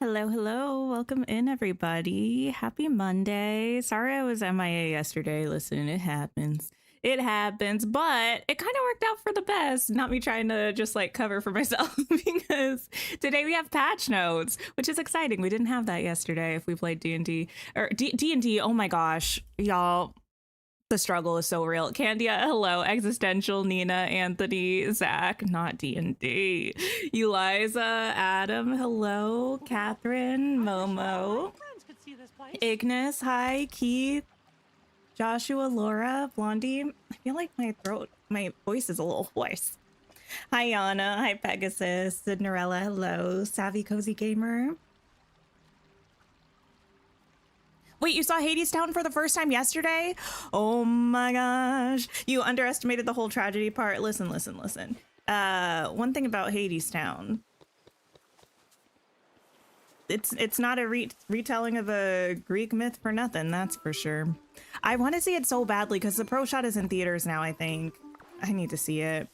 Hello, hello. Welcome in, everybody. Happy Monday. Sorry I was MIA yesterday. Listen, it happens. It happens, but it kind of worked out for the best. Not me trying to just like cover for myself because today we have patch notes, which is exciting. We didn't have that yesterday if we played D&D or D&D. Oh my gosh, y'all. The struggle is so real. Candia, hello. Existential, Nina, Anthony, Zach, not D&D. Eliza, Adam, hello. Catherine, Momo, Ignis, hi. Keith, Joshua, Laura, Blondie. I feel like my voice is a little hoarse. Hi, Yana. Hi, Pegasus. Cinderella, hello. Savvy Cozy Gamer. Wait, you saw Hadestown for the first time yesterday? Oh my gosh. You underestimated the whole tragedy part. Listen. One thing about Hadestown. It's not a retelling of a Greek myth for nothing, that's for sure. I want to see it so badly because the Pro Shot is in theaters now, I think. I need to see it.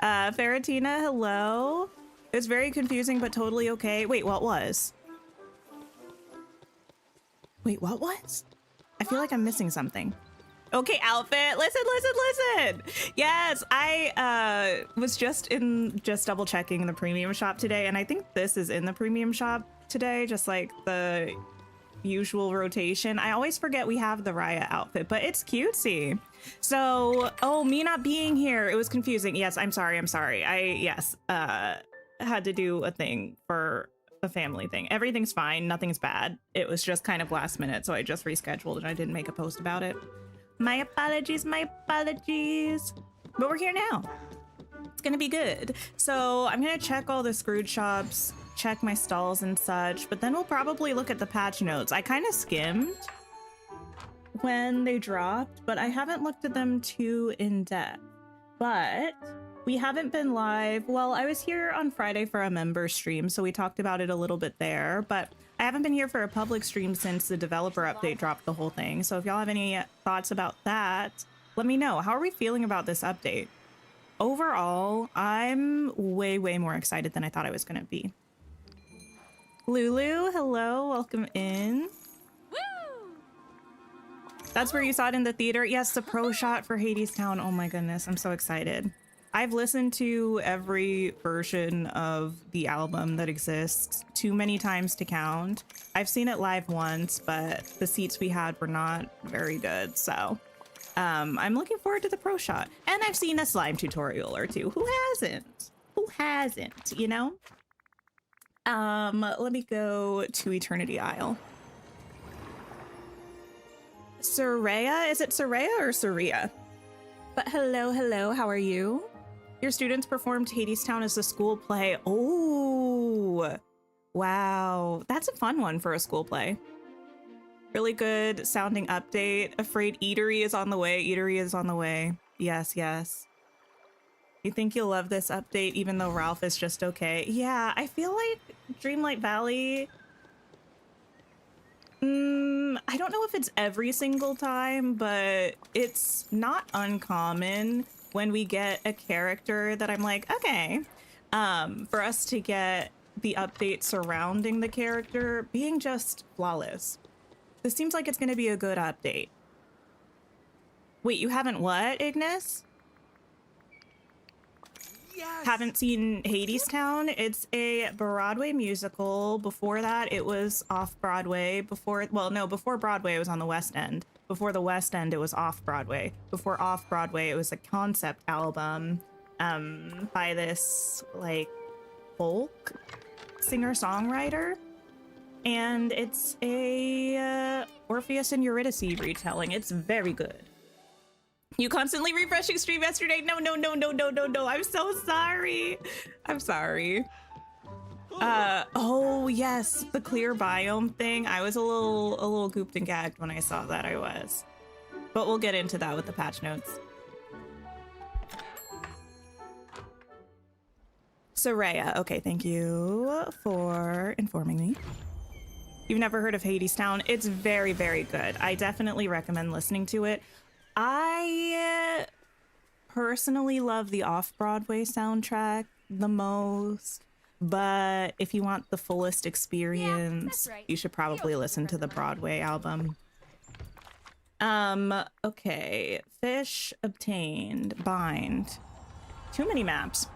Faratina, hello. It's very confusing, but totally okay. Wait, what was? Wait, what was? I feel like I'm missing something. Okay, outfit. Listen. Yes, I was just double checking the premium shop today, and I think this is in the premium shop today, just like the usual rotation. I always forget we have the Raya outfit, but it's cutesy. So, oh, me not being here, it was confusing. Yes, I'm sorry. I had to do a thing for a family thing. Everything's fine. Nothing's bad. It was just kind of last minute, so I just rescheduled and I didn't make a post about it. My apologies. But we're here now. It's gonna be good. So I'm gonna check all the screwed shops, check my stalls and such, but then we'll probably look at the patch notes. I kind of skimmed when they dropped, but I haven't looked at them too in depth. But we haven't been live. Well, I was here on Friday for a member stream, so we talked about it a little bit there, but I haven't been here for a public stream since the developer update dropped the whole thing. So if y'all have any thoughts about that, let me know. How are we feeling about this update? Overall, I'm way more excited than I thought I was going to be. Lulu, hello, welcome in. Woo! That's where you saw it in the theater? Yes, the Pro Shot for Hadestown. Oh my goodness, I'm so excited. I've listened to every version of the album that exists too many times to count. I've seen it live once, but the seats we had were not very good. So I'm looking forward to the Pro Shot. And I've seen a slime tutorial or two. Who hasn't? Who hasn't, you know? Let me go to Eternity Isle. Soraya? Is it Soraya or Soria? But hello, how are you? Your students performed Hadestown as a school play. Oh, wow. That's a fun one for a school play. Really good sounding update. Afraid Eatery is on the way. Yes. You think you'll love this update even though Ralph is just okay? Yeah, I feel like Dreamlight Valley... I don't know if it's every single time, but it's not uncommon when we get a character that I'm like, okay, for us to get the update surrounding the character being just flawless. This seems like it's going to be a good update. Wait, you haven't what, Ignis? Yes. Haven't seen Hadestown? It's a Broadway musical. Before that, it was off-Broadway. Before Broadway, it was on the West End. Before the West End, it was off-Broadway. Before off-Broadway, it was a concept album by this, like, folk singer-songwriter. And it's a Orpheus and Eurydice retelling. It's very good. You constantly refreshing stream yesterday? No. I'm so sorry. Oh yes, the clear biome thing. I was a little gooped and gagged when I saw that. I was. But we'll get into that with the patch notes. Soraya. Okay, thank you for informing me. You've never heard of Hadestown? It's very good. I definitely recommend listening to it. I personally love the off-Broadway soundtrack the most. But if you want the fullest experience, right. you should probably listen to the Broadway album. Okay. Fish obtained. Bind. Too many maps.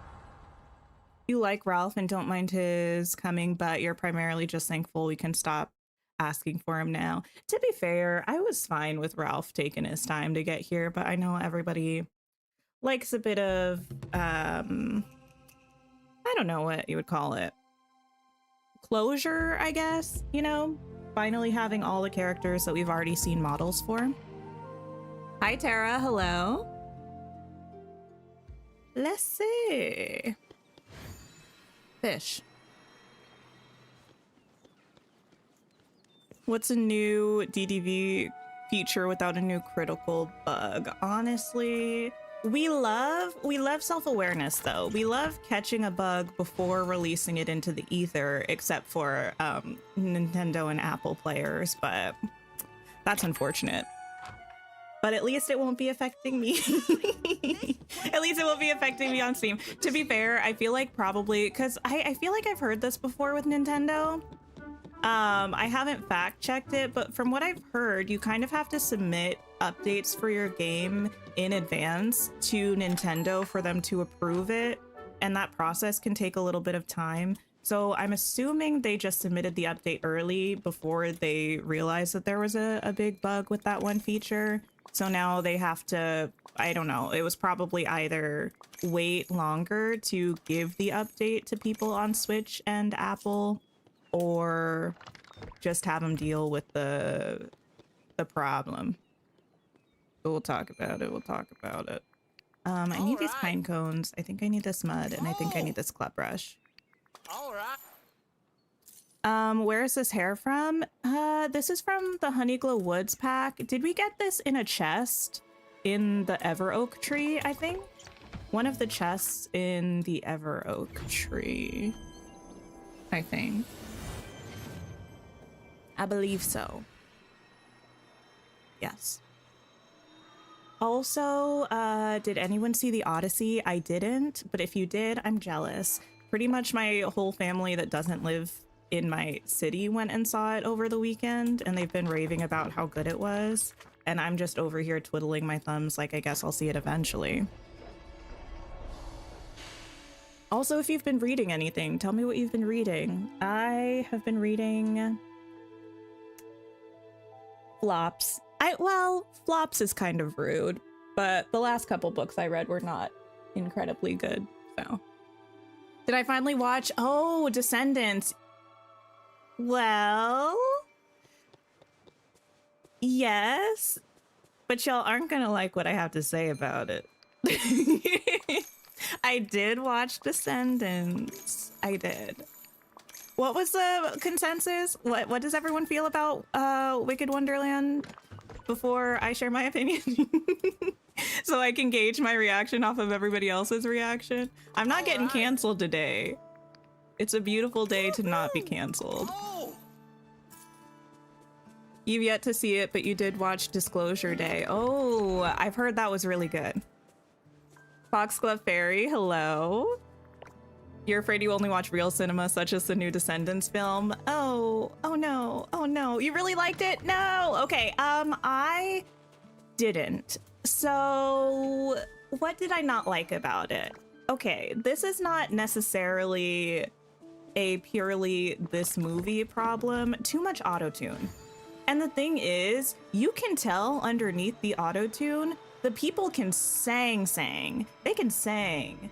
You like Ralph and don't mind his coming, but you're primarily just thankful we can stop asking for him now. To be fair, I was fine with Ralph taking his time to get here, but I know everybody likes a bit of, I don't know what you would call it. Closure, I guess, you know? Finally having all the characters that we've already seen models for. Hi, Tara. Hello. Let's see. Fish. What's a new DDV feature without a new critical bug? Honestly, we love self-awareness though. We love catching a bug before releasing it into the ether, except for Nintendo and Apple players, but that's unfortunate. But at least it won't be affecting me. At least it won't be affecting me on Steam. To be fair, I feel like probably, because I feel like I've heard this before with Nintendo. I haven't fact checked it, but from what I've heard, you kind of have to submit updates for your game in advance to Nintendo for them to approve it. And that process can take a little bit of time. So I'm assuming they just submitted the update early before they realized that there was a big bug with that one feature. So now they have to, I don't know, it was probably either wait longer to give the update to people on Switch and Apple, or just have them deal with the problem. But we'll talk about it. We'll talk about it. I need these pine cones. I think I need this mud, and I think I need this club brush. All right. Where is this hair from? This is from the Honeyglow Woods pack. Did we get this in a chest in the Ever Oak tree, I think? One of the chests in the Ever Oak tree, I think. I believe so. Yes. Also, did anyone see the Odyssey? I didn't, but if you did, I'm jealous. Pretty much my whole family that doesn't live in my city went and saw it over the weekend, and they've been raving about how good it was. And I'm just over here twiddling my thumbs like I guess I'll see it eventually. Also, if you've been reading anything, tell me what you've been reading. I have been reading flops. Well, flops is kind of rude, but the last couple books I read were not incredibly good, so. Did I finally watch? Oh, Descendants. Well, yes, but y'all aren't gonna like what I have to say about it. I did watch Descendants. I did. What was the consensus? What does everyone feel about Wicked Wonderland before I share my opinion? So I can gauge my reaction off of everybody else's reaction. I'm not getting canceled today. It's a beautiful day to not be canceled. You've yet to see it, but you did watch Disclosure Day. Oh, I've heard that was really good. Foxglove Fairy, hello. You're afraid you only watch real cinema, such as the new Descendants film? Oh no, oh no. You really liked it? No. Okay, I didn't. So what did I not like about it? Okay, this is not necessarily a purely this movie problem. Too much auto-tune. And the thing is, you can tell underneath the auto-tune, the people can sang. They can sang.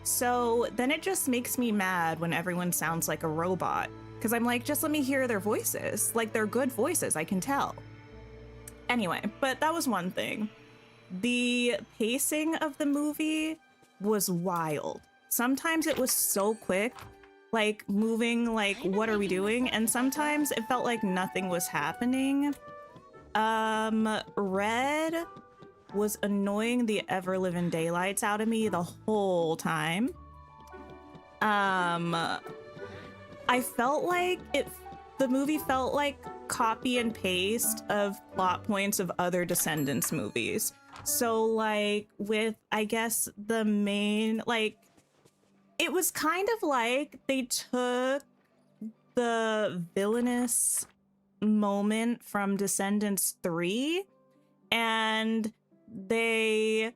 So then it just makes me mad when everyone sounds like a robot. Because I'm like, just let me hear their voices. Like, they're good voices, I can tell. Anyway, but that was one thing. The pacing of the movie was wild. Sometimes it was so quick, like moving like, what are we doing? And sometimes it felt like nothing was happening. Red was annoying the ever-living daylights out of me the whole time. I felt like the movie felt like copy and paste of plot points of other Descendants movies. So like with, I guess, the main, like, it was kind of like they took the villainous moment from Descendants 3 and they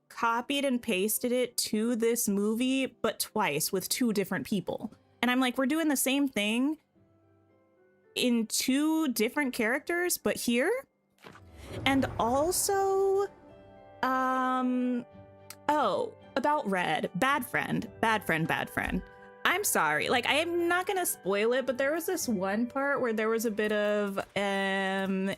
copied and pasted it to this movie, but twice with 2 different people. And I'm like, we're doing the same thing in 2 different characters, but here. And also, oh, about Red, bad friend. I'm sorry, like, I am not gonna spoil it, but there was this one part where there was a bit of, there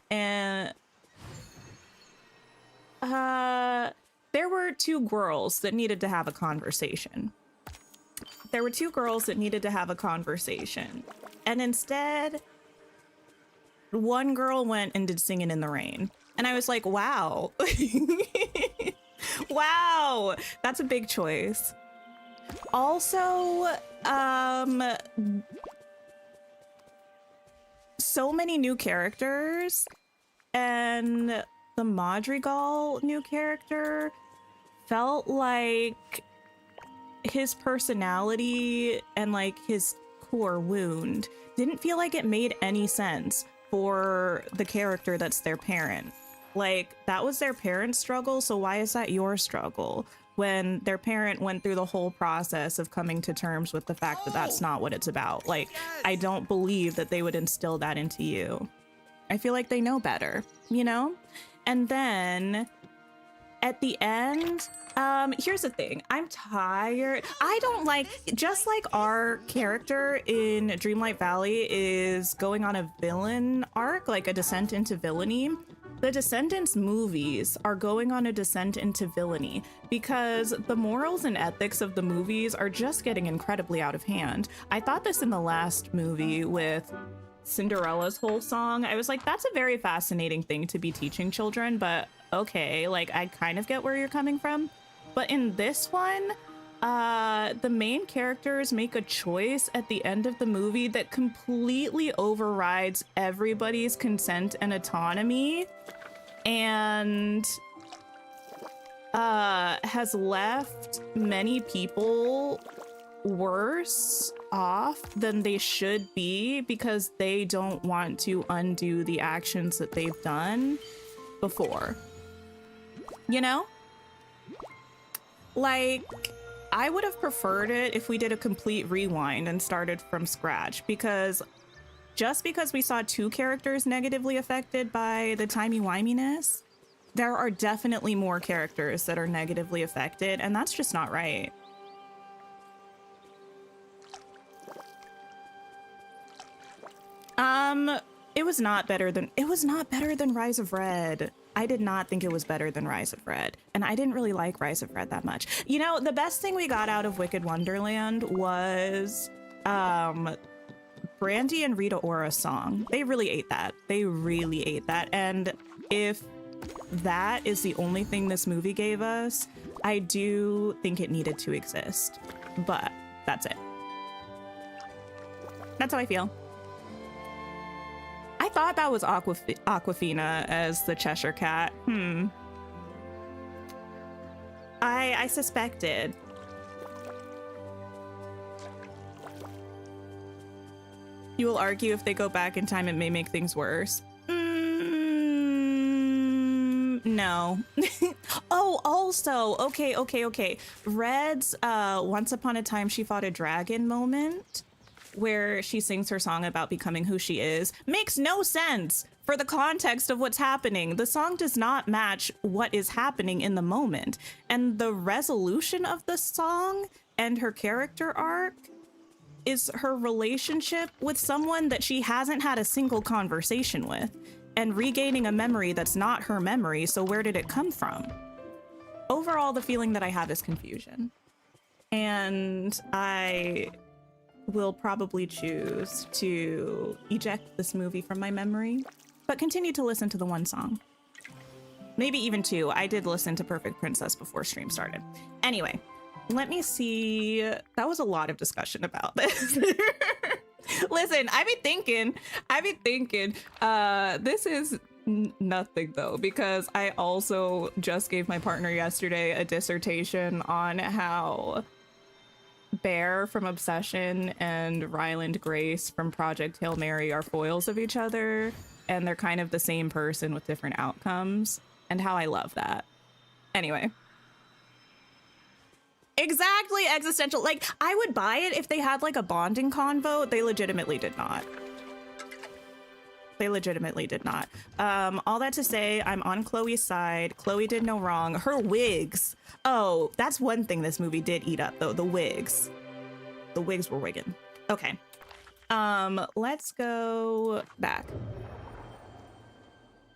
were 2 girls that needed to have a conversation. And instead, one girl went and did Singing in the Rain. And I was like, wow. Wow, that's a big choice. Also, so many new characters, and the Madrigal new character felt like his personality and like his core wound didn't feel like it made any sense for the character that's their parent. Like, that was their parent's struggle, so why is that your struggle? When their parent went through the whole process of coming to terms with the fact that that's not what it's about. Like, yes. I don't believe that they would instill that into you. I feel like they know better, you know? And then at the end, here's the thing. I'm tired. I don't like, just like our character in Dreamlight Valley is going on a villain arc, like a descent into villainy. The Descendants movies are going on a descent into villainy because the morals and ethics of the movies are just getting incredibly out of hand. I thought this in the last movie with Cinderella's whole song. I was like, that's a very fascinating thing to be teaching children, but okay, like, I kind of get where you're coming from. But in this one, the main characters make a choice at the end of the movie that completely overrides everybody's consent and autonomy and has left many people worse off than they should be because they don't want to undo the actions that they've done before. You know? Like, I would have preferred it if we did a complete rewind and started from scratch, because just because we saw 2 characters negatively affected by the timey-wiminess, there are definitely more characters that are negatively affected, and that's just not right. It was not better than Rise of Red. I did not think it was better than Rise of Red, and I didn't really like Rise of Red that much. You know, the best thing we got out of Wicked Wonderland was Brandy and Rita Ora's song. They really ate that. And if that is the only thing this movie gave us, I do think it needed to exist, but that's it. That's how I feel. I thought that was Aquafina as the Cheshire Cat. I suspected. You will argue if they go back in time, it may make things worse. No. Oh, also, okay. Red's Once Upon a Time She Fought a Dragon moment, where she sings her song about becoming who she is, makes no sense for the context of what's happening. The song does not match what is happening in the moment. And the resolution of the song and her character arc is her relationship with someone that she hasn't had a single conversation with, and regaining a memory that's not her memory. So where did it come from? Overall, the feeling that I have is confusion. And I will probably choose to eject this movie from my memory, but continue to listen to the one song. Maybe even 2. I did listen to Perfect Princess before stream started. Anyway, let me see. That was a lot of discussion about this. Listen, I be thinking, this is nothing though, because I also just gave my partner yesterday a dissertation on how Bear from Obsession and Ryland Grace from Project Hail Mary are foils of each other, and they're kind of the same person with different outcomes, and how I love that. Anyway. Exactly, existential. Like, I would buy it if they had like a bonding convo. They legitimately did not. They legitimately did not. All that to say, I'm on Chloe's side. Chloe did no wrong. Her wigs. Oh, that's one thing this movie did eat up, though. The wigs. The wigs were wigging. Okay. Let's go back.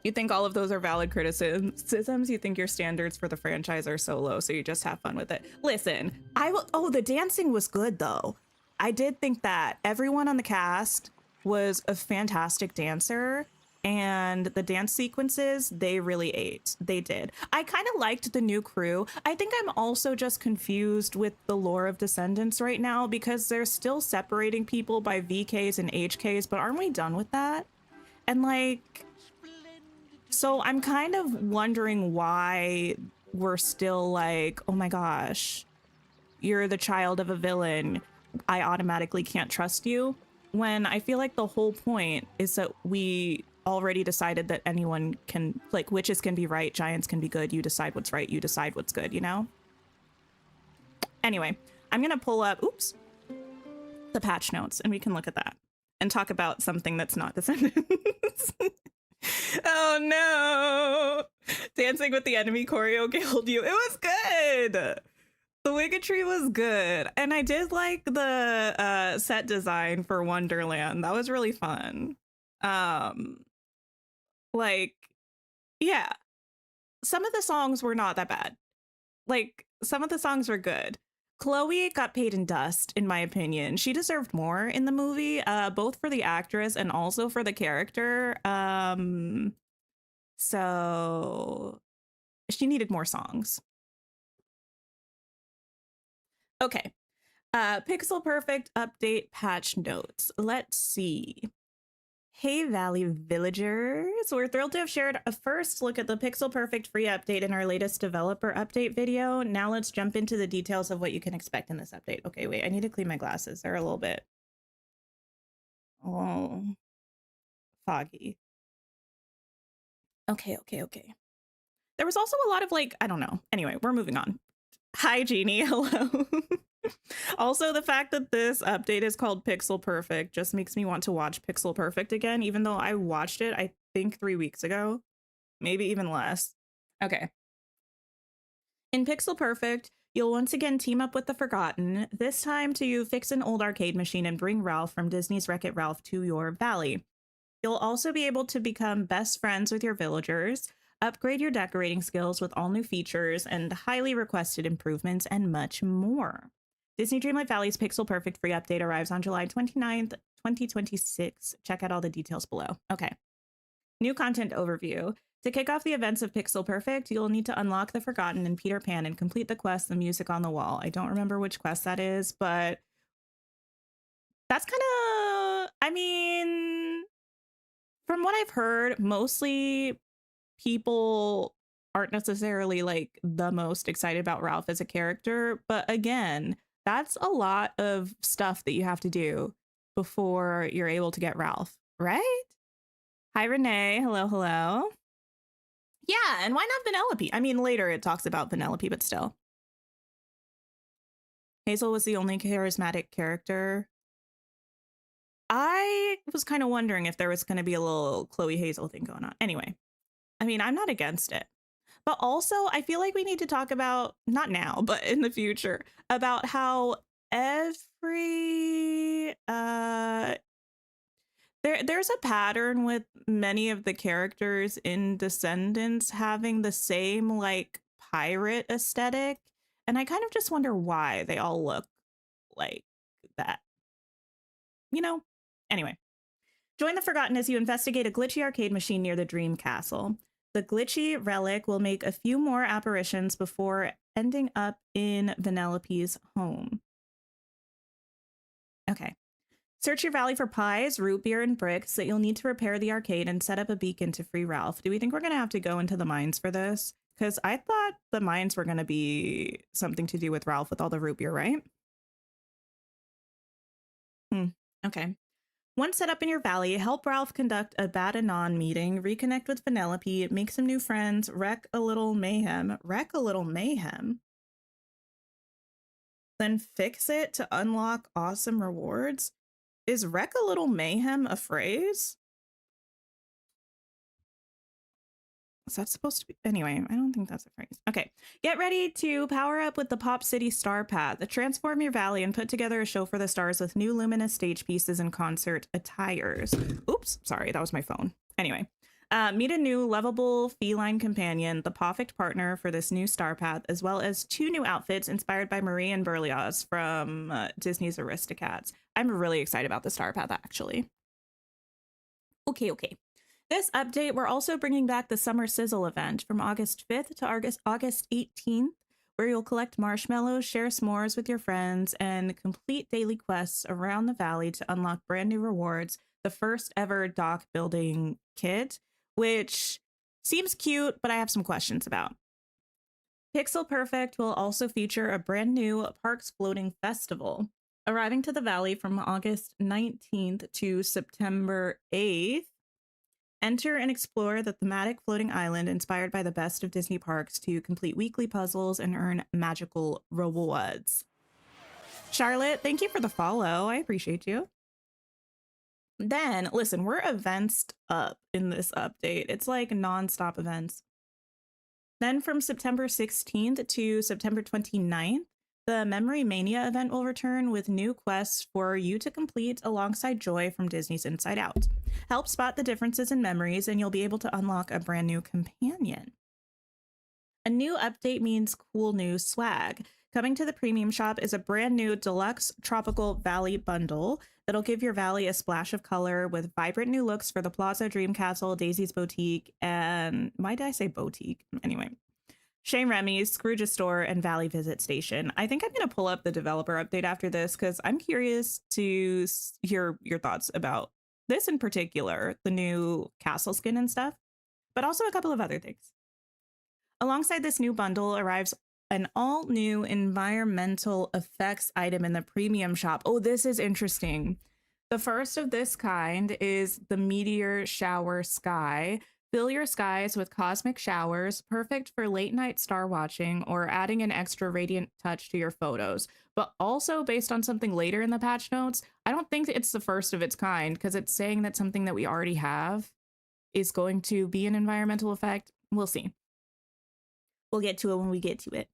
You think all of those are valid criticisms? You think your standards for the franchise are so low, so you just have fun with it? Listen, I will. Oh, the dancing was good, though. I did think that everyone on the cast was a fantastic dancer, and the dance sequences, they really ate. They did. I kind of liked the new crew. I think I'm also just confused with the lore of Descendants right now, because they're still separating people by VKs and HKs, but aren't we done with that? And like, so I'm kind of wondering why we're still like, oh my gosh, you're the child of a villain, I automatically can't trust you. When I feel like the whole point is that we already decided that anyone can, like, witches can be right, giants can be good, you decide what's right, you decide what's good, you know? Anyway, I'm gonna pull up, oops, the patch notes, and we can look at that and talk about something that's not Descendants. Oh no! Dancing with the Enemy choreo killed you. It was good! The wiggetry was good. And I did like the set design for Wonderland. That was really fun. Like, yeah. Some of the songs were not that bad. Like, some of the songs were good. Chloe got paid in dust, in my opinion. She deserved more in the movie, both for the actress and also for the character. So she needed more songs. Okay. Pixel Perfect update patch notes. Let's see. Hey Valley villagers, we're thrilled to have shared a first look at the Pixel Perfect free update in our latest developer update video. Now let's jump into the details of what you can expect in this update. Okay, wait, I need to clean my glasses. They're a little bit foggy. Okay. There was also a lot of like, I don't know. Anyway, we're moving on. Hi, Jeannie. Hello. Also, the fact that this update is called Pixel Perfect just makes me want to watch Pixel Perfect again, even though I watched it, I think 3 weeks ago, maybe even less. Okay. In Pixel Perfect, you'll once again team up with the Forgotten, this time to fix an old arcade machine and bring Ralph from Disney's Wreck-It Ralph to your valley. You'll also be able to become best friends with your villagers, upgrade your decorating skills with all new features and highly requested improvements, and much more. Disney Dreamlight Valley's Pixel Perfect free update arrives on July 29th, 2026. Check out all the details below. Okay. New content overview. To kick off the events of Pixel Perfect, you'll need to unlock the Forgotten and Peter Pan and complete the quest, The Music on the Wall. I don't remember which quest that is, but that's kind of, I mean, from what I've heard, mostly people aren't necessarily like the most excited about Ralph as a character. But again, that's a lot of stuff that you have to do before you're able to get Ralph, right? Hi, Renee. Hello, hello. Yeah, and why not Vanellope? I mean, later it talks about Vanellope, but still. Hazel was the only charismatic character. I was kind of wondering if there was going to be a little Chloe Hazel thing going on. Anyway, I mean, I'm not against it. But also, I feel like we need to talk about, not now, but in the future, about how every there's a pattern with many of the characters in Descendants having the same like pirate aesthetic, and I kind of just wonder why they all look like that, you know? Anyway, join the Forgotten as you investigate a glitchy arcade machine near the Dream Castle. The glitchy relic will make a few more apparitions before ending up in Vanellope's home. Okay. Search your valley for pies, root beer, and bricks that you'll need to repair the arcade and set up a beacon to free Ralph. Do we think we're going to have to go into the mines for this? Because I thought the mines were going to be something to do with Ralph with all the root beer, right? Okay. Once set up in your valley, help Ralph conduct a Badanon meeting, reconnect with Penelope, make some new friends, wreck a little mayhem. Wreck a little mayhem? Then fix it to unlock awesome rewards? Is wreck a little mayhem a phrase? Is that supposed to be? Anyway, I don't think that's a phrase. Okay. Get ready to power up with the Pop City Star Path. Transform your valley and put together a show for the stars with new luminous stage pieces and concert attires. Oops. Sorry, that was my phone. Anyway. Meet a new lovable feline companion, the perfect partner for this new star path, as well as 2 new outfits inspired by Marie and Berlioz from Disney's Aristocats. I'm really excited about the star path, actually. Okay. This update, we're also bringing back the Summer Sizzle event from August 5th to August 18th, where you'll collect marshmallows, share s'mores with your friends, and complete daily quests around the valley to unlock brand new rewards. The first ever dock building kit, which seems cute, but I have some questions about. Pixel Perfect will also feature a brand new Parks Floating Festival, arriving to the valley from August 19th to September 8th. Enter and explore the thematic floating island inspired by the best of Disney parks to complete weekly puzzles and earn magical rewards. Charlotte, thank you for the follow. I appreciate you. Then, listen, we're events up in this update. It's like nonstop events. Then from September 16th to September 29th, the Memory Mania event will return with new quests for you to complete alongside Joy from Disney's Inside Out. Help spot the differences in memories, and you'll be able to unlock a brand new companion. A new update means cool new swag. Coming to the premium shop is a brand new deluxe Tropical Valley bundle that'll give your valley a splash of color with vibrant new looks for the Plaza Dream Castle, Daisy's Boutique, and why did I say boutique? Anyway. Shane Remy's, Scrooge's Store, and Valley Visit Station. I think I'm going to pull up the developer update after this because I'm curious to hear your thoughts about this in particular, the new castle skin and stuff, but also a couple of other things. Alongside this new bundle arrives an all-new environmental effects item in the premium shop. Oh, this is interesting. The first of this kind is the Meteor Shower Sky. Fill your skies with cosmic showers, perfect for late night star watching or adding an extra radiant touch to your photos. But also based on something later in the patch notes, I don't think it's the first of its kind because it's saying that something that we already have is going to be an environmental effect. We'll see. We'll get to it when we get to it.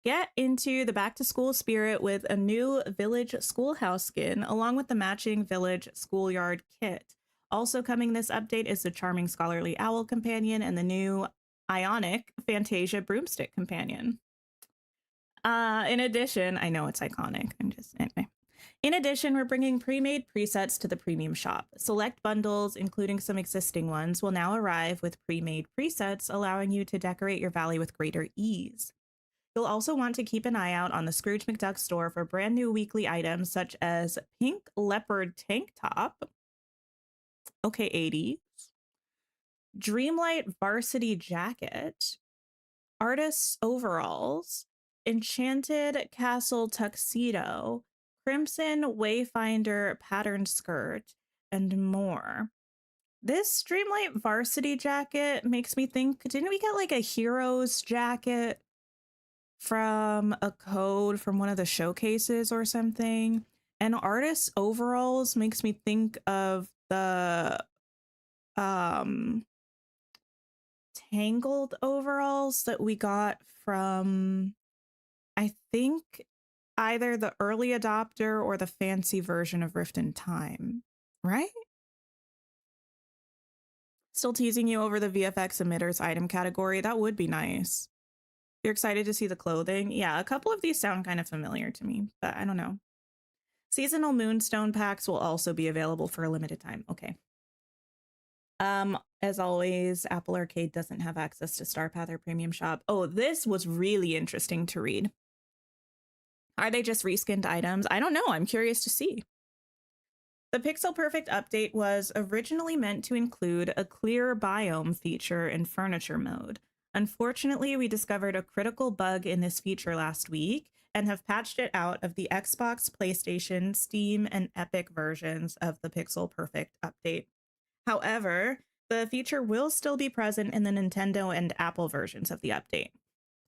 Get into the back to school spirit with a new village schoolhouse skin along with the matching village schoolyard kit. Also coming this update is the charming scholarly owl companion and the new Ionic Fantasia broomstick companion. In addition, I know it's iconic. Anyway. In addition, we're bringing pre-made presets to the premium shop. Select bundles, including some existing ones, will now arrive with pre-made presets, allowing you to decorate your valley with greater ease. You'll also want to keep an eye out on the Scrooge McDuck store for brand new weekly items such as pink leopard tank top, okay, 80s, Dreamlight varsity jacket, artist's overalls, enchanted castle tuxedo, crimson wayfinder patterned skirt, and more. This Dreamlight varsity jacket makes me think, didn't we get like a hero's jacket from a code from one of the showcases or something? And artist's overalls makes me think of the Tangled overalls that we got from, I think, either the early adopter or the fancy version of Rift in Time, right? Still teasing you over the VFX emitters item category. That would be nice. You're excited to see the clothing? Yeah, a couple of these sound kind of familiar to me, but I don't know. Seasonal Moonstone packs will also be available for a limited time. Okay. As always, Apple Arcade doesn't have access to Star Path or Premium Shop. Oh, this was really interesting to read. Are they just reskinned items? I don't know. I'm curious to see. The Pixel Perfect update was originally meant to include a clear biome feature in furniture mode. Unfortunately, we discovered a critical bug in this feature last week and have patched it out of the Xbox, PlayStation, Steam, and Epic versions of the Pixel Perfect update. However, the feature will still be present in the Nintendo and Apple versions of the update.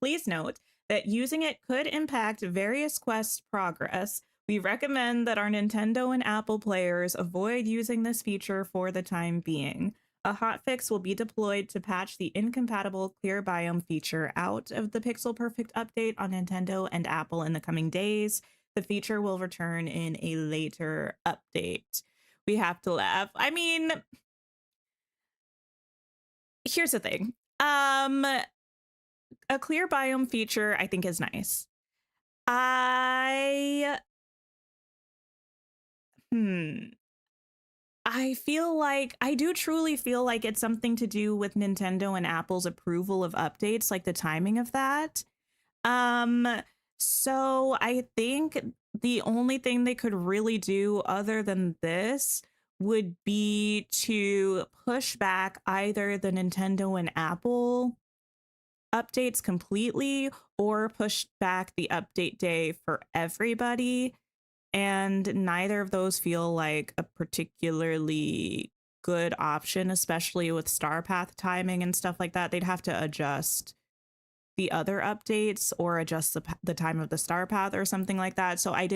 Please note that using it could impact various quests' progress. We recommend that our Nintendo and Apple players avoid using this feature for the time being. A hotfix will be deployed to patch the incompatible clear biome feature out of the Pixel Perfect update on Nintendo and Apple in the coming days. The feature will return in a later update. We have to laugh. I mean, here's the thing. A clear biome feature I think is nice. I feel like I do truly feel like it's something to do with Nintendo and Apple's approval of updates, like the timing of that. Um, so I think the only thing they could really do other than this would be to push back either the Nintendo and Apple updates completely or push back the update day for everybody. And neither of those feel like a particularly good option, especially with star path timing and stuff like that. They'd have to adjust the other updates or adjust the time of the star path or something like that. So I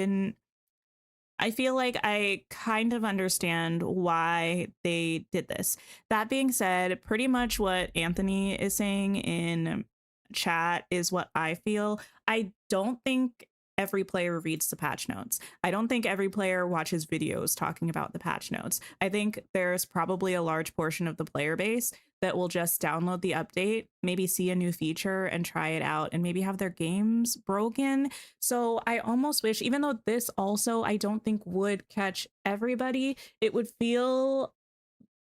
feel like I kind of understand why they did this. That being said, pretty much what Anthony is saying in chat is what I feel. I don't think every player reads the patch notes. I don't think every player watches videos talking about the patch notes. I think there's probably a large portion of the player base that will just download the update, maybe see a new feature and try it out and maybe have their games broken. So I almost wish, even though this also I don't think would catch everybody, it would feel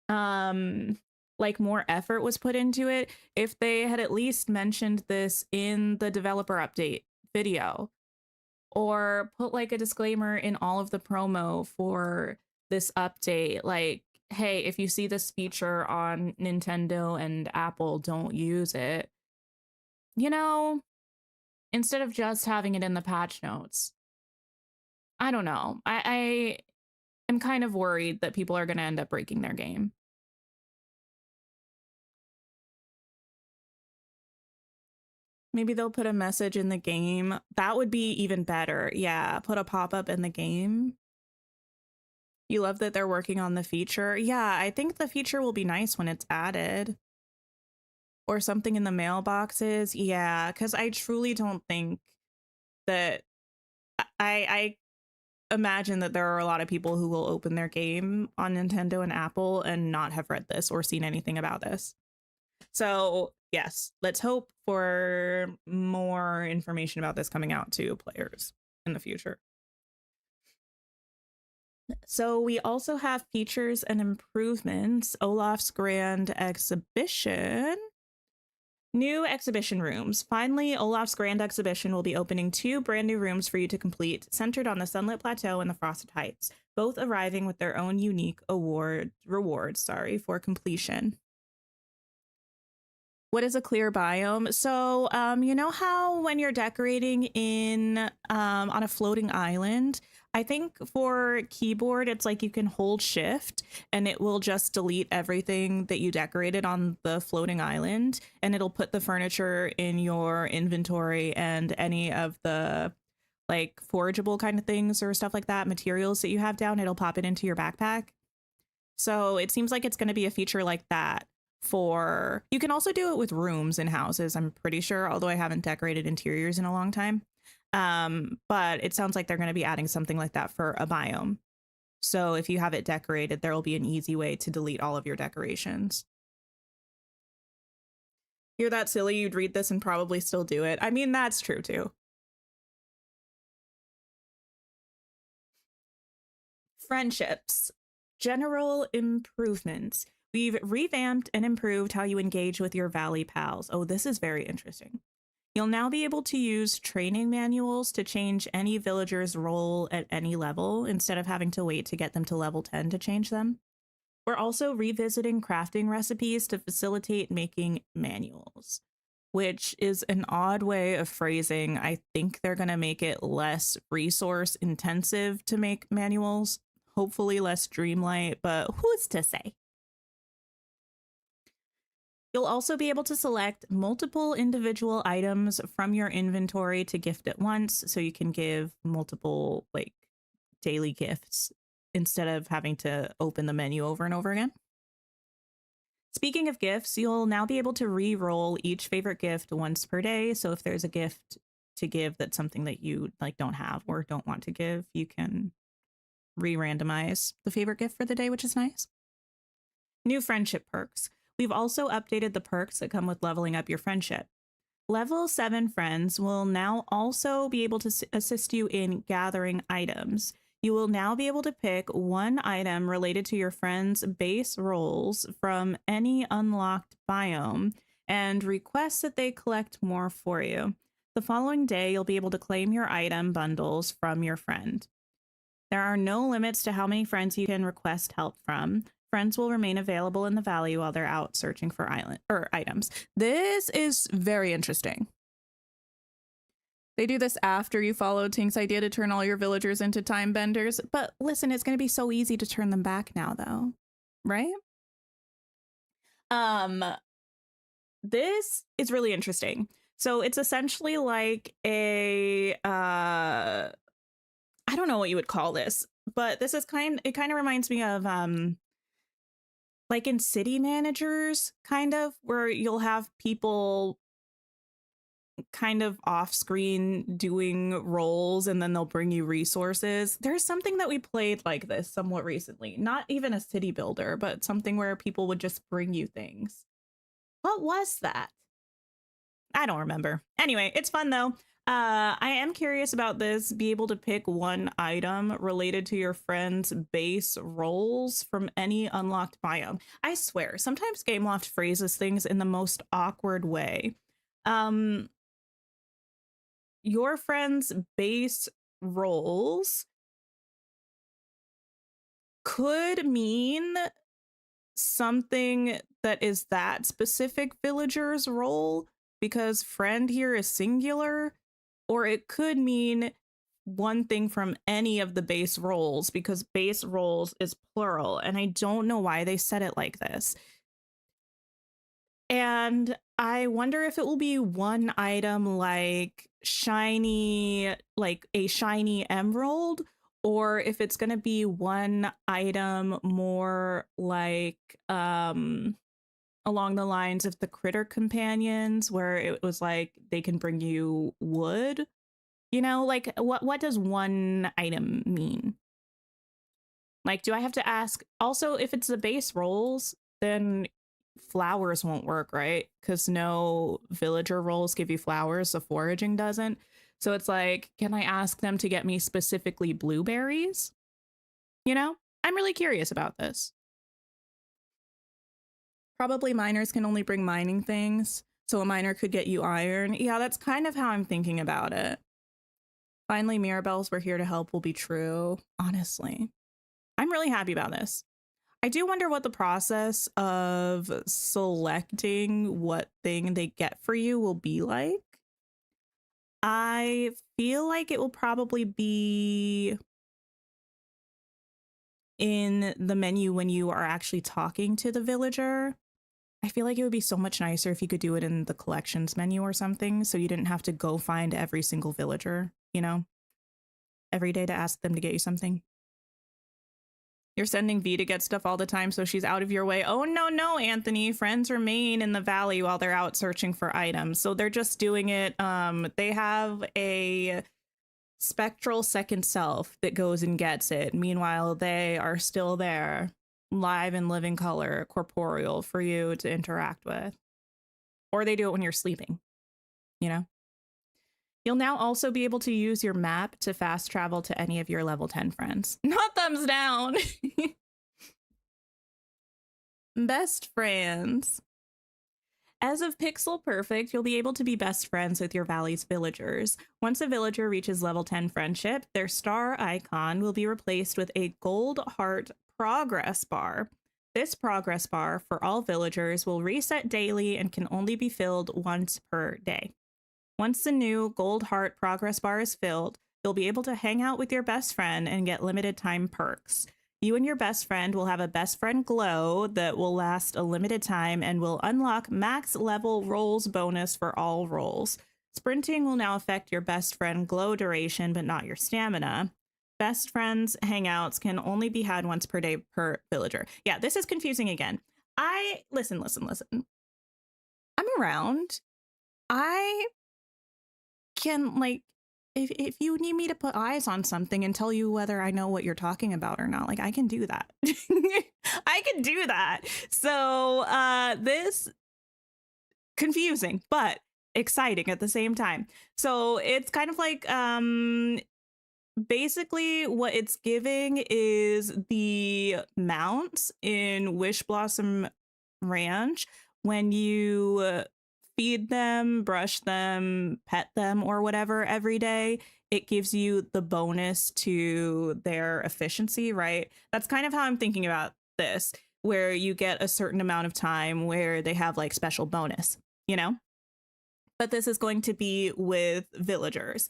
like more effort was put into it if they had at least mentioned this in the developer update video, or put like a disclaimer in all of the promo for this update, like, hey, if you see this feature on Nintendo and Apple, don't use it. You know, instead of just having it in the patch notes. I don't know. I am kind of worried that people are going to end up breaking their game. Maybe they'll put a message in the game. That would be even better. Yeah, put a pop-up in the game. You love that they're working on the feature. Yeah, I think the feature will be nice when it's added. Or something in the mailboxes. Yeah, because I truly don't think that... I imagine that there are a lot of people who will open their game on Nintendo and Apple and not have read this or seen anything about this. So yes, let's hope for more information about this coming out to players in the future. So we also have features and improvements. Olaf's Grand Exhibition. New exhibition rooms. Finally, Olaf's Grand Exhibition will be opening 2 brand new rooms for you to complete, centered on the Sunlit Plateau and the Frosted Heights, both arriving with their own unique rewards for completion. What is a clear biome? So, you know how when you're decorating in on a floating island, I think for keyboard, it's like you can hold shift and it will just delete everything that you decorated on the floating island, and it'll put the furniture in your inventory and any of the like forageable kind of things or stuff like that, materials that you have down, it'll pop it into your backpack. So it seems like it's going to be a feature like that. For you can also do it with rooms in houses, I'm pretty sure, although I haven't decorated interiors in a long time. But it sounds like they're going to be adding something like that for a biome. So if you have it decorated, there will be an easy way to delete all of your decorations. You're that silly, you'd read this and probably still do it. I mean, that's true too. Friendships. General improvements. We've revamped and improved how you engage with your Valley pals. Oh, this is very interesting. You'll now be able to use training manuals to change any villager's role at any level instead of having to wait to get them to level 10 to change them. We're also revisiting crafting recipes to facilitate making manuals. which is an odd way of phrasing. I think they're going to make it less resource intensive to make manuals, hopefully less Dreamlight, but who's to say? You'll also be able to select multiple individual items from your inventory to gift at once, so you can give multiple like daily gifts instead of having to open the menu over and over again. Speaking of gifts, you'll now be able to re-roll each favorite gift once per day. So if there's a gift to give that's something that you like don't have or don't want to give, you can re-randomize the favorite gift for the day, which is nice. New friendship perks. We've also updated the perks that come with leveling up your friendship. Level 7 friends will now also be able to assist you in gathering items. You will now be able to pick one item related to your friend's base roles from any unlocked biome and request that they collect more for you. The following day, you'll be able to claim your item bundles from your friend. There are no limits to how many friends you can request help from. Friends will remain available in the valley while they're out searching for items. This is very interesting. They do this after you followed Tink's idea to turn all your villagers into time benders. But listen, it's going to be so easy to turn them back now, though. Right? This is really interesting. So it's essentially like a, I don't know what you would call this, but this is it kind of reminds me of, like in city managers, kind of, where you'll have people kind of off screen doing roles and then they'll bring you resources. There's something that we played like this somewhat recently, not even a city builder, but something where people would just bring you things. What was that? I don't remember. Anyway, it's fun though. I am curious about this. Be able to pick one item related to your friend's base roles from any unlocked biome. I swear, sometimes Gameloft phrases things in the most awkward way. Your friend's base roles could mean something that is that specific villager's role, because friend here is singular, or it could mean one thing from any of the base roles, because base roles is plural, and I don't know why they said it like this. And I wonder if it will be one item like shiny, like a shiny emerald, or if it's going to be one item more like along the lines of the critter companions, where it was like they can bring you wood, you know, like what does one item mean? Like, do I have to ask also if it's the base roles, then flowers won't work, right? Because no villager roles give you flowers, so foraging doesn't. So it's like, can I ask them to get me specifically blueberries? You know, I'm really curious about this. Probably miners can only bring mining things, so a miner could get you iron. Yeah, that's kind of how I'm thinking about it. Finally, Mirabelle's "we're here to help" will be true. Honestly, I'm really happy about this. I do wonder what the process of selecting what thing they get for you will be like. I feel like it will probably be in the menu when you are actually talking to the villager. I feel like it would be so much nicer if you could do it in the collections menu or something, so you didn't have to go find every single villager, you know, every day to ask them to get you something. You're sending V to get stuff all the time, so she's out of your way. Oh, no, Anthony. Friends remain in the valley while they're out searching for items. So they're just doing it. They have a spectral second self that goes and gets it. Meanwhile, they are still there, live in living color, corporeal, for you to interact with. Or they do it when you're sleeping, you know? You'll now also be able to use your map to fast travel to any of your level 10 friends. Not thumbs down. Best friends. As of Pixel Perfect, you'll be able to be best friends with your valley's villagers. Once a villager reaches level 10 friendship, their star icon will be replaced with a gold heart progress bar. This progress bar for all villagers will reset daily and can only be filled once per day. Once the new gold heart progress bar is filled, you'll be able to hang out with your best friend and get limited time perks. You and your best friend will have a best friend glow that will last a limited time and will unlock max level rolls bonus for all rolls. Sprinting will now affect your best friend glow duration, but not your stamina. Best friends hangouts can only be had once per day per villager. Yeah, this is confusing again. Listen. I'm around. I can, like, if you need me to put eyes on something and tell you whether I know what you're talking about or not, like, I can do that. I can do that. So this confusing, but exciting at the same time. So it's kind of like basically what it's giving is the mounts in Wish Blossom Ranch when you feed them, brush them, pet them, or whatever every day. It gives you the bonus to their efficiency, right? That's kind of how I'm thinking about this, where you get a certain amount of time where they have like special bonus, you know? But this is going to be with villagers.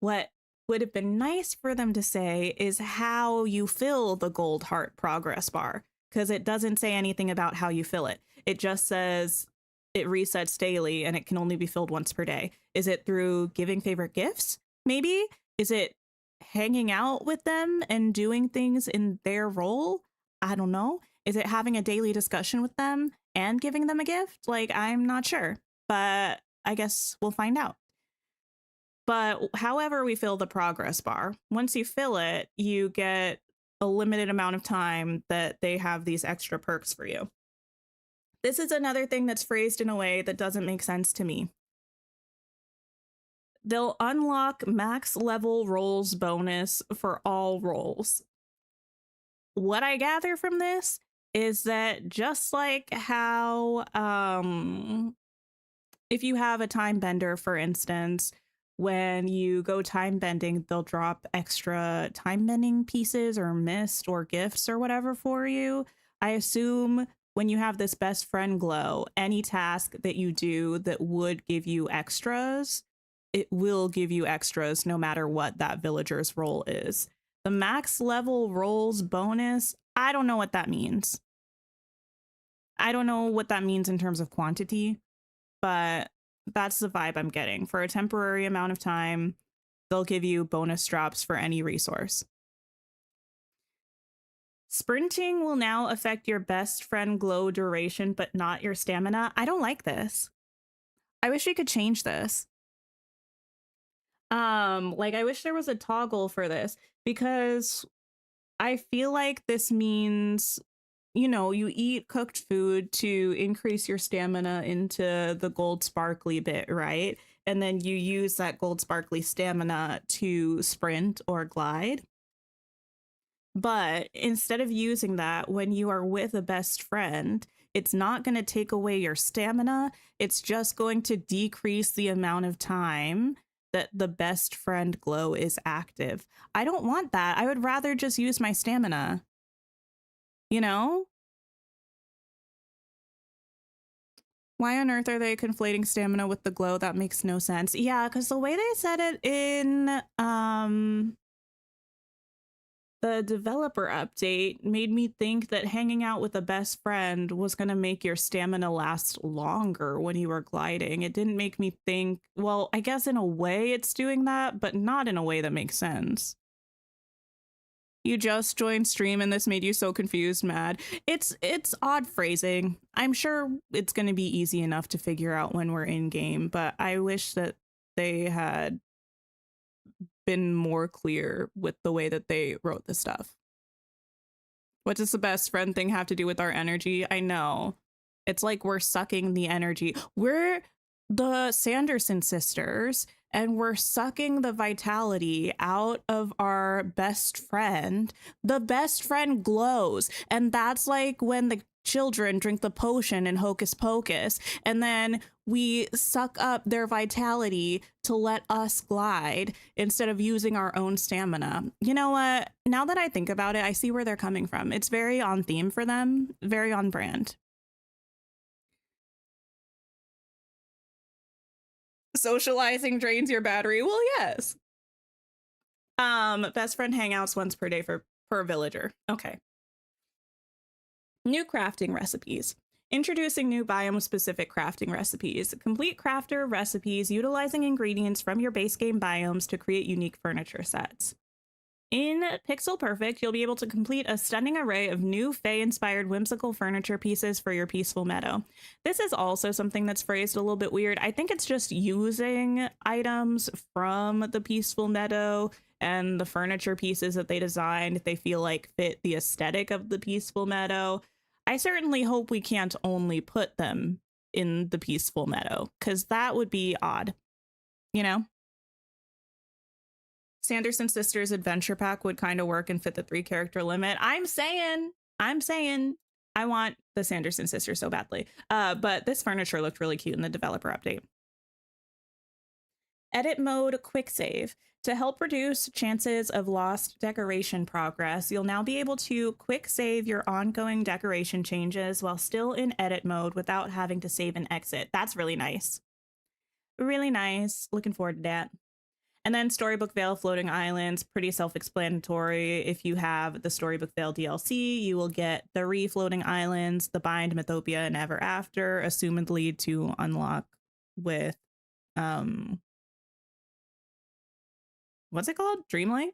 What would have been nice for them to say is how you fill the gold heart progress bar, because it doesn't say anything about how you fill it. It just says it resets daily and it can only be filled once per day. Is it through giving favorite gifts? Maybe? Is it hanging out with them and doing things in their role? I don't know. Is it having a daily discussion with them and giving them a gift? Like, I'm not sure, but I guess we'll find out. But however we fill the progress bar, once you fill it, you get a limited amount of time that they have these extra perks for you. This is another thing that's phrased in a way that doesn't make sense to me. They'll unlock max level rolls bonus for all rolls. What I gather from this is that just like how if you have a time bender, for instance, when you go time bending, they'll drop extra time bending pieces or mist or gifts or whatever for you. I assume when you have this best friend glow, any task that you do that would give you extras, it will give you extras no matter what that villager's role is. The max level rolls bonus, I don't know what that means. I don't know what that means in terms of quantity, but that's the vibe I'm getting. For a temporary amount of time, they'll give you bonus drops for any resource. Sprinting will now affect your best friend glow duration, but not your stamina. I don't like this. I wish we could change this. Like, I wish there was a toggle for this, because I feel like this means, you know, you eat cooked food to increase your stamina into the gold sparkly bit, right? And then you use that gold sparkly stamina to sprint or glide. But instead of using that when you are with a best friend, it's not going to take away your stamina. It's just going to decrease the amount of time that the best friend glow is active. I don't want that. I would rather just use my stamina. You know? Why on earth are they conflating stamina with the glow? That makes no sense. Yeah, because the way they said it in the developer update made me think that hanging out with a best friend was going to make your stamina last longer when you were gliding. It didn't make me think, well, I guess in a way it's doing that, but not in a way that makes sense. You just joined stream and this made you so confused, Mad. It's odd phrasing. I'm sure it's going to be easy enough to figure out when we're in game, but I wish that they had been more clear with the way that they wrote the stuff. What does the best friend thing have to do with our energy? I know. It's like we're sucking the energy. We're the Sanderson sisters, and we're sucking the vitality out of our best friend. The best friend glows, and that's like when the children drink the potion in Hocus Pocus, and then we suck up their vitality to let us glide instead of using our own stamina. You know what? Now that I think about it, I see where they're coming from. It's very on theme for them, very on brand. Socializing drains your battery. Well, yes. Best friend hangouts once per day per villager. Okay. New crafting recipes. Introducing new biome-specific crafting recipes. Complete crafter recipes utilizing ingredients from your base game biomes to create unique furniture sets. In Pixel Perfect, you'll be able to complete a stunning array of new Fae-inspired whimsical furniture pieces for your peaceful meadow. This is also something that's phrased a little bit weird. I think it's just using items from the peaceful meadow and the furniture pieces that they designed, they feel like fit the aesthetic of the peaceful meadow. I certainly hope we can't only put them in the peaceful meadow, because that would be odd, you know? Sanderson Sisters Adventure Pack would kind of work and fit the 3-character limit. I'm saying I want the Sanderson Sisters so badly. But this furniture looked really cute in the developer update. Edit mode quick save. To help reduce chances of lost decoration progress, you'll now be able to quick save your ongoing decoration changes while still in edit mode without having to save and exit. That's really nice. Really nice. Looking forward to that. And then Storybook Vale Floating Islands, pretty self-explanatory. If you have the Storybook Vale DLC, you will get the Floating Islands, the Bind, Mythopia, and Ever After, assumedly to unlock with what's it called? Dreamlight?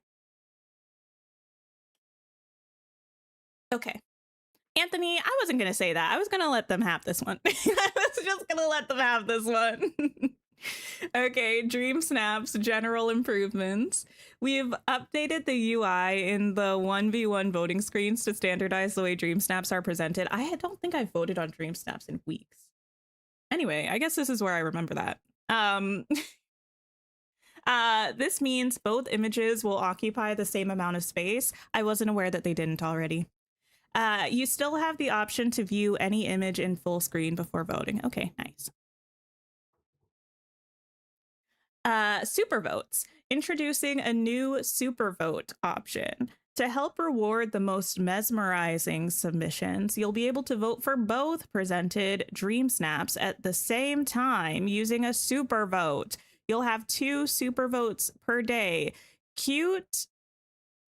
Okay. Anthony, I wasn't going to say that. I was going to let them have this one. I was just going to let them have this one. Okay, Dream Snaps, general improvements. We've updated the UI in the 1v1 voting screens to standardize the way Dream Snaps are presented. I don't think I've voted on Dream Snaps in weeks. Anyway, I guess this is where I remember that. This means both images will occupy the same amount of space. I wasn't aware that they didn't already. You still have the option to view any image in full screen before voting. Okay, nice. Super votes. Introducing a new super vote option. To help reward the most mesmerizing submissions, you'll be able to vote for both presented Dream Snaps at the same time using a super vote. You'll have 2 super votes per day. Cute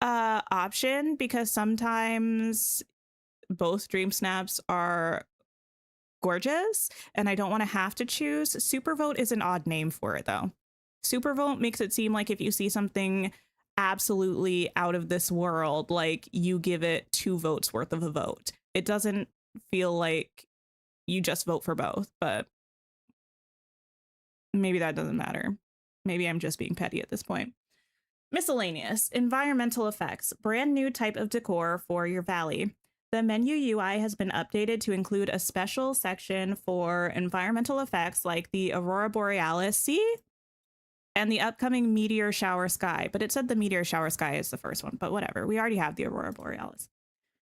option, because sometimes both Dream Snaps are gorgeous and I don't want to have to choose. Super vote is an odd name for it though. Super vote makes it seem like if you see something absolutely out of this world, like you give it 2 votes worth of a vote. It doesn't feel like you just vote for both, but maybe that doesn't matter. Maybe I'm just being petty at this point. Miscellaneous. Environmental effects. Brand new type of decor for your valley. The menu UI has been updated to include a special section for environmental effects like the Aurora Borealis. See? And the upcoming meteor shower sky. But it said the meteor shower sky is the first one, but whatever. We already have the Aurora Borealis.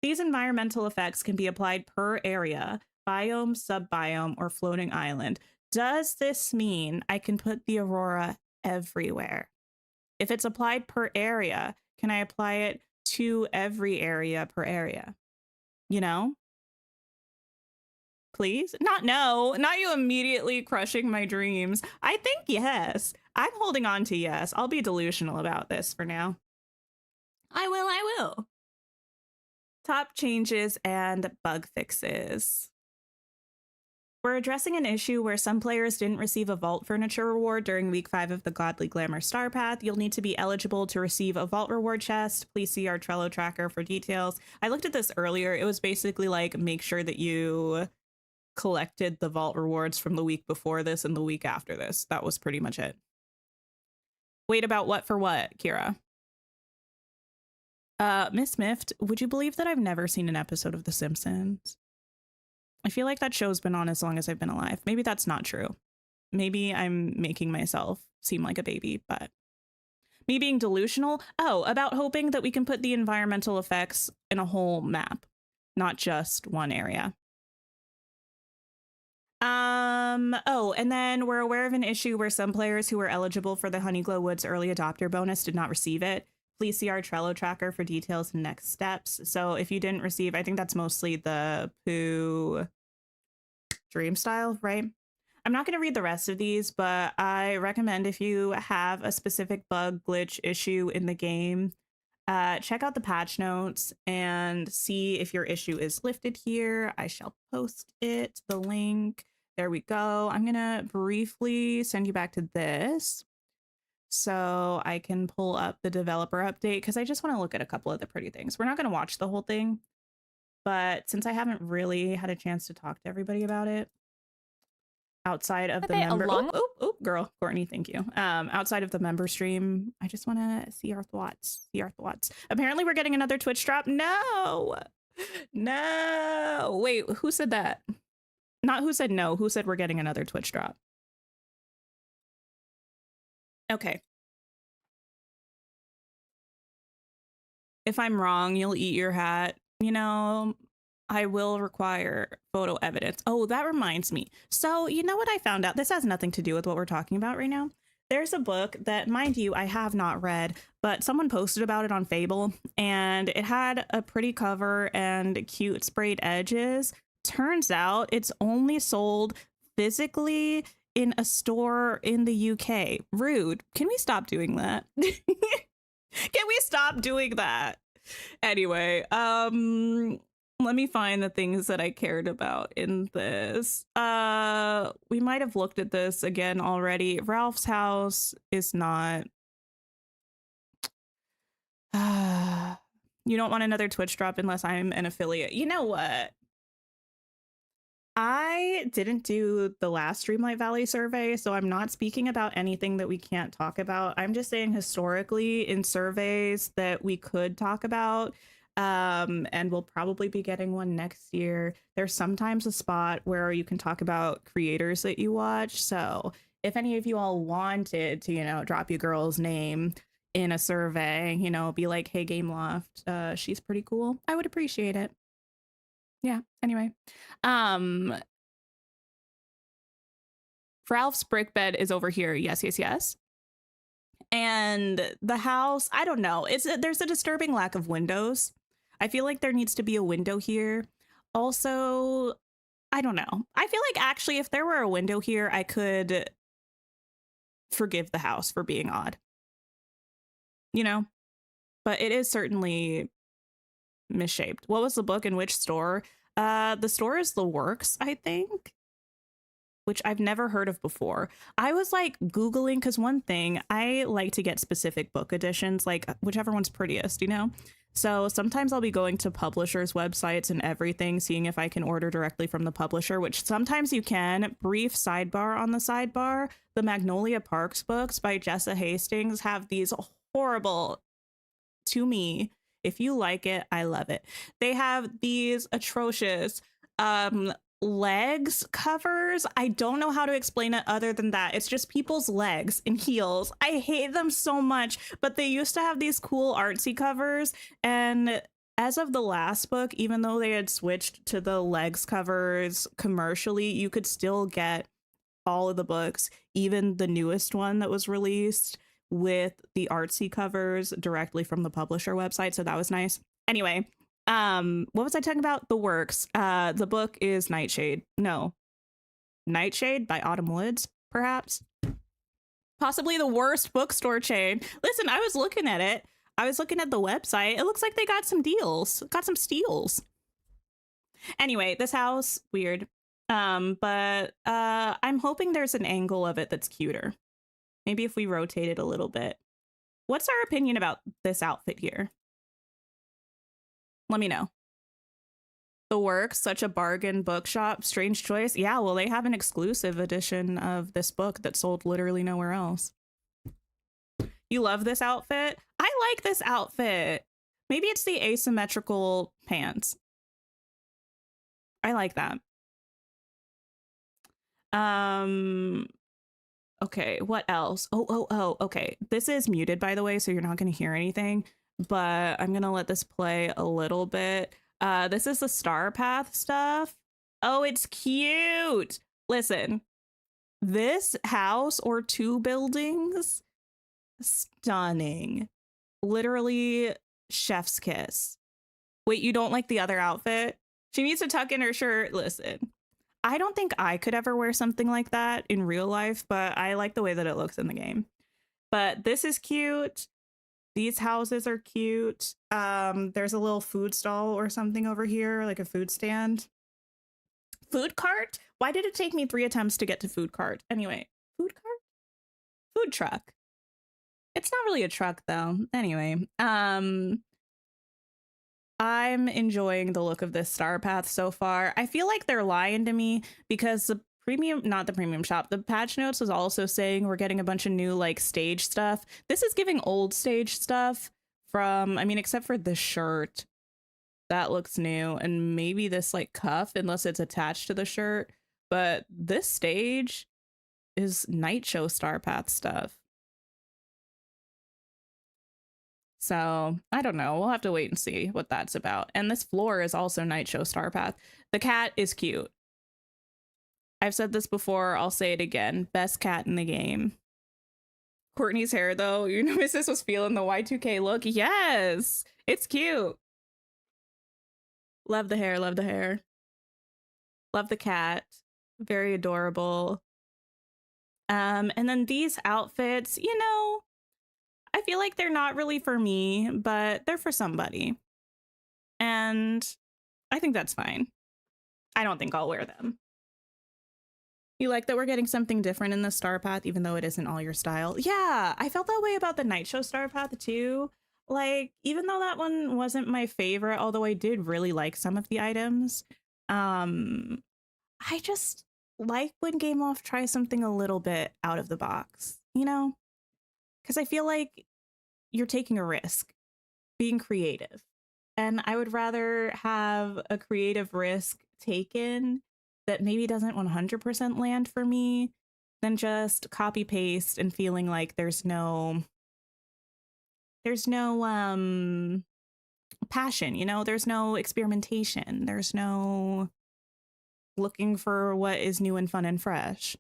These environmental effects can be applied per area, biome, sub-biome, or floating island. Does this mean I can put the Aurora everywhere? If it's applied per area, can I apply it to every area per area? You know? Please? Not you immediately crushing my dreams. I think yes. I'm holding on to yes. I'll be delusional about this for now. I will. Top changes and bug fixes. We're addressing an issue where some players didn't receive a Vault Furniture reward during Week 5 of the Godly Glamour Star Path. You'll need to be eligible to receive a Vault Reward chest. Please see our Trello tracker for details. I looked at this earlier. It was basically like, make sure that you collected the Vault Rewards from the week before this and the week after this. That was pretty much it. Wait, about what for what, Kira? Miss Miffed, would you believe that I've never seen an episode of The Simpsons? I feel like that show's been on as long as I've been alive. Maybe that's not true. Maybe I'm making myself seem like a baby, but me being delusional. Oh, about hoping that we can put the environmental effects in a whole map. not just one area. Oh, and then we're aware of an issue where some players who were eligible for the Honeyglow Woods early adopter bonus did not receive it. Please see our Trello tracker for details and next steps. So if you didn't receive, I think that's mostly the Pooh Dream style, right? I'm not going to read the rest of these, but I recommend if you have a specific bug, glitch, issue in the game, check out the patch notes and see if your issue is lifted here. I shall post it, the link. There we go. I'm going to briefly send you back to this so I can pull up the developer update because I just want to look at a couple of the pretty things. We're not going to watch the whole thing, but since I haven't really had a chance to talk to everybody about it outside of the member, girl, Courtney, thank you. Outside of the member stream, I just want to see our thoughts. Apparently we're getting another Twitch drop. No, wait, who said that? Not who said no, who said we're getting another Twitch drop? Okay. If I'm wrong, you'll eat your hat. You know, I will require photo evidence. Oh, that reminds me. So you know what I found out? This has nothing to do with what we're talking about right now. There's a book that, mind you, I have not read, but someone posted about it on Fable, and it had a pretty cover and cute sprayed edges. Turns out it's only sold physically in a store in the UK. Rude. Can we stop doing that? Can we stop doing that? Anyway, let me find the things that I cared about in this. We might have looked at this again already. Ralph's house is not. You don't want another Twitch drop unless I'm an affiliate. You know what? I didn't do the last Dreamlight Valley survey, so I'm not speaking about anything that we can't talk about. I'm just saying historically in surveys that we could talk about, and we'll probably be getting one next year. There's sometimes a spot where you can talk about creators that you watch. So if any of you all wanted to, you know, drop your girl's name in a survey, you know, be like, hey, Gameloft, she's pretty cool, I would appreciate it. Yeah, anyway. Ralph's brick bed is over here. Yes. And the house, I don't know. There's a disturbing lack of windows. I feel like there needs to be a window here. Also, I don't know. I feel like actually if there were a window here, I could forgive the house for being odd. You know? But it is certainly misshaped. What was the book in which store? The store is The Works, I think, which I've never heard of before. I was like Googling, because one thing, I like to get specific book editions, like whichever one's prettiest, you know? So sometimes I'll be going to publishers' websites and everything, seeing if I can order directly from the publisher, which sometimes you can. Brief sidebar on the sidebar, the Magnolia Parks books by Jessa Hastings have these horrible, to me, if you like it, I love it. They have these atrocious legs covers. I don't know how to explain it other than that. It's just people's legs in heels. I hate them so much, but they used to have these cool artsy covers. And as of the last book, even though they had switched to the legs covers commercially, you could still get all of the books, even the newest one that was released, with the artsy covers directly from the publisher website. So that was nice. Anyway, what was I talking about? The Works. The book is Nightshade by Autumn Woods, perhaps. Possibly the worst bookstore chain. Listen, I was looking at it. I was looking at the website. It looks like they got some deals, got some steals. Anyway, this house, weird. But I'm hoping there's an angle of it that's cuter. Maybe if we rotate it a little bit. What's our opinion about this outfit here? Let me know. The Works, such a bargain bookshop. Strange choice. Yeah, well, they have an exclusive edition of this book that sold literally nowhere else. You love this outfit? I like this outfit. Maybe it's the asymmetrical pants. I like that. Okay, what else? Oh, okay. This is muted, by the way, so you're not going to hear anything, but I'm going to let this play a little bit. This is the Star Path stuff. Oh, it's cute. Listen, this house or two buildings, stunning. Literally chef's kiss. Wait, you don't like the other outfit? She needs to tuck in her shirt. Listen, I don't think I could ever wear something like that in real life, but I like the way that it looks in the game. But this is cute. These houses are cute. There's a little food stall or something over here, like a food stand. Food cart? Why did it take me 3 attempts to get to food cart? Anyway, food cart? Food truck. It's not really a truck though. Anyway, I'm enjoying the look of this Star Path so far. I feel like they're lying to me because the premium, not the premium shop, the patch notes was also saying we're getting a bunch of new like stage stuff. This is giving old stage stuff from, I mean, except for the shirt. That looks new, and maybe this like cuff, unless it's attached to the shirt. But this stage is night show Star Path stuff. So I don't know. We'll have to wait and see what that's about. And this floor is also night show Star Path. The cat is cute. I've said this before. I'll say it again. Best cat in the game. Courtney's hair, though. You know, Mrs. was feeling the Y2K look. Yes, it's cute. Love the hair. Love the hair. Love the cat. Very adorable. And then these outfits, you know, I feel like they're not really for me, but they're for somebody. And I think that's fine. I don't think I'll wear them. You like that we're getting something different in the Star Path, even though it isn't all your style? Yeah, I felt that way about the Night Show Star Path too. Like, even though that one wasn't my favorite, although I did really like some of the items, I just like when Game Off tries something a little bit out of the box, you know? Because I feel like you're taking a risk, being creative. And I would rather have a creative risk taken that maybe doesn't 100% land for me than just copy paste and feeling like there's no passion, you know? There's no experimentation. There's no looking for what is new and fun and fresh.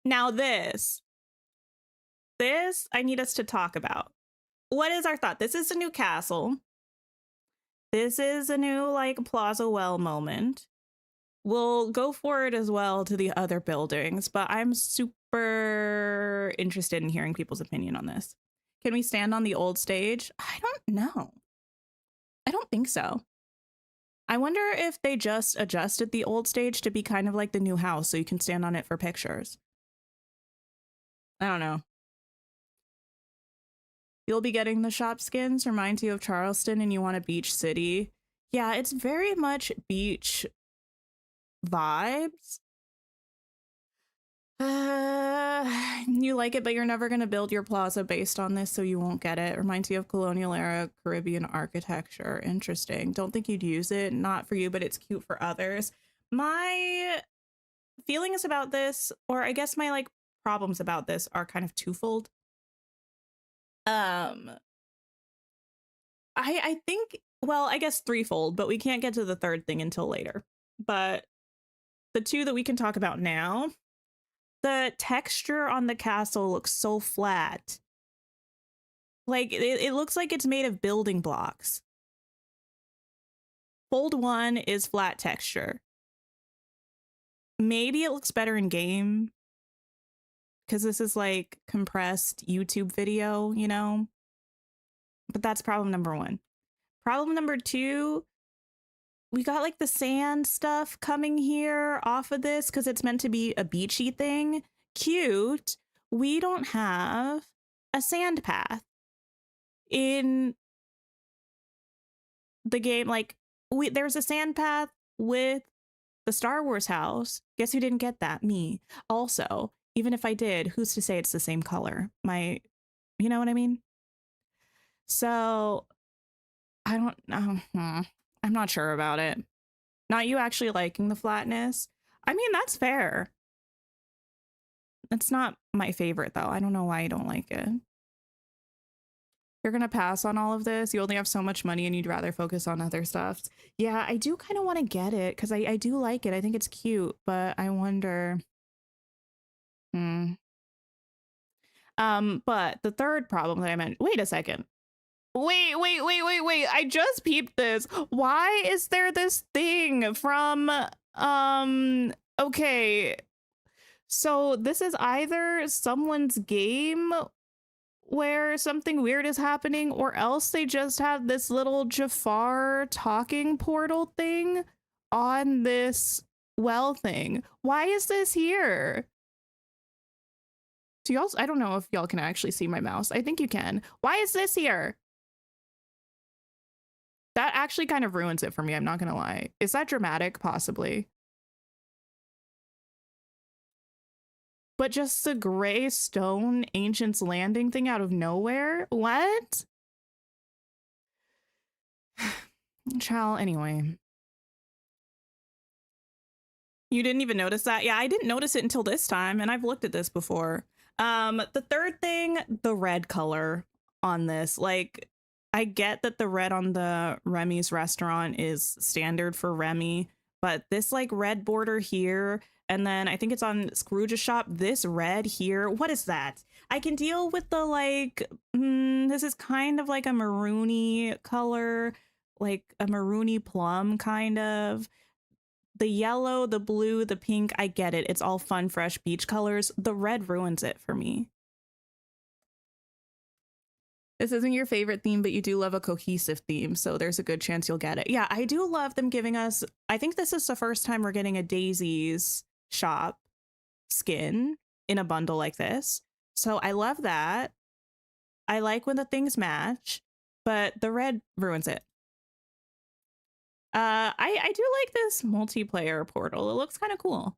Now this I need us to talk about. What is our thought? This is a new castle. This is a new like Plaza Well moment. We'll go forward as well to the other buildings, but I'm super interested in hearing people's opinion on this. Can we stand on the old stage? I don't know. I don't think so. I wonder if they just adjusted the old stage to be kind of like the new house so you can stand on it for pictures. I don't know. You'll be getting the shop skins, reminds you of Charleston and you want a beach city. Yeah, it's very much beach vibes. You like it, but you're never going to build your plaza based on this, so you won't get it. Reminds you of colonial era Caribbean architecture. Interesting. Don't think you'd use it. Not for you, but it's cute for others. My feelings about this, or I guess my like problems about this, are kind of twofold. I think, well, I guess threefold, but we can't get to the third thing until later. But the two that we can talk about now, the texture on the castle looks so flat. Like, it looks like it's made of building blocks. Fold 1 is flat texture. Maybe it looks better in game, because this is like compressed YouTube video, you know? But that's problem number 1. Problem number 2, we got like the sand stuff coming here off of this because it's meant to be a beachy thing. Cute. We don't have a sand path in the game. Like, there's a sand path with the Star Wars house. Guess who didn't get that? Me. Also, even if I did, who's to say it's the same color? You know what I mean? So I don't know. I'm not sure about it. Not you actually liking the flatness. I mean, that's fair. It's not my favorite though. I don't know why I don't like it. You're gonna pass on all of this. You only have so much money and you'd rather focus on other stuff. Yeah, I do kind of want to get it because I do like it. I think it's cute, but I wonder. But the third problem that I mentioned. Wait a second. Wait. I just peeped this. Why is there this thing from okay. So this is either someone's game where something weird is happening, or else they just have this little Jafar talking portal thing on this well thing. Why is this here? Do y'all, I don't know if y'all can actually see my mouse. I think you can. Why is this here? That actually kind of ruins it for me, I'm not gonna lie. Is that dramatic? Possibly. But just the gray stone Ancient's Landing thing out of nowhere? What? Child, anyway. You didn't even notice that? Yeah, I didn't notice it until this time, and I've looked at this before. The third thing, the red color on this. Like, I get that the red on the Remy's restaurant is standard for Remy, but this like red border here, and then I think it's on Scrooge's shop, this red here. What is that? I can deal with the like, this is kind of like a maroony color, like a maroony plum kind of. The yellow, the blue, the pink, I get it. It's all fun, fresh beach colors. The red ruins it for me. This isn't your favorite theme, but you do love a cohesive theme, so there's a good chance you'll get it. Yeah, I do love them giving us, I think this is the first time we're getting a Daisy's shop skin in a bundle like this. So I love that. I like when the things match, but the red ruins it. I do like this multiplayer portal. It looks kind of cool.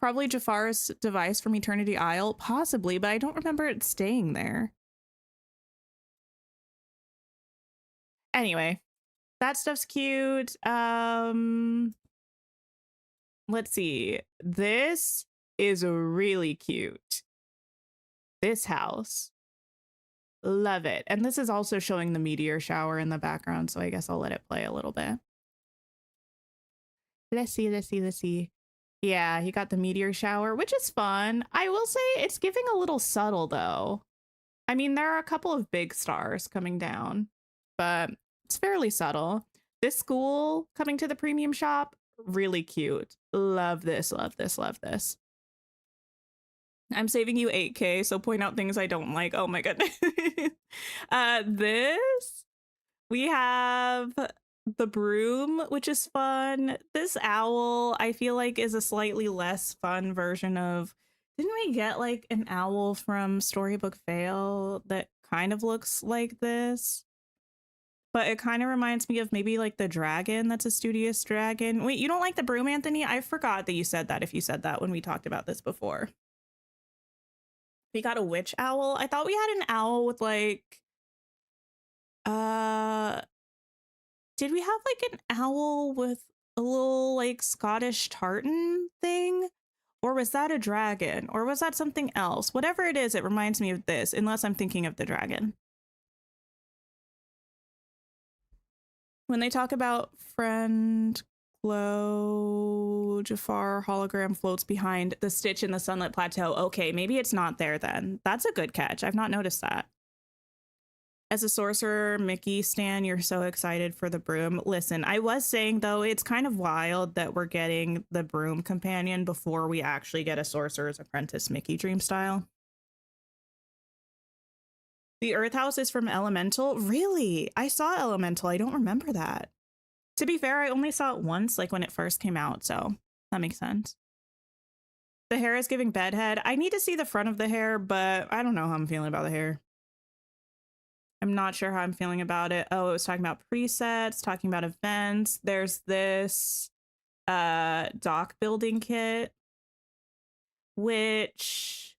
Probably Jafar's device from Eternity Isle, possibly, but I don't remember it staying there. Anyway, that stuff's cute. Let's see. This is really cute. This house. Love it. And this is also showing the meteor shower in the background, so I guess I'll let it play a little bit. Let's see. Yeah, you got the meteor shower, which is fun. I will say it's giving a little subtle, though. I mean, there are a couple of big stars coming down, but it's fairly subtle. This school coming to the premium shop, really cute. Love this. I'm saving you 8K, so point out things I don't like. Oh my goodness. This, we have the broom, which is fun. This owl, I feel like, is a slightly less fun version of, didn't we get like an owl from Storybook Fail that kind of looks like this? But it kind of reminds me of maybe like the dragon that's a studious dragon. Wait, you don't like the broom, Anthony? I forgot that you said that if you said that when we talked about this before. We got a witch owl. I thought we had an owl with like, did we have like an owl with a little like Scottish tartan thing? Or was that a dragon? Or was that something else? Whatever it is, it reminds me of this, unless I'm thinking of the dragon. When they talk about friend glow, Jafar hologram floats behind the Stitch in the Sunlit Plateau. Okay, maybe it's not there then. That's a good catch. I've not noticed that. As a sorcerer Mickey stan, you're so excited for the broom. Listen, I was saying though, it's kind of wild that we're getting the broom companion before we actually get a sorcerer's apprentice Mickey dream style. The Earth House is from Elemental? Really? I saw Elemental. I don't remember that. To be fair, I only saw it once, like when it first came out, so that makes sense. The hair is giving bedhead. I need to see the front of the hair, but I don't know how I'm feeling about the hair. I'm not sure how I'm feeling about it. Oh, it was talking about presets, talking about events. There's this dock building kit, which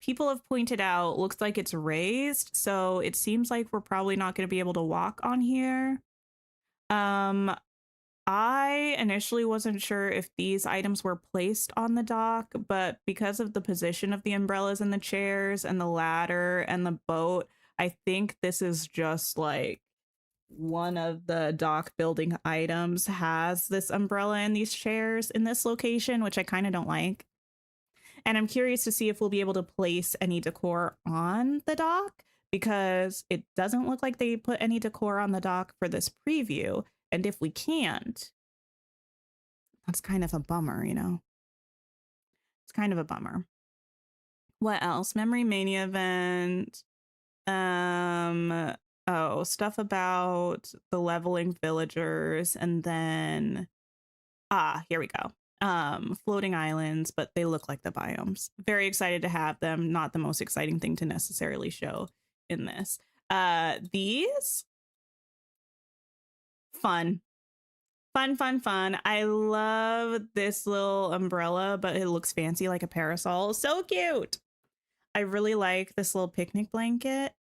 people have pointed out looks like it's raised, so it seems like we're probably not going to be able to walk on here. I initially wasn't sure if these items were placed on the dock, but because of the position of the umbrellas and the chairs and the ladder and the boat, I think this is just like one of the dock building items has this umbrella and these chairs in this location, which I kind of don't like. And I'm curious to see if we'll be able to place any decor on the dock, because it doesn't look like they put any decor on the dock for this preview. And if we can't, that's kind of a bummer, you know? It's kind of a bummer. What else? Memory Mania event. Oh, stuff about the leveling villagers, and then here we go. Floating islands, but they look like the biomes. Very excited to have them. Not the most exciting thing to necessarily show in this. These fun. I love this little umbrella, but it looks fancy like a parasol. So cute. I really like this little picnic blanket,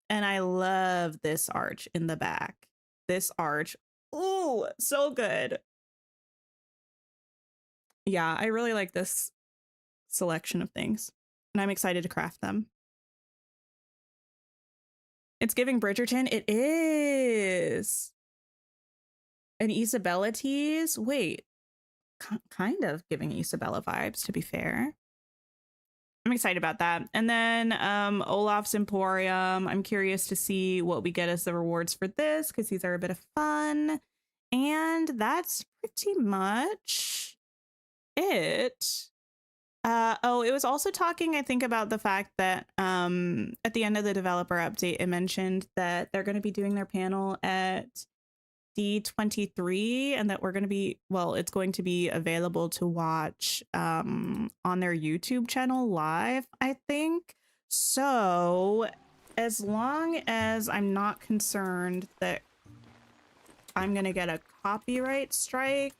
and I love this arch in the back. This arch, ooh, so good. Yeah, I really like this selection of things, and I'm excited to craft them. It's giving Bridgerton. It is. And Isabella teas. Wait, kind of giving Isabella vibes, to be fair. I'm excited about that. And then Olaf's Emporium. I'm curious to see what we get as the rewards for this, because these are a bit of fun. And that's pretty much it. Oh, it was also talking, I think, about the fact that at the end of the developer update, it mentioned that they're going to be doing their panel at D23, and that we're going to be, well, it's going to be available to watch on their YouTube channel live, I think. So as long as I'm not concerned that I'm going to get a copyright strike,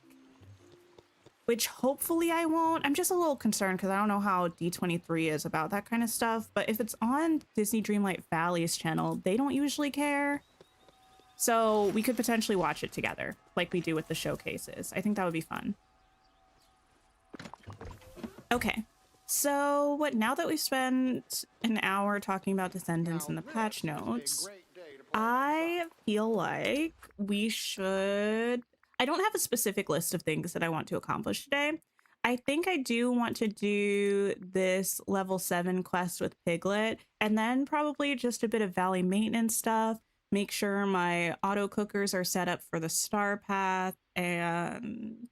which hopefully I won't. I'm just a little concerned because I don't know how D23 is about that kind of stuff. But if it's on Disney Dreamlight Valley's channel, they don't usually care. So we could potentially watch it together like we do with the showcases. I think that would be fun. Okay, so now that we've spent an hour talking about Descendants and the patch notes, I feel like we should... I don't have a specific list of things that I want to accomplish today. I think I do want to do this level 7 quest with Piglet, and then probably just a bit of valley maintenance stuff, make sure my auto cookers are set up for the star path, and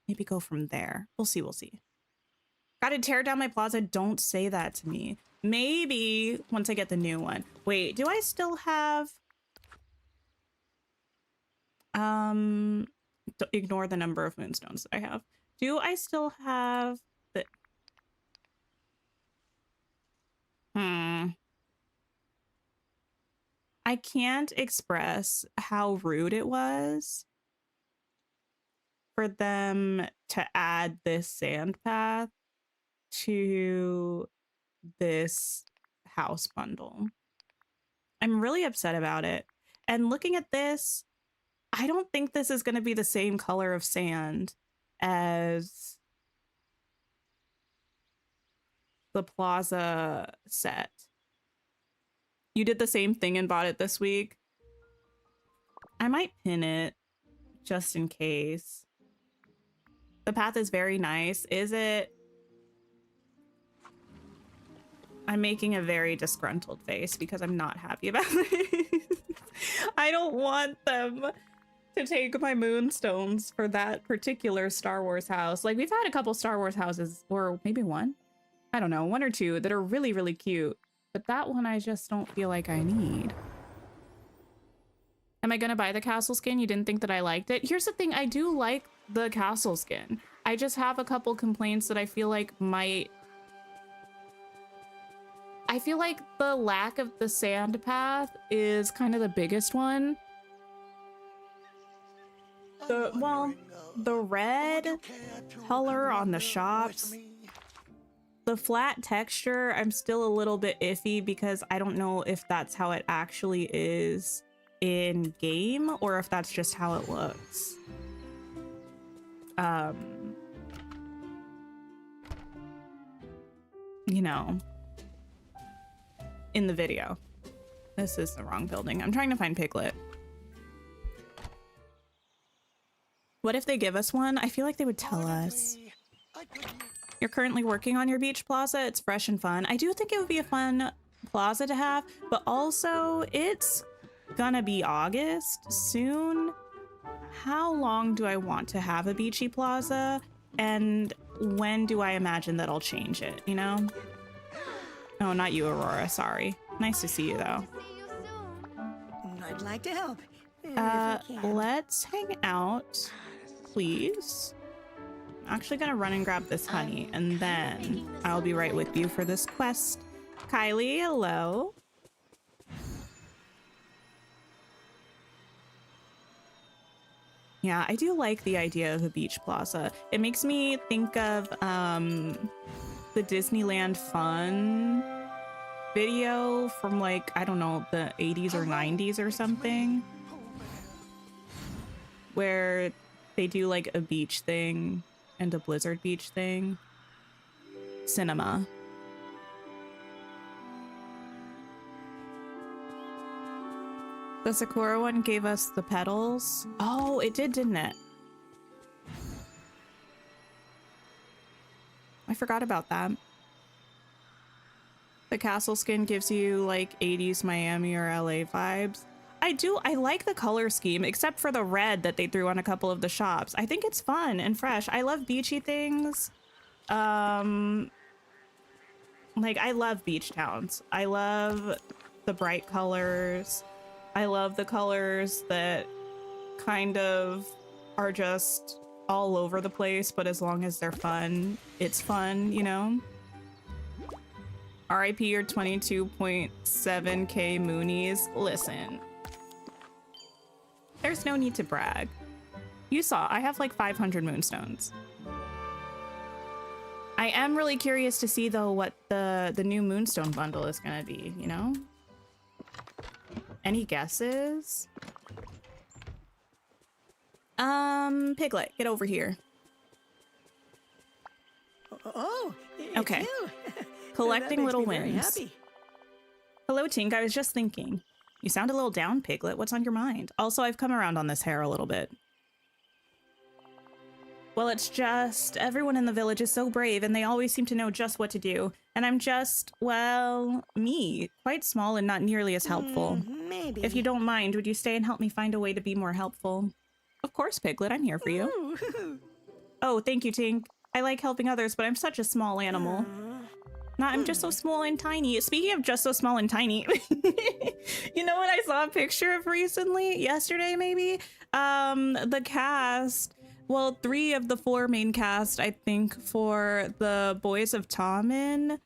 maybe go from there. We'll see, we'll see. Gotta tear down my plaza. Don't say that to me. Maybe once I get the new one. Wait, do I still have... ignore the number of moonstones that I have. Do I still have the... I can't express how rude it was for them to add this sand path to this house bundle. I'm really upset about it. And looking at this, I don't think this is going to be the same color of sand as the plaza set. You did the same thing and bought it this week. I might pin it just in case. The path is very nice. Is it? I'm making a very disgruntled face because I'm not happy about it. I don't want them to take my moonstones for that particular Star Wars house. Like, we've had a couple Star Wars houses, or maybe one, I don't know, one or two that are really, really cute. But that one I just don't feel like I need. Am I gonna buy the castle skin? You didn't think that I liked it? Here's the thing, I do like the castle skin. I just have a couple complaints that I feel like might... I feel like the lack of the sand path is kind of the biggest one. The red color on the shops, the flat texture, I'm still a little bit iffy because I don't know if that's how it actually is in game or if that's just how it looks. You know, in the video. This is the wrong building. I'm trying to find Piglet. What if they give us one? I feel like they would tell us. You're currently working on your beach plaza. It's fresh and fun. I do think it would be a fun plaza to have, but also it's gonna be August soon. How long do I want to have a beachy plaza? And when do I imagine that I'll change it, you know? Oh, not you, Aurora, sorry. Nice to see you, though. I'd like to help. Let's hang out, please. I'm actually gonna run and grab this honey, and then I'll be right with you for this quest. Kylie, hello. Yeah, I do like the idea of a beach plaza. It makes me think of the Disneyland Fun video from like, I don't know, the 80s or 90s or something, where they do like a beach thing and a Blizzard Beach thing. Cinema. The Sakura one gave us the petals. Oh, it did, didn't it? I forgot about that. The castle skin gives you like 80s Miami or LA vibes. I like the color scheme, except for the red that they threw on a couple of the shops. I think it's fun and fresh. I love beachy things. Like, I love beach towns. I love the bright colors. I love the colors that kind of are just all over the place, but as long as they're fun, it's fun, you know? RIP your 22.7k Moonies. Listen. There's no need to brag. You saw, I have like 500 moonstones. I am really curious to see though what the new moonstone bundle is gonna be, you know? Any guesses? Piglet, get over here. Oh, okay. You. Collecting little wins. Happy. Hello, Tink. I was just thinking. You sound a little down, Piglet. What's on your mind? Also, I've come around on this hair a little bit. Well, it's just everyone in the village is so brave and they always seem to know just what to do. And I'm just, well, me, quite small and not nearly as helpful. Maybe. If you don't mind, would you stay and help me find a way to be more helpful? Of course, Piglet. I'm here for you. Ooh. Oh, thank you, Tink. I like helping others, but I'm such a small animal. No, I'm just so small and tiny. Speaking of just so small and tiny, you know what I saw a picture of recently? Yesterday, maybe? The cast, well, 3 of the 4 main cast, I think, for the Boys of Tommen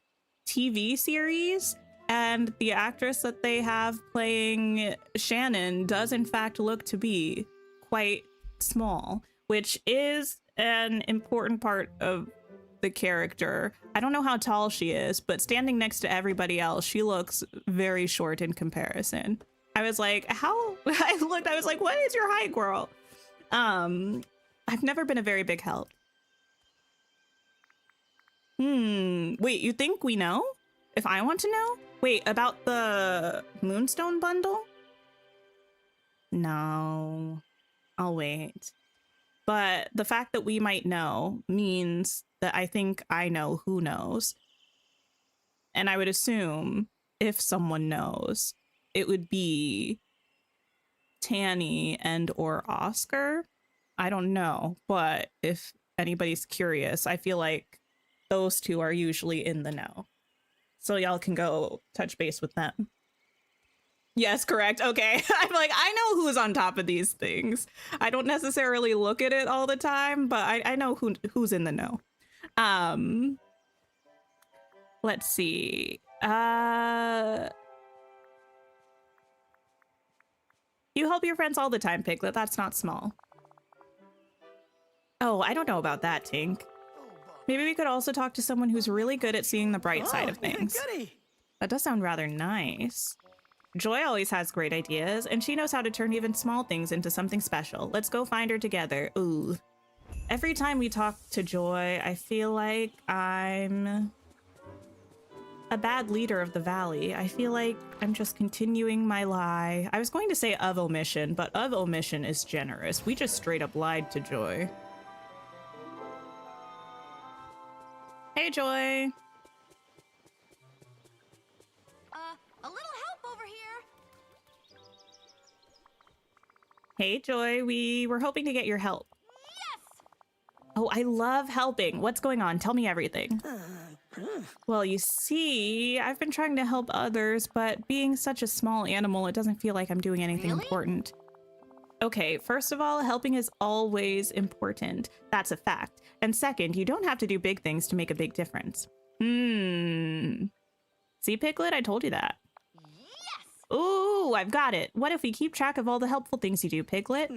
TV series. And the actress that they have playing Shannon does, in fact, look to be quite small, which is an important part of the character. I don't know how tall she is, but standing next to everybody else, she looks very short in comparison. I was like, how? I was like, what is your height, girl? I've never been a very big help. Wait, you think we know? If I want to know? Wait, about the Moonstone bundle? No, I'll wait. But the fact that we might know means that I think I know who knows. And I would assume if someone knows, it would be Tanny and or Oscar. I don't know, but if anybody's curious, I feel like those 2 are usually in the know. So y'all can go touch base with them. Yes, correct. Okay. I'm like, I know who's on top of these things. I don't necessarily look at it all the time, but I know who's in the know. Let's see. You help your friends all the time, Piglet. That's not small. Oh, I don't know about that, Tink. Maybe we could also talk to someone who's really good at seeing the bright side of things. Goody. That does sound rather nice. Joy always has great ideas, and she knows how to turn even small things into something special. Let's go find her together. Ooh. Every time we talk to Joy, I feel like I'm a bad leader of the valley. I feel like I'm just continuing my lie. I was going to say of omission, but of omission is generous. We just straight up lied to Joy. Hey, Joy. A little help over here. Hey, Joy. We were hoping to get your help. Yes! Oh, I love helping. What's going on? Tell me everything. Well, you see, I've been trying to help others, but being such a small animal, it doesn't feel like I'm doing anything Really? important. Okay, first of all, helping is always important. That's a fact. And second, you don't have to do big things to make a big difference. See, Piglet? I told you that. Yes! Ooh, I've got it. What if we keep track of all the helpful things you do, Piglet?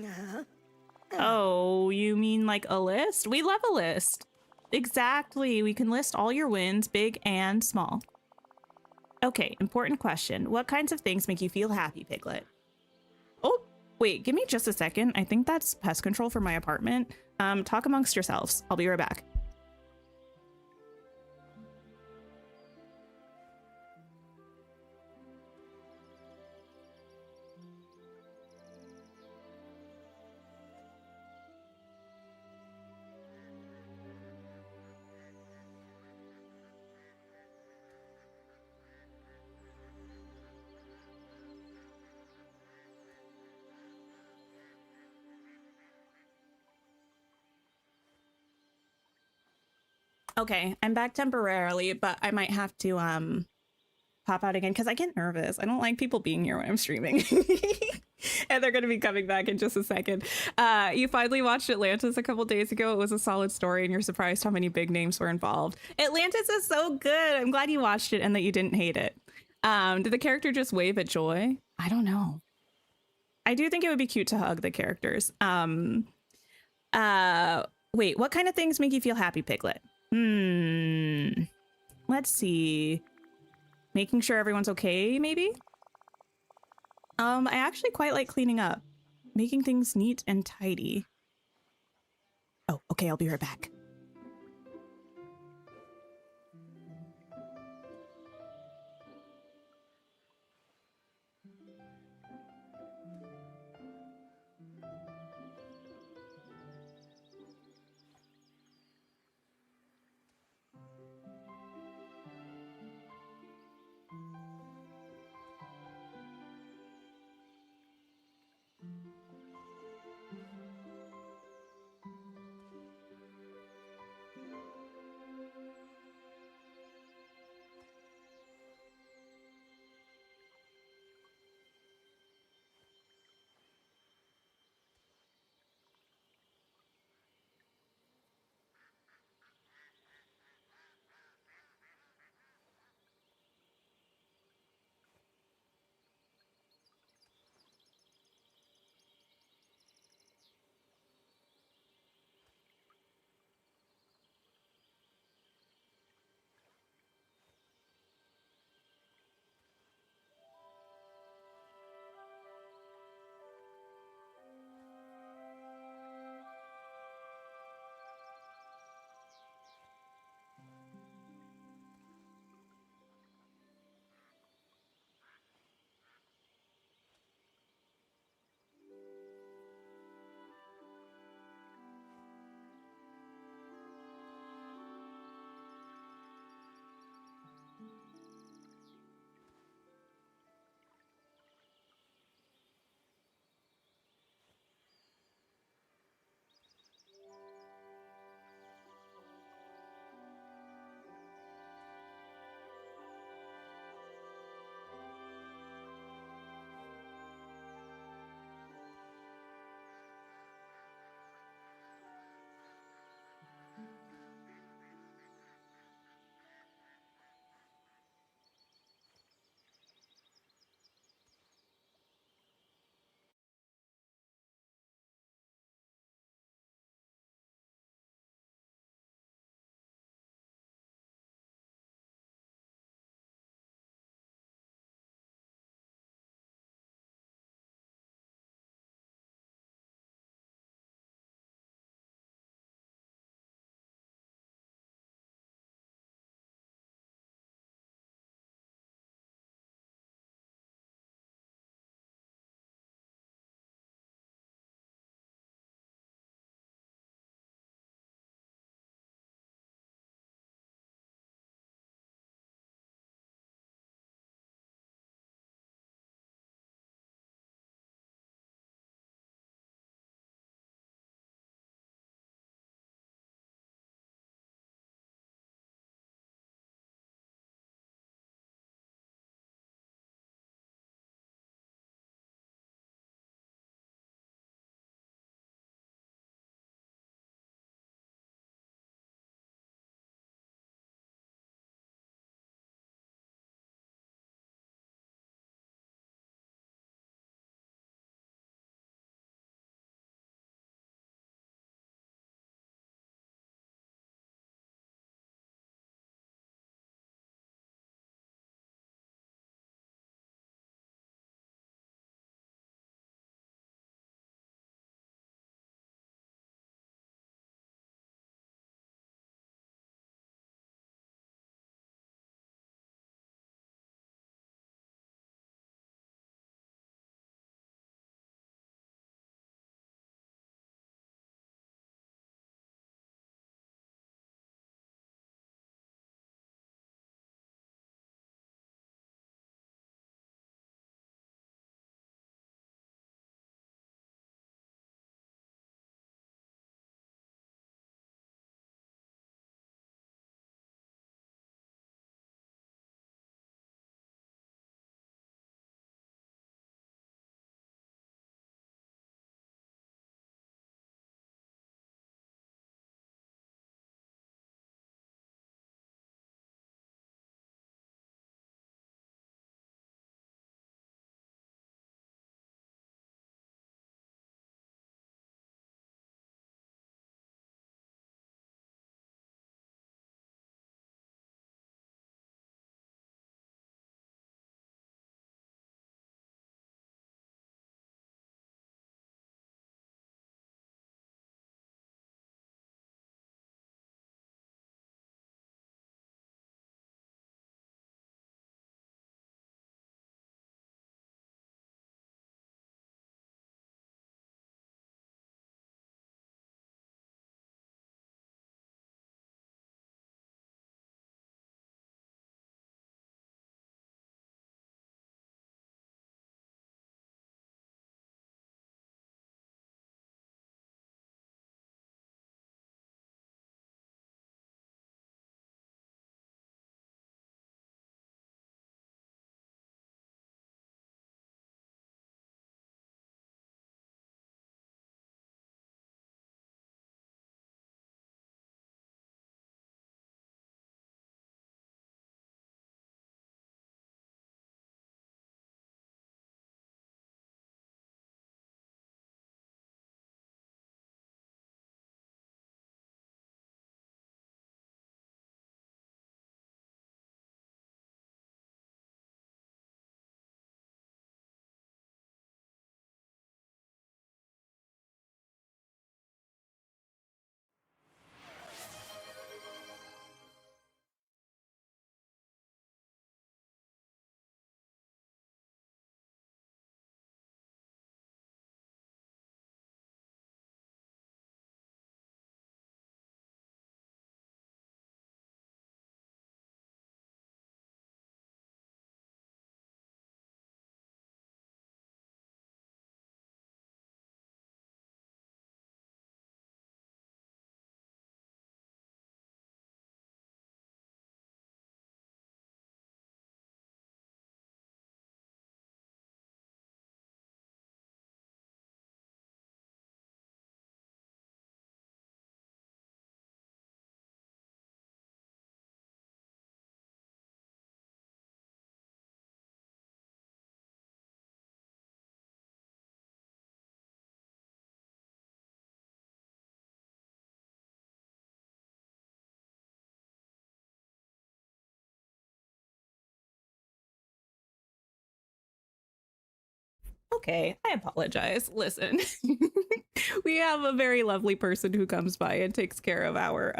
Oh, you mean like a list? We love a list. Exactly. We can list all your wins, big and small. Okay, important question. What kinds of things make you feel happy, Piglet? Oh, wait, give me just a second. I think that's pest control for my apartment. Talk amongst yourselves. I'll be right back. Okay, I'm back temporarily, but I might have to pop out again because I get nervous. I don't like people being here when I'm streaming. And they're going to be coming back in just a second. You finally watched Atlantis a couple days ago. It was a solid story, and you're surprised how many big names were involved. Atlantis is so good. I'm glad you watched it and that you didn't hate it. Did the character just wave at Joy? I don't know. I do think it would be cute to hug the characters. Wait, what kind of things make you feel happy, Piglet? Let's see. Making sure everyone's okay, maybe? I actually quite like cleaning up. Making things neat and tidy. Oh, okay, I'll be right back. okay. I apologize. Listen, we have a very lovely person who comes by and takes care of our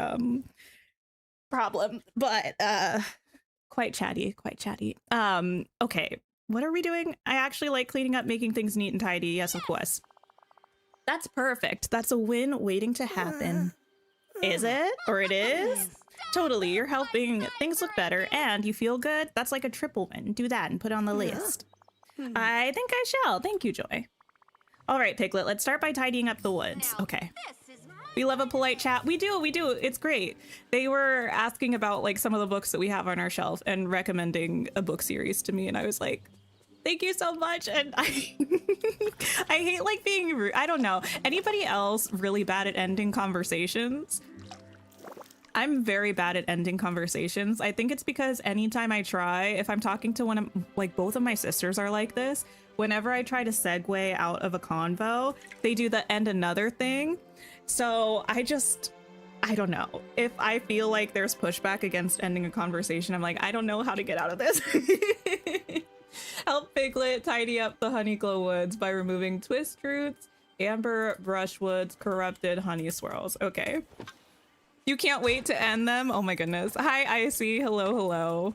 problem, but quite chatty, quite chatty. Okay. What are we doing? I actually like cleaning up, making things neat and tidy. Yes, of course. That's perfect. That's a win waiting to happen. Is it? Or it is? Totally. You're helping things look better and you feel good. That's like a triple win. Do that and put it on the list. I think I shall. Thank you, Joy. All right, Piglet, let's start by tidying up the woods. Okay. We love a polite chat. We do. It's great. They were asking about like some of the books that we have on our shelf and recommending a book series to me. And I was like, thank you so much. And I I hate like being rude. I don't know. Anybody else really bad at ending conversations? I'm very bad at ending conversations. I think it's because anytime I try, if I'm talking to one of, like both of my sisters are like this, whenever I try to segue out of a convo, they do the end another thing. So I don't know. If I feel like there's pushback against ending a conversation, I'm like, I don't know how to get out of this. Help Piglet tidy up the Honeyglow woods by removing twist roots, amber brushwoods, corrupted honey swirls. Okay. You can't wait to end them? Oh my goodness. Hi, Icy. Hello, hello.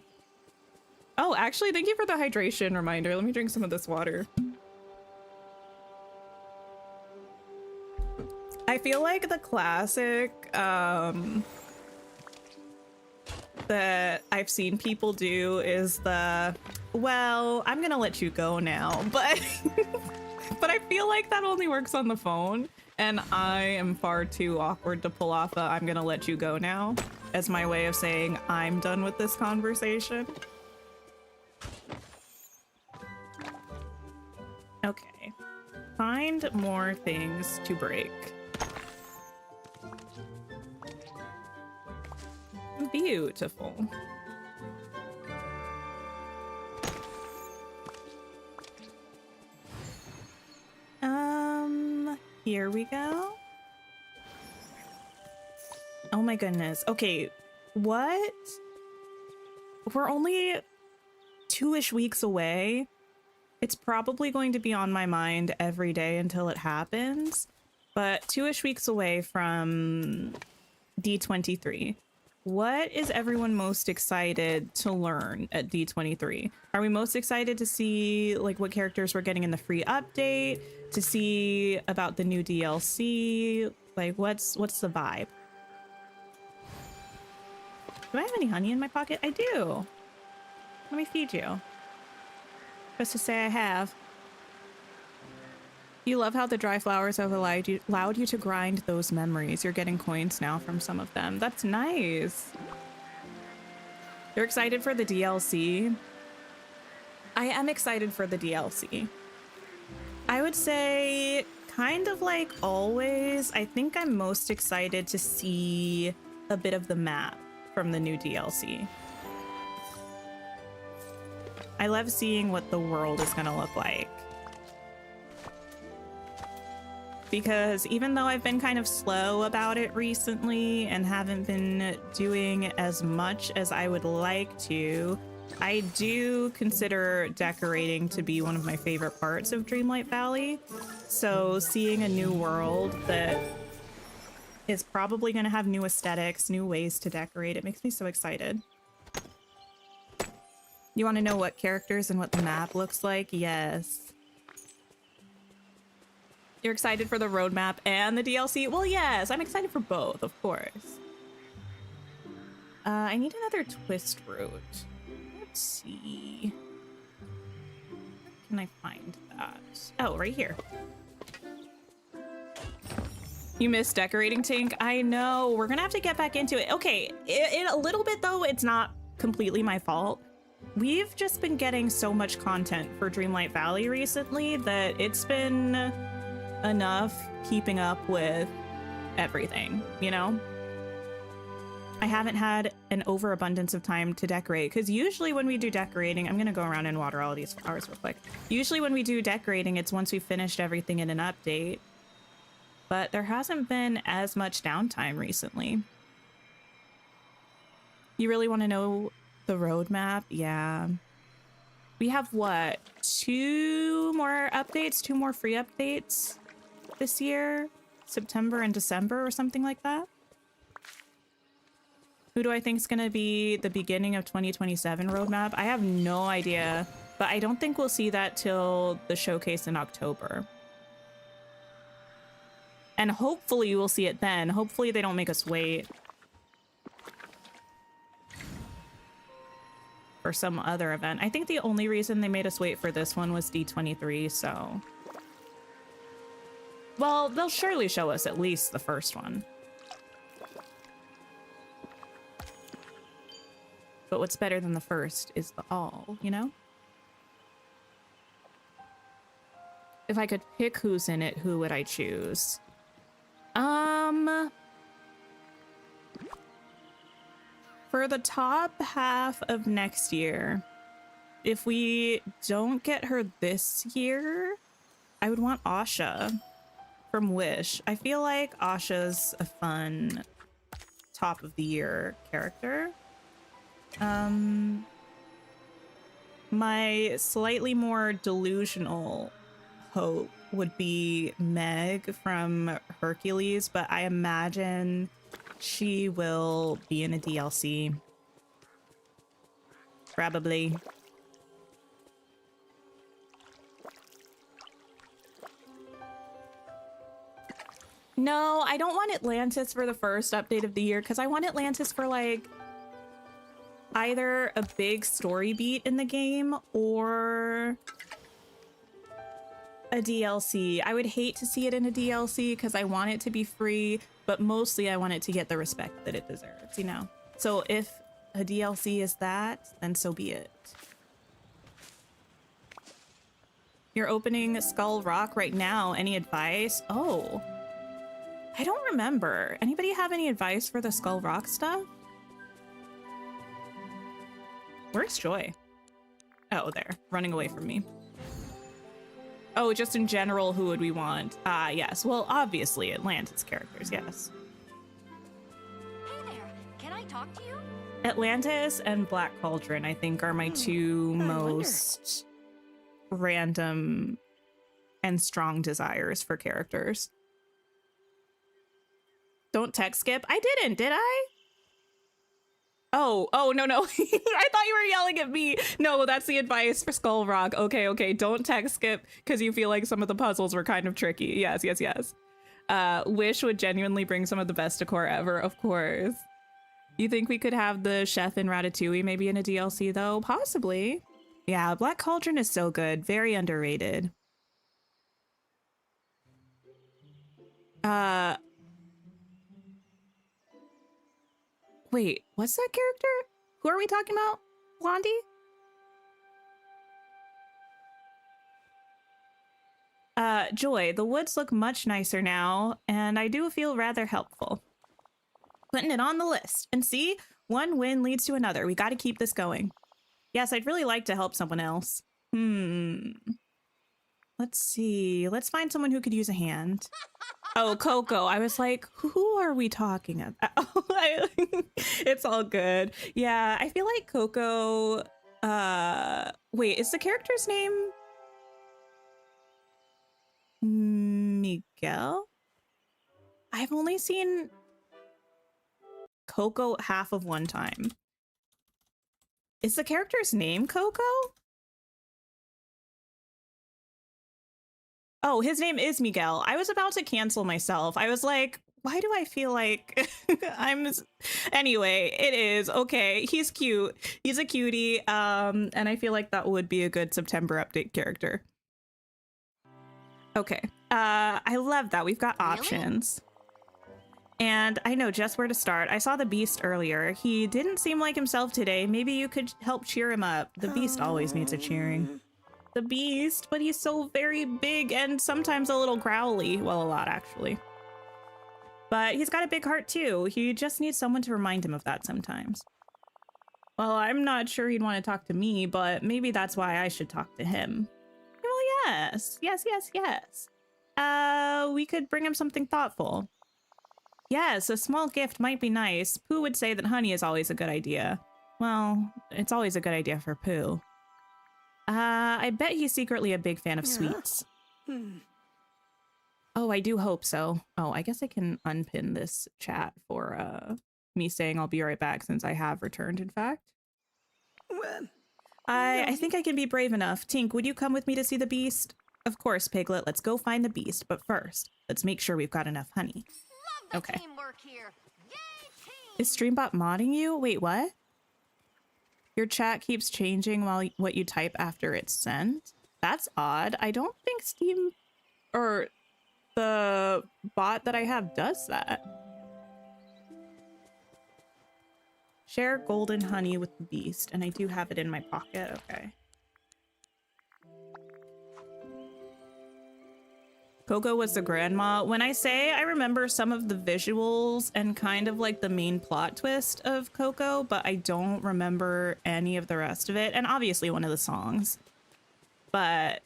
Oh, actually, thank you for the hydration reminder. Let me drink some of this water. I feel like the classic that I've seen people do is the, well, I'm gonna let you go now, but but I feel like that only works on the phone, and I am far too awkward to pull off a I'm gonna let you go now as my way of saying I'm done with this conversation. Okay, find more things to break. Beautiful. Here we go. Oh my goodness. Okay, what? We're only 2-ish weeks away. It's probably going to be on my mind every day until it happens, but 2-ish weeks away from D23. What is everyone most excited to learn at D23? Are we most excited to see like what characters we're getting in the free update, to see about the new DLC? Like what's the vibe? Do I have any honey in my pocket? I do. Let me feed you. Just to say I have. You love how the dry flowers have allowed you to grind those memories. You're getting coins now from some of them. That's nice. You're excited for the DLC? I am excited for the DLC. I would say kind of like always, I think I'm most excited to see a bit of the map from the new DLC. I love seeing what the world is gonna look like. Because even though I've been kind of slow about it recently and haven't been doing as much as I would like to, I do consider decorating to be one of my favorite parts of Dreamlight Valley. So seeing a new world that is probably going to have new aesthetics, new ways to decorate, it makes me so excited. You want to know what characters and what the map looks like? Yes. You're excited for the roadmap and the DLC? Well, yes, I'm excited for both, of course. I need another twist root. Let's see. Where can I find that? Oh, right here. You missed decorating, Tink? I know. We're gonna have to get back into it. Okay, in a little bit, though, it's not completely my fault. We've just been getting so much content for Dreamlight Valley recently that it's been enough keeping up with everything, you know? I haven't had an overabundance of time to decorate, because usually when we do decorating, I'm gonna go around and water all these flowers real quick. Usually when we do decorating, it's once we've finished everything in an update, but there hasn't been as much downtime recently. You really want to know the roadmap? Yeah. We have what? 2 more updates, 2 more free updates this year, September and December or something like that. Who do I think is going to be the beginning of 2027 roadmap? I have no idea, but I don't think we'll see that till the showcase in October. And hopefully we'll see it then. Hopefully they don't make us wait for some other event. I think the only reason they made us wait for this one was D23, so... Well, they'll surely show us at least the first one. But what's better than the first is the all, you know? If I could pick who's in it, who would I choose? For the top half of next year, if we don't get her this year, I would want Asha from Wish. I feel like Asha's a fun top of the year character. My slightly more delusional hope would be Meg from Hercules, but I imagine she will be in a DLC. Probably. No, I don't want Atlantis for the first update of the year because I want Atlantis for like either a big story beat in the game or a DLC. I would hate to see it in a DLC because I want it to be free, but mostly I want it to get the respect that it deserves, you know? So if a DLC is that, then so be it. You're opening Skull Rock right now. Any advice? Oh, I don't remember. Anybody have any advice for the Skull Rock stuff? Where's Joy? Oh, there, running away from me. Oh, just in general, who would we want? Yes. Well, obviously, Atlantis characters, yes. Hey there, can I talk to you? Atlantis and Black Cauldron, I think, are my two most random and strong desires for characters. Don't text skip. I didn't, did I? Oh, no. I thought you were yelling at me. No, that's the advice for Skull Rock. Okay. Don't text skip because you feel like some of the puzzles were kind of tricky. Yes. Wish would genuinely bring some of the best decor ever, of course. You think we could have the chef in Ratatouille maybe in a DLC though? Possibly. Yeah, Black Cauldron is so good. Very underrated. Wait, what's that character? Who are we talking about? Blondie? Joy, the woods look much nicer now, and I do feel rather helpful. Putting it on the list. And see, one win leads to another. We gotta keep this going. Yes, I'd really like to help someone else. Let's see. Let's find someone who could use a hand. Oh, Coco. I was like, who are we talking about? It's all good. Yeah, I feel like Coco... wait, is the character's name... Miguel? I've only seen Coco half of one time. Is the character's name Coco? Oh, his name is Miguel. I was about to cancel myself. I was like, why do I feel like Anyway, it is. Okay, he's cute. He's a cutie. And I feel like that would be a good September update character. Okay. I love that. We've got options. And I know just where to start. I saw the Beast earlier. He didn't seem like himself today. Maybe you could help cheer him up. The Beast always needs a cheering. The Beast, but he's so very big and sometimes a little growly. Well, a lot, actually. But he's got a big heart, too. He just needs someone to remind him of that sometimes. Well, I'm not sure he'd want to talk to me, but maybe that's why I should talk to him. Well, yes. Yes. We could bring him something thoughtful. Yes, a small gift might be nice. Pooh would say that honey is always a good idea. Well, it's always a good idea for Pooh. I bet he's secretly a big fan of Yeah. sweets. Hmm. Oh, I do hope so. Oh, I guess I can unpin this chat for me saying I'll be right back since I have returned, in fact. Well, I think I can be brave enough. Tink, would you come with me to see the beast? Of course, Piglet. Let's go find the beast. But first, let's make sure we've got enough honey. Love the Okay. teamwork here. Yay, team! Is Streambot modding you? Wait, what? Your chat keeps changing while what you type after it's sent? That's odd. I don't think Steam or the bot that I have does that. Share golden honey with the beast, and I do have it in my pocket. Okay. Coco was the grandma. When I say I remember some of the visuals and kind of like the main plot twist of Coco, but I don't remember any of the rest of it. And obviously one of the songs. But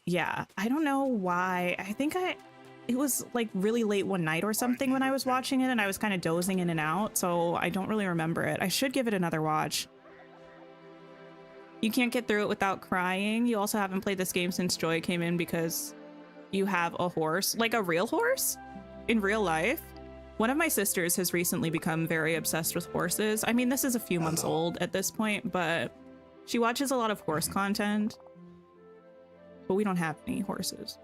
yeah, I don't know why. I think it was like really late one night or something when I was watching it and I was kind of dozing in and out. So I don't really remember it. I should give it another watch. You can't get through it without crying. You also haven't played this game since Joy came in because you have a horse, like a real horse in real life. One of my sisters has recently become very obsessed with horses. I mean, this is a few months old at this point, but she watches a lot of horse content. But we don't have any horses.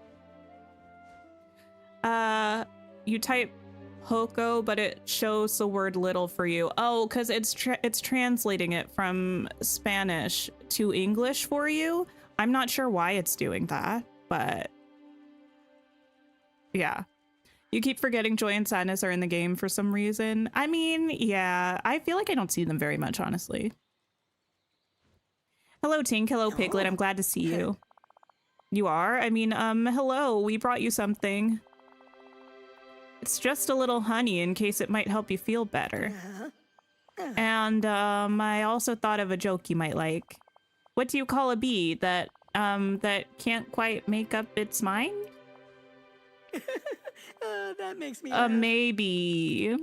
You type Poco, but it shows the word little for you. Oh, because it's translating it from Spanish to English for you. I'm not sure why it's doing that, but yeah. You keep forgetting Joy and Sadness are in the game for some reason. I mean, yeah, I feel like I don't see them very much, honestly. Hello, Tink. Hello, Piglet. I'm glad to see you. You are? I mean, hello. We brought you something. It's just a little honey in case it might help you feel better. And, I also thought of a joke you might like. What do you call a bee that can't quite make up its mind? That makes me A laugh. maybe.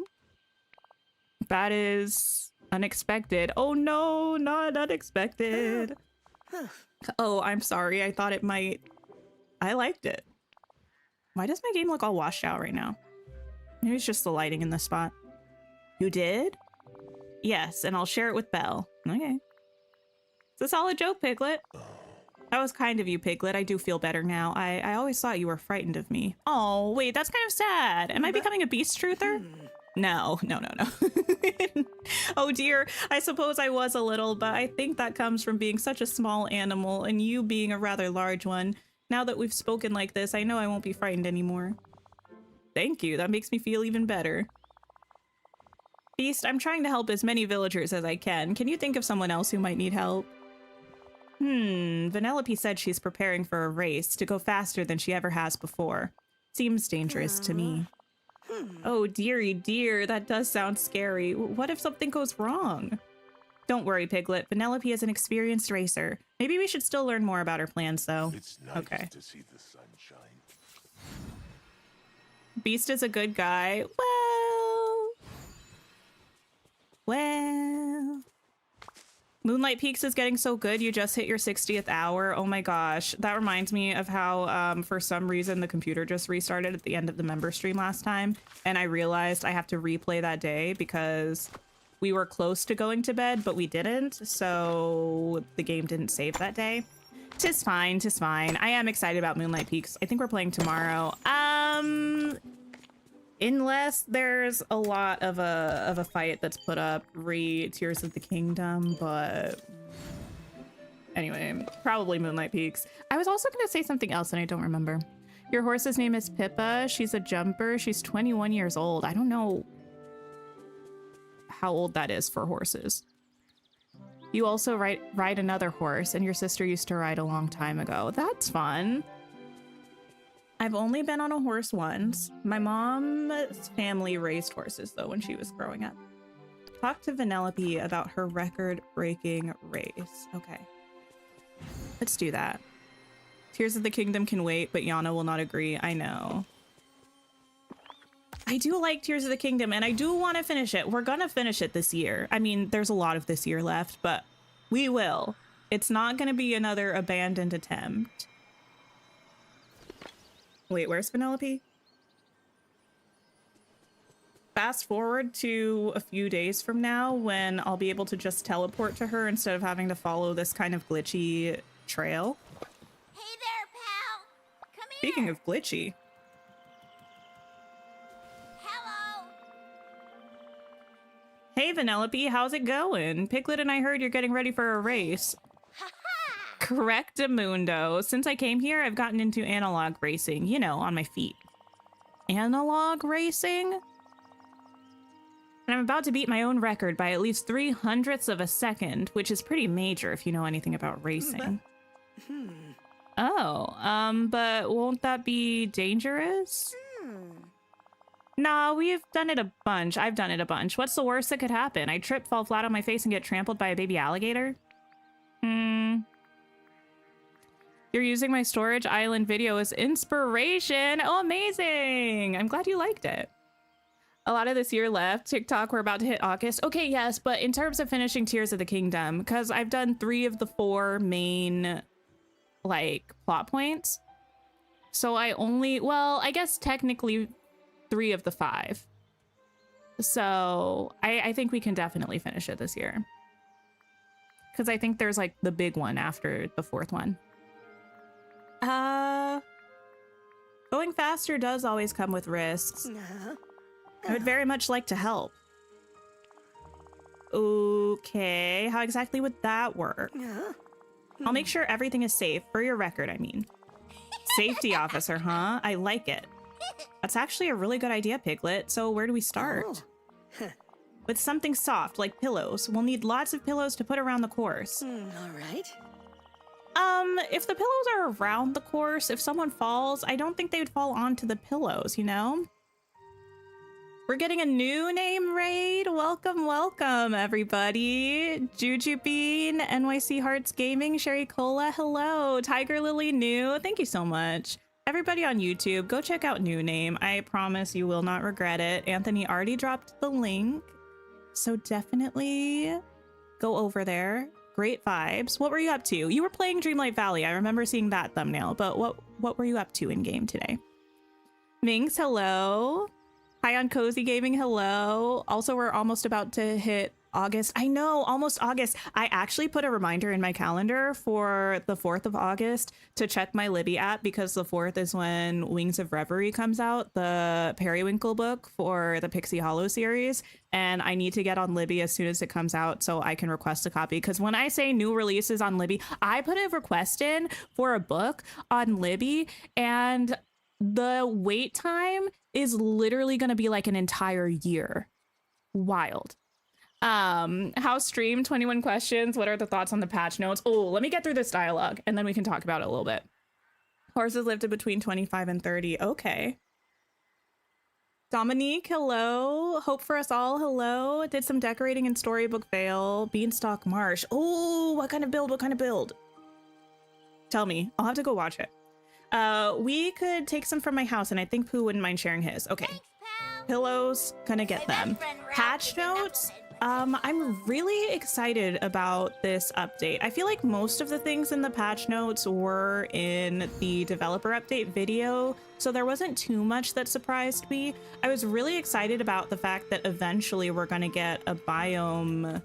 That is unexpected. Oh no, not unexpected. Oh, I'm sorry. I thought it might. I liked it. Why does my game look all washed out right now? Maybe it's just the lighting in this spot. You did? Yes, and I'll share it with Belle. Okay. It's a solid joke, Piglet. That was kind of you, Piglet. I do feel better now. I always thought you were frightened of me. Oh, wait, that's kind of sad. Am I becoming a beast truther? No. Oh dear, I suppose I was a little, but I think that comes from being such a small animal and you being a rather large one. Now that we've spoken like this, I know I won't be frightened anymore. Thank you, that makes me feel even better. Beast, I'm trying to help as many villagers as I can. Can you think of someone else who might need help? Vanellope said she's preparing for a race to go faster than she ever has before. Seems dangerous to me. Oh, dearie dear, that does sound scary. What if something goes wrong? Don't worry, Piglet. Vanellope is an experienced racer. Maybe we should still learn more about her plans, though. It's nice Okay. to see the sunshine. Beast is a good guy. Well. Moonlight Peaks is getting so good, you just hit your 60th hour. Oh my gosh. That reminds me of how, for some reason, the computer just restarted at the end of the member stream last time. And I realized I have to replay that day because we were close to going to bed, but we didn't. So the game didn't save that day. Tis fine, tis fine. I am excited about Moonlight Peaks. I think we're playing tomorrow. Unless there's a lot of a fight that's put up re Tears of the Kingdom, but anyway, probably Moonlight Peaks. I was also going to say something else and I don't remember. Your horse's name is Pippa. She's a jumper. She's 21 years old. I don't know how old that is for horses. You also ride another horse, and your sister used to ride a long time ago. That's fun. I've only been on a horse once. My mom's family raised horses, though, when she was growing up. Talk to Vanellope about her record-breaking race. Okay. Let's do that. Tears of the Kingdom can wait, but Yana will not agree. I know. I do like Tears of the Kingdom, and I do want to finish it. We're gonna finish it this year. I mean, there's a lot of this year left, but we will. It's not going to be another abandoned attempt. Wait, where's Penelope? Fast forward to a few days from now when I'll be able to just teleport to her instead of having to follow this kind of glitchy trail. Hey there, pal. Come here. Speaking of glitchy. Hello. Hey, Vanellope, how's it going? Piglet and I heard you're getting ready for a race. Correctamundo. Since I came here, I've gotten into analog racing, you know, on my feet. Analog racing? And I'm about to beat my own record by at least 0.03 of a second, which is pretty major if you know anything about racing. But won't that be dangerous? Nah, we've done it a bunch. I've done it a bunch. What's the worst that could happen? I trip, fall flat on my face, and get trampled by a baby alligator? You're using my storage island video as inspiration. Oh, amazing. I'm glad you liked it. A lot of this year left. TikTok, we're about to hit August. Okay, yes, but in terms of finishing Tears of the Kingdom, because I've done 3 of the 4 main, like, plot points. So I only, well, I guess technically 3 of the 5. So I think we can definitely finish it this year. Because I think there's, like, the big one after the 4th one. Going faster does always come with risks. I would very much like to help. Okay, how exactly would that work? I'll make sure everything is safe, for your record, I mean. Safety officer, huh? I like it. That's actually a really good idea, Piglet. So where do we start? With something soft, like pillows. We'll need lots of pillows to put around the course. All right. If the pillows are around the course, if someone falls, I don't think they would fall onto the pillows, you know? We're getting a new name raid. Welcome, welcome, everybody. Juju Bean, NYC Hearts Gaming, Sherry Cola, hello. Tiger Lily New, thank you so much. Everybody on YouTube, go check out New Name. I promise you will not regret it. Anthony already dropped the link, so definitely go over there. Great vibes. What were you up to? You were playing Dreamlight Valley. I remember seeing that thumbnail, but what were you up to in game today? Minx, hello. Hi on Cozy Gaming, hello. Also, we're almost about to hit August. I know, almost August. I actually put a reminder in my calendar for the 4th of August to check my Libby app because the 4th is when Wings of Reverie comes out, the Periwinkle book for the Pixie Hollow series. And I need to get on Libby as soon as it comes out so I can request a copy. Because when I say new releases on Libby, I put a request in for a book on Libby and the wait time is literally going to be like an entire year. Wild. How stream 21 questions. What are the thoughts on the patch notes? Oh, let me get through this dialogue and then we can talk about it a little bit. Horses lived in between 25 and 30. Okay. Dominique, hello. Hope for us all, hello. Did some decorating in Storybook Vale. Beanstalk Marsh. Oh, what kind of build? What kind of build? Tell me. I'll have to go watch it. We could take some from my house, and I think Pooh wouldn't mind sharing his. Okay. Thanks, pal. Pillows, gonna get them. Patch notes. I'm really excited about this update. I feel like most of the things in the patch notes were in the developer update video, so there wasn't too much that surprised me. I was really excited about the fact that eventually we're gonna get a biome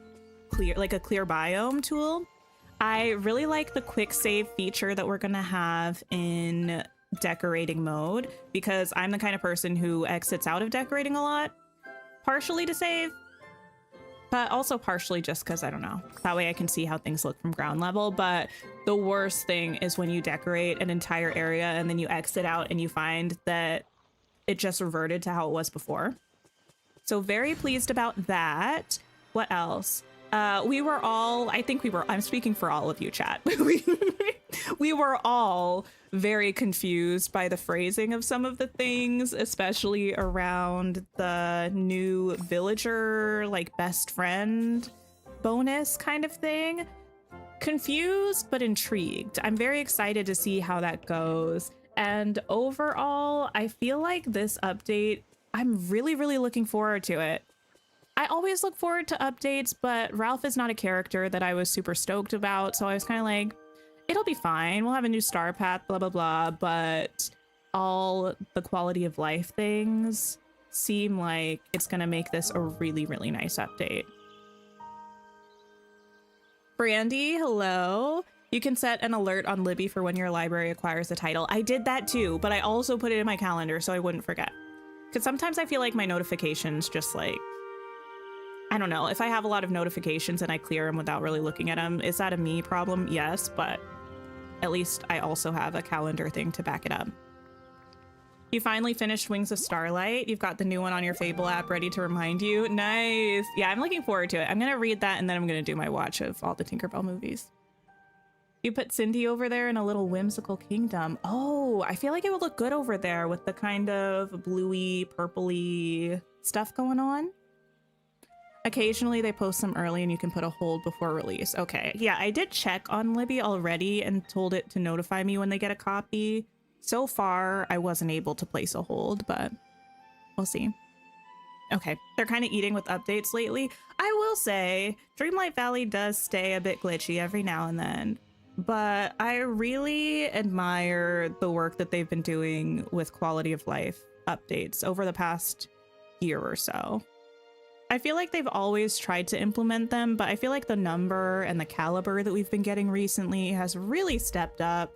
clear, like a clear biome tool. I really like the quick save feature that we're gonna have in decorating mode because I'm the kind of person who exits out of decorating a lot, partially to save, but also partially just because I don't know. That way I can see how things look from ground level. But the worst thing is when you decorate an entire area and then you exit out and you find that it just reverted to how it was before. So very pleased about that. What else? We were all, I'm speaking for all of you, chat. We were all very confused by the phrasing of some of the things, especially around the new villager, like best friend bonus kind of thing. Confused, but intrigued. I'm very excited to see how that goes. And overall, I feel like this update, I'm really, really looking forward to it. I always look forward to updates, but Ralph is not a character that I was super stoked about. So I was kind of like, it'll be fine. We'll have a new star path, blah, blah, blah. But all the quality of life things seem like it's going to make this a really, really nice update. Brandy, hello. You can set an alert on Libby for when your library acquires a title. I did that too, but I also put it in my calendar so I wouldn't forget. Because sometimes I feel like my notifications just like, I don't know, if I have a lot of notifications and I clear them without really looking at them, is that a me problem? Yes, but at least I also have a calendar thing to back it up. You finally finished Wings of Starlight. You've got the new one on your Fable app ready to remind you. Nice. Yeah, I'm looking forward to it. I'm going to read that and then I'm going to do my watch of all the Tinkerbell movies. You put Cindy over there in a little whimsical kingdom. Oh, I feel like it would look good over there with the kind of bluey, purpley stuff going on. Occasionally they post them early and you can put a hold before release. Okay, yeah, I did check on Libby already and told it to notify me when they get a copy. So far, I wasn't able to place a hold, but we'll see. Okay, they're kind of eating with updates lately. I will say, Dreamlight Valley does stay a bit glitchy every now and then, but I really admire the work that they've been doing with quality of life updates over the past year or so. I feel like they've always tried to implement them, but I feel like the number and the caliber that we've been getting recently has really stepped up.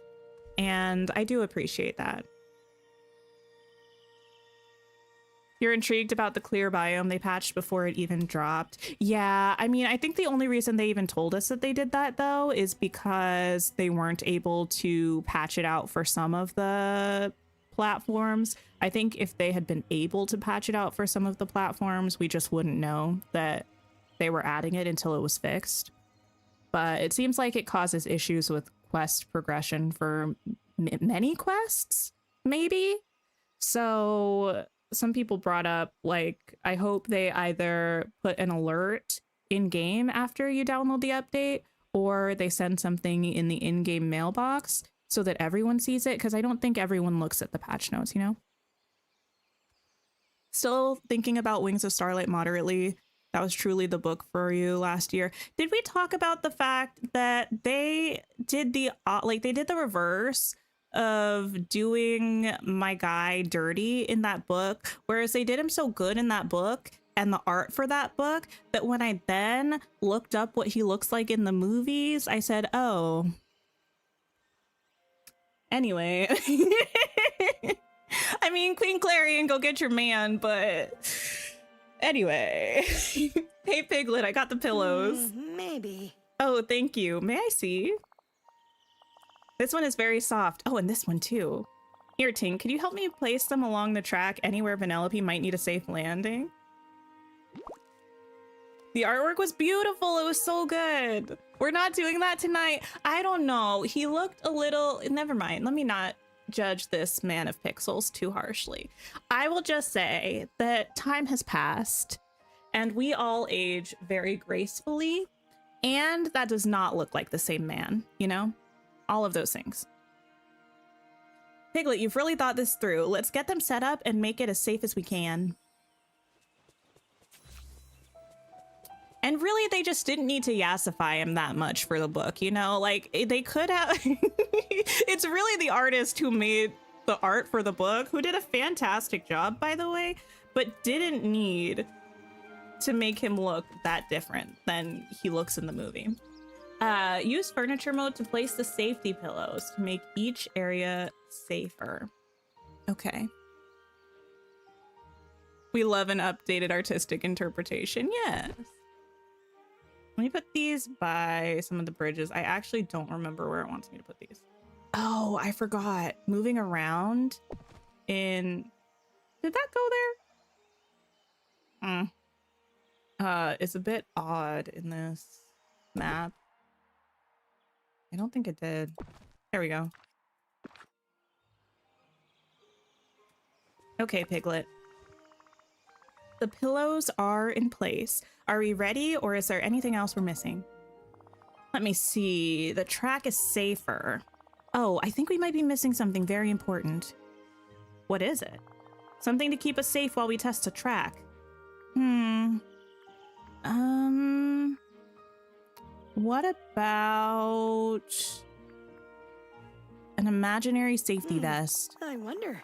And I do appreciate that. You're intrigued about the clear biome they patched before it even dropped. Yeah, I mean, I think the only reason they even told us that they did that, though, is because they weren't able to patch it out for some of the platforms. I think if they had been able to patch it out for some of the platforms, we just wouldn't know that they were adding it until it was fixed. But it seems like it causes issues with quest progression for many quests, maybe. So some people brought up, like, I hope they either put an alert in game after you download the update, or they send something in the in-game mailbox so that everyone sees it, because I don't think everyone looks at the patch notes, you know? Still thinking about Wings of Starlight moderately. That was truly the book for you last year. Did we talk about the fact that they did the reverse of doing my guy dirty in that book, whereas they did him so good in that book and the art for that book that when I then looked up what he looks like in the movies, I said, oh. Anyway. I mean, Queen Clarion, go get your man, but anyway. Hey, Piglet, I got the pillows. Maybe. Oh, thank you. May I see? This one is very soft. Oh, and this one too. Here, Tink, could you help me place them along the track anywhere Vanellope might need a safe landing? The artwork was beautiful. It was so good. We're not doing that tonight. I don't know. He looked a little... Never mind. Let me not judge this man of pixels too harshly. I will just say that time has passed and we all age very gracefully, and that does not look like the same man, you know? All of those things. Piglet, you've really thought this through. Let's get them set up and make it as safe as we can. And really, they just didn't need to yassify him that much for the book, you know? Like, they could have... It's really the artist who made the art for the book, who did a fantastic job, by the way, but didn't need to make him look that different than he looks in the movie. Use furniture mode to place the safety pillows to make each area safer. Okay. We love an updated artistic interpretation. Yes. Let me put these by some of the bridges. I actually don't remember where it wants me to put these. Oh, I forgot. Moving around in... Did that go there? It's a bit odd in this map. I don't think it did. There we go. Okay, Piglet. The pillows are in place. Are we ready, or is there anything else we're missing? Let me see. The track is safer. Oh, I think we might be missing something very important. What is it? Something to keep us safe while we test the track. What about an imaginary safety vest? I wonder.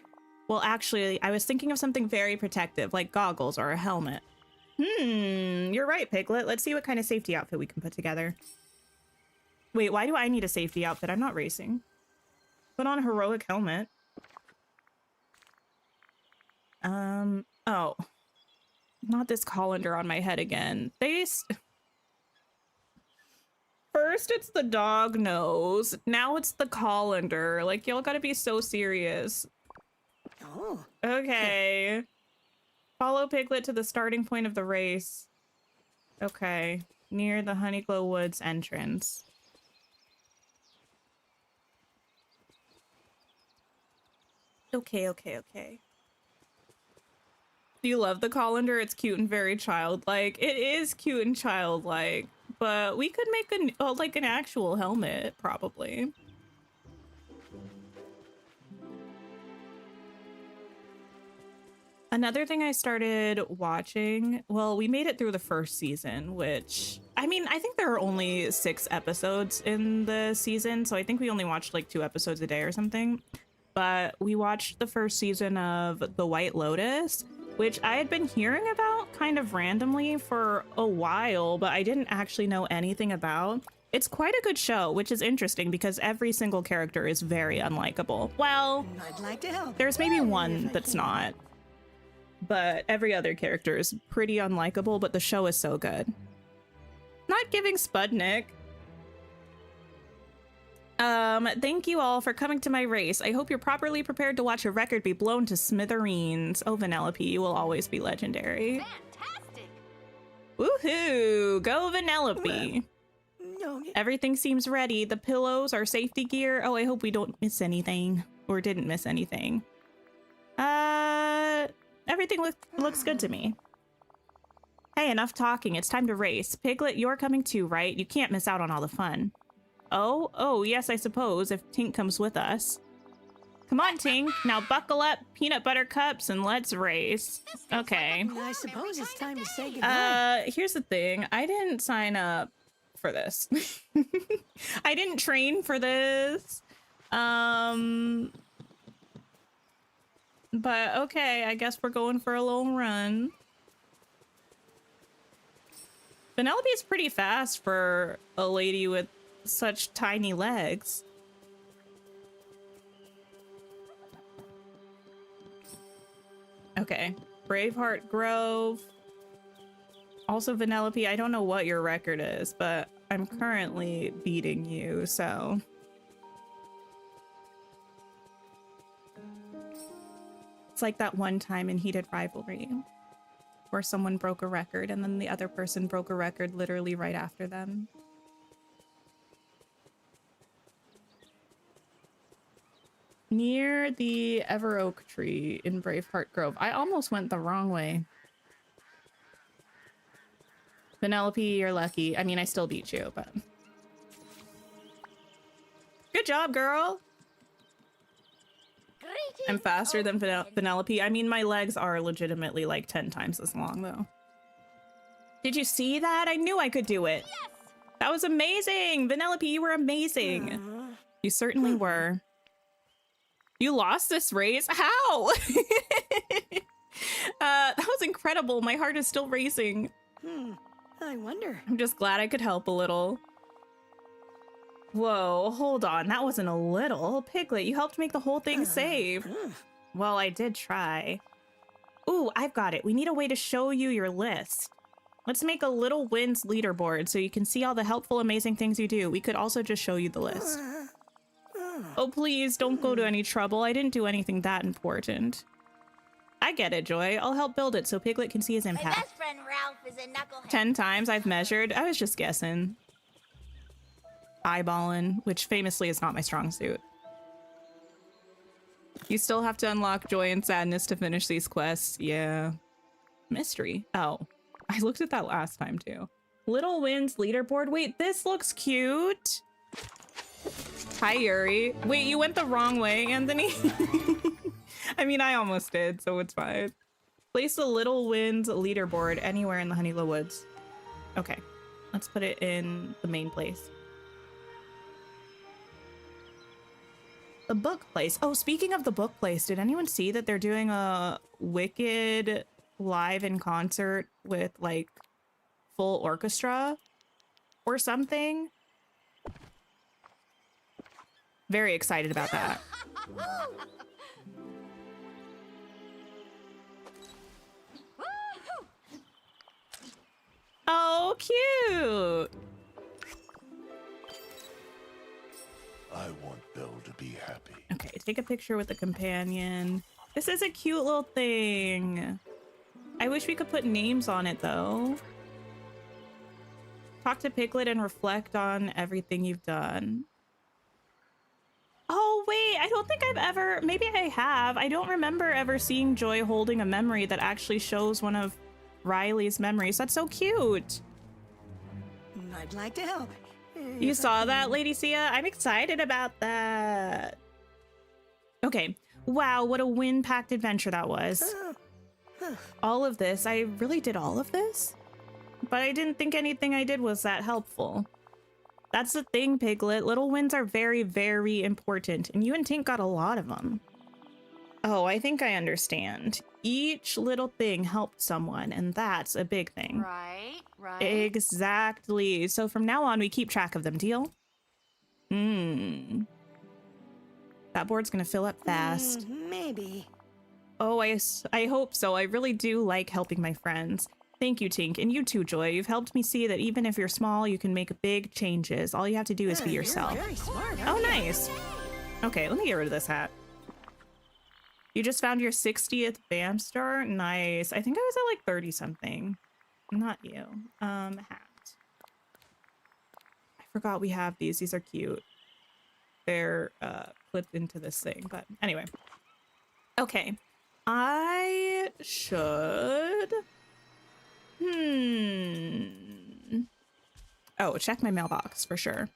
Well, actually, I was thinking of something very protective, like goggles or a helmet. You're right, Piglet. Let's see what kind of safety outfit we can put together. Wait, why do I need a safety outfit? I'm not racing. Put on a heroic helmet. Oh. Not this colander on my head again. First it's the dog nose, now it's the colander. Like, y'all gotta be so serious. Oh. Okay. Follow Piglet to the starting point of the race. Okay. Near the Honeyglow Woods entrance. Okay. Do you love the colander? It's cute and very childlike. It is cute and childlike, but we could make like an actual helmet, probably. Another thing I started watching, well, we made it through the first season, which, I mean, I think there are only 6 episodes in the season, so I think we only watched like 2 episodes a day or something. But we watched the first season of The White Lotus, which I had been hearing about kind of randomly for a while, but I didn't actually know anything about. It's quite a good show, which is interesting because every single character is very unlikable. Well, I'd like to help. there's maybe If one I that's can. not. But every other character is pretty unlikable, but the show is so good. Not giving Spudnik. Thank you all for coming to my race. I hope you're properly prepared to watch a record be blown to smithereens. Oh, Vanellope, you will always be legendary. Fantastic! Woohoo! Go Vanellope. No. Everything seems ready. The pillows, our safety gear. Oh, I hope we don't miss anything. Or didn't miss anything. Everything looks good to me. Hey, enough talking. It's time to race. Piglet, you're coming too, right? You can't miss out on all the fun. Oh, yes, I suppose, if Tink comes with us. Come on, Tink. Now buckle up, peanut butter cups, and let's race. Okay. I suppose it's time to say goodbye. Here's the thing. I didn't sign up for this. I didn't train for this. But okay, I guess we're going for a little run. Vanellope is pretty fast for a lady with such tiny legs. Okay, Braveheart Grove. Also, Vanellope, I don't know what your record is, but I'm currently beating you, so... It's like that one time in Heated Rivalry where someone broke a record and then the other person broke a record literally right after them. Near the Ever Oak tree in Braveheart Grove. I almost went the wrong way. Vanellope, you're lucky. I mean, I still beat you, but... Good job, girl! I'm faster than Vanellope. I mean, my legs are legitimately like 10 times as long, though. Did you see that? I knew I could do it. Yes! That was amazing! Vanellope, you were amazing. You certainly were. You lost this race? How? That was incredible. My heart is still racing. I wonder. I'm just glad I could help a little. Whoa, hold on. That wasn't a little. Piglet, you helped make the whole thing safe. Well, I did try. Ooh, I've got it. We need a way to show you your list. Let's make a Little Wins leaderboard so you can see all the helpful, amazing things you do. We could also just show you the list. Oh, please, don't go to any trouble. I didn't do anything that important. I get it, Joy. I'll help build it so Piglet can see his My impact. best friend Ralph is a knucklehead. 10 times I've measured. I was just guessing. Eyeballing, which famously is not my strong suit. You still have to unlock joy and sadness to finish these quests. Yeah. Mystery. Oh, I looked at that last time too. Little Wins leaderboard. Wait, this looks cute. Hi, Yuri. Wait, you went the wrong way, Anthony. I mean, I almost did, so it's fine. Place the Little Wins leaderboard anywhere in the Honeyglow Woods. Okay, let's put it in the main place. The book place. Oh, speaking of the book place, did anyone see that they're doing a Wicked live in concert with like full orchestra or something? Very excited about that. Oh, cute. I want Belle to be happy. Okay, take a picture with the companion. This is a cute little thing. I wish we could put names on it though. Talk to Piglet and reflect on everything you've done. Oh, wait, I don't think I've ever, maybe I have. I don't remember ever seeing Joy holding a memory that actually shows one of Riley's memories. That's so cute. I'd like to help. You saw that, Lady Sia? I'm excited about that. Okay. Wow, what a wind-packed adventure that was. All of this, I really did all of this? But I didn't think anything I did was that helpful. That's the thing, Piglet. Little wins are very, very important, and you and Tink got a lot of them. Oh, I think I understand. Each little thing helped someone, and that's a big thing. Right. Exactly. So from now on, we keep track of them, deal? That board's gonna fill up fast. Maybe. Oh, I hope so. I really do like helping my friends. Thank you, Tink, and you too, Joy. You've helped me see that even if you're small, you can make big changes. All you have to do is be yourself. You're very smart, Oh, nice. Okay, let me get rid of this hat. You just found your 60th BAM star? Nice. I think I was at like 30 something. Not you. Hat. I forgot we have these. These are cute. They're clipped into this thing, but anyway. Okay. I should... Oh, check my mailbox for sure.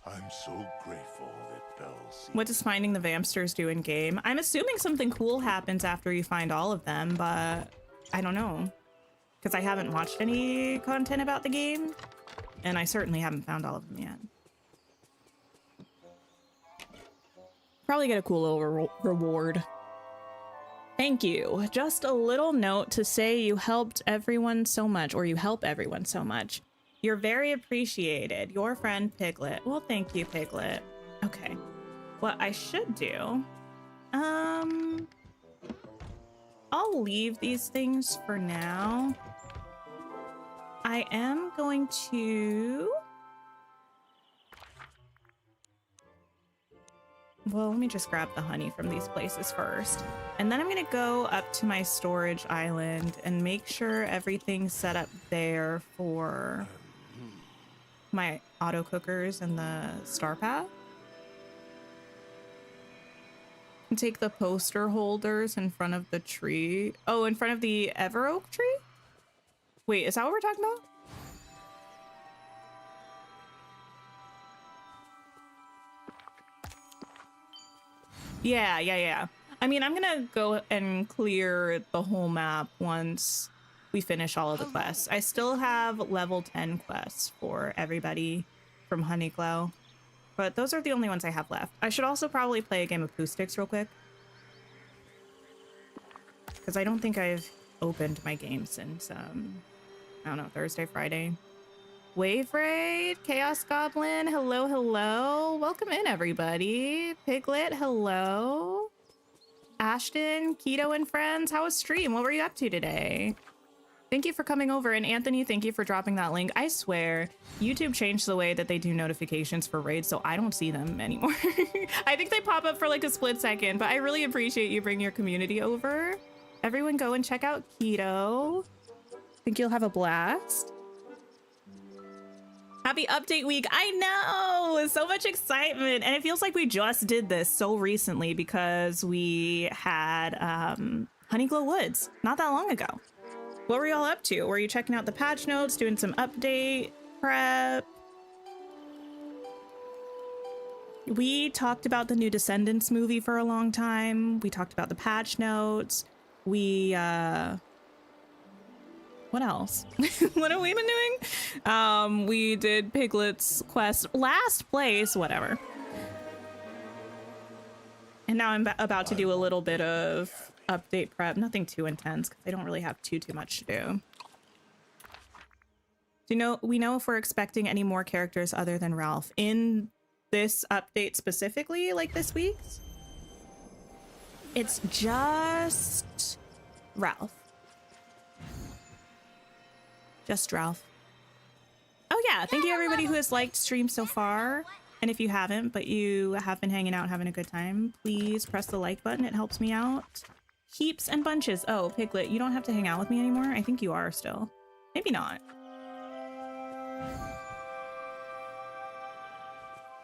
I'm so grateful that Belle sees. What does finding the Vamsters do in game? I'm assuming something cool happens after you find all of them, but I don't know. Because I haven't watched any content about the game, and I certainly haven't found all of them yet. Probably get a cool little reward. Thank you. Just a little note to say you helped everyone so much, or you help everyone so much. You're very appreciated. Your friend Piglet. Well, thank you, Piglet. Okay. What I should do, I'll leave these things for now. I am going to... Well, let me just grab the honey from these places first. And then I'm going to go up to my storage island and make sure everything's set up there for my auto cookers and the star path. And take the poster holders in front of the tree. Oh, in front of the Ever Oak tree? Wait, is that what we're talking about? Yeah. I mean, I'm gonna go and clear the whole map once we finish all of the quests. I still have level 10 quests for everybody from Honeyglow, but those are the only ones I have left. I should also probably play a game of Acoustics real quick, because I don't think I've opened my game since, I don't know, Thursday, Friday. Wave Raid, Chaos Goblin, hello. Welcome in, everybody. Piglet, hello. Ashton, Keto, and friends, how was stream? What were you up to today? Thank you for coming over, and Anthony, thank you for dropping that link. I swear, YouTube changed the way that they do notifications for raids, so I don't see them anymore. I think they pop up for like a split second, but I really appreciate you bringing your community over. Everyone go and check out Keto. Think you'll have a blast. Happy update week. I know, so much excitement. And it feels like we just did this so recently because we had Honeyglow Woods not that long ago. What were y'all up to? Were you checking out the patch notes, doing some update prep? We talked about the new Descendants movie for a long time. We talked about the patch notes. We, what What else? What have we been doing? We did Piglet's quest, last place, whatever. And now I'm about to do a little bit of update prep. Nothing too intense because I don't really have too much to do. We know if we're expecting any more characters other than Ralph in this update specifically, like this week's? It's just Ralph. Just Ralph. Oh yeah, thank you everybody who has liked stream so far. And if you haven't, but you have been hanging out, having a good time, please press the like button. It helps me out. Heaps and bunches. Oh, Piglet, you don't have to hang out with me anymore. I think you are still. Maybe not.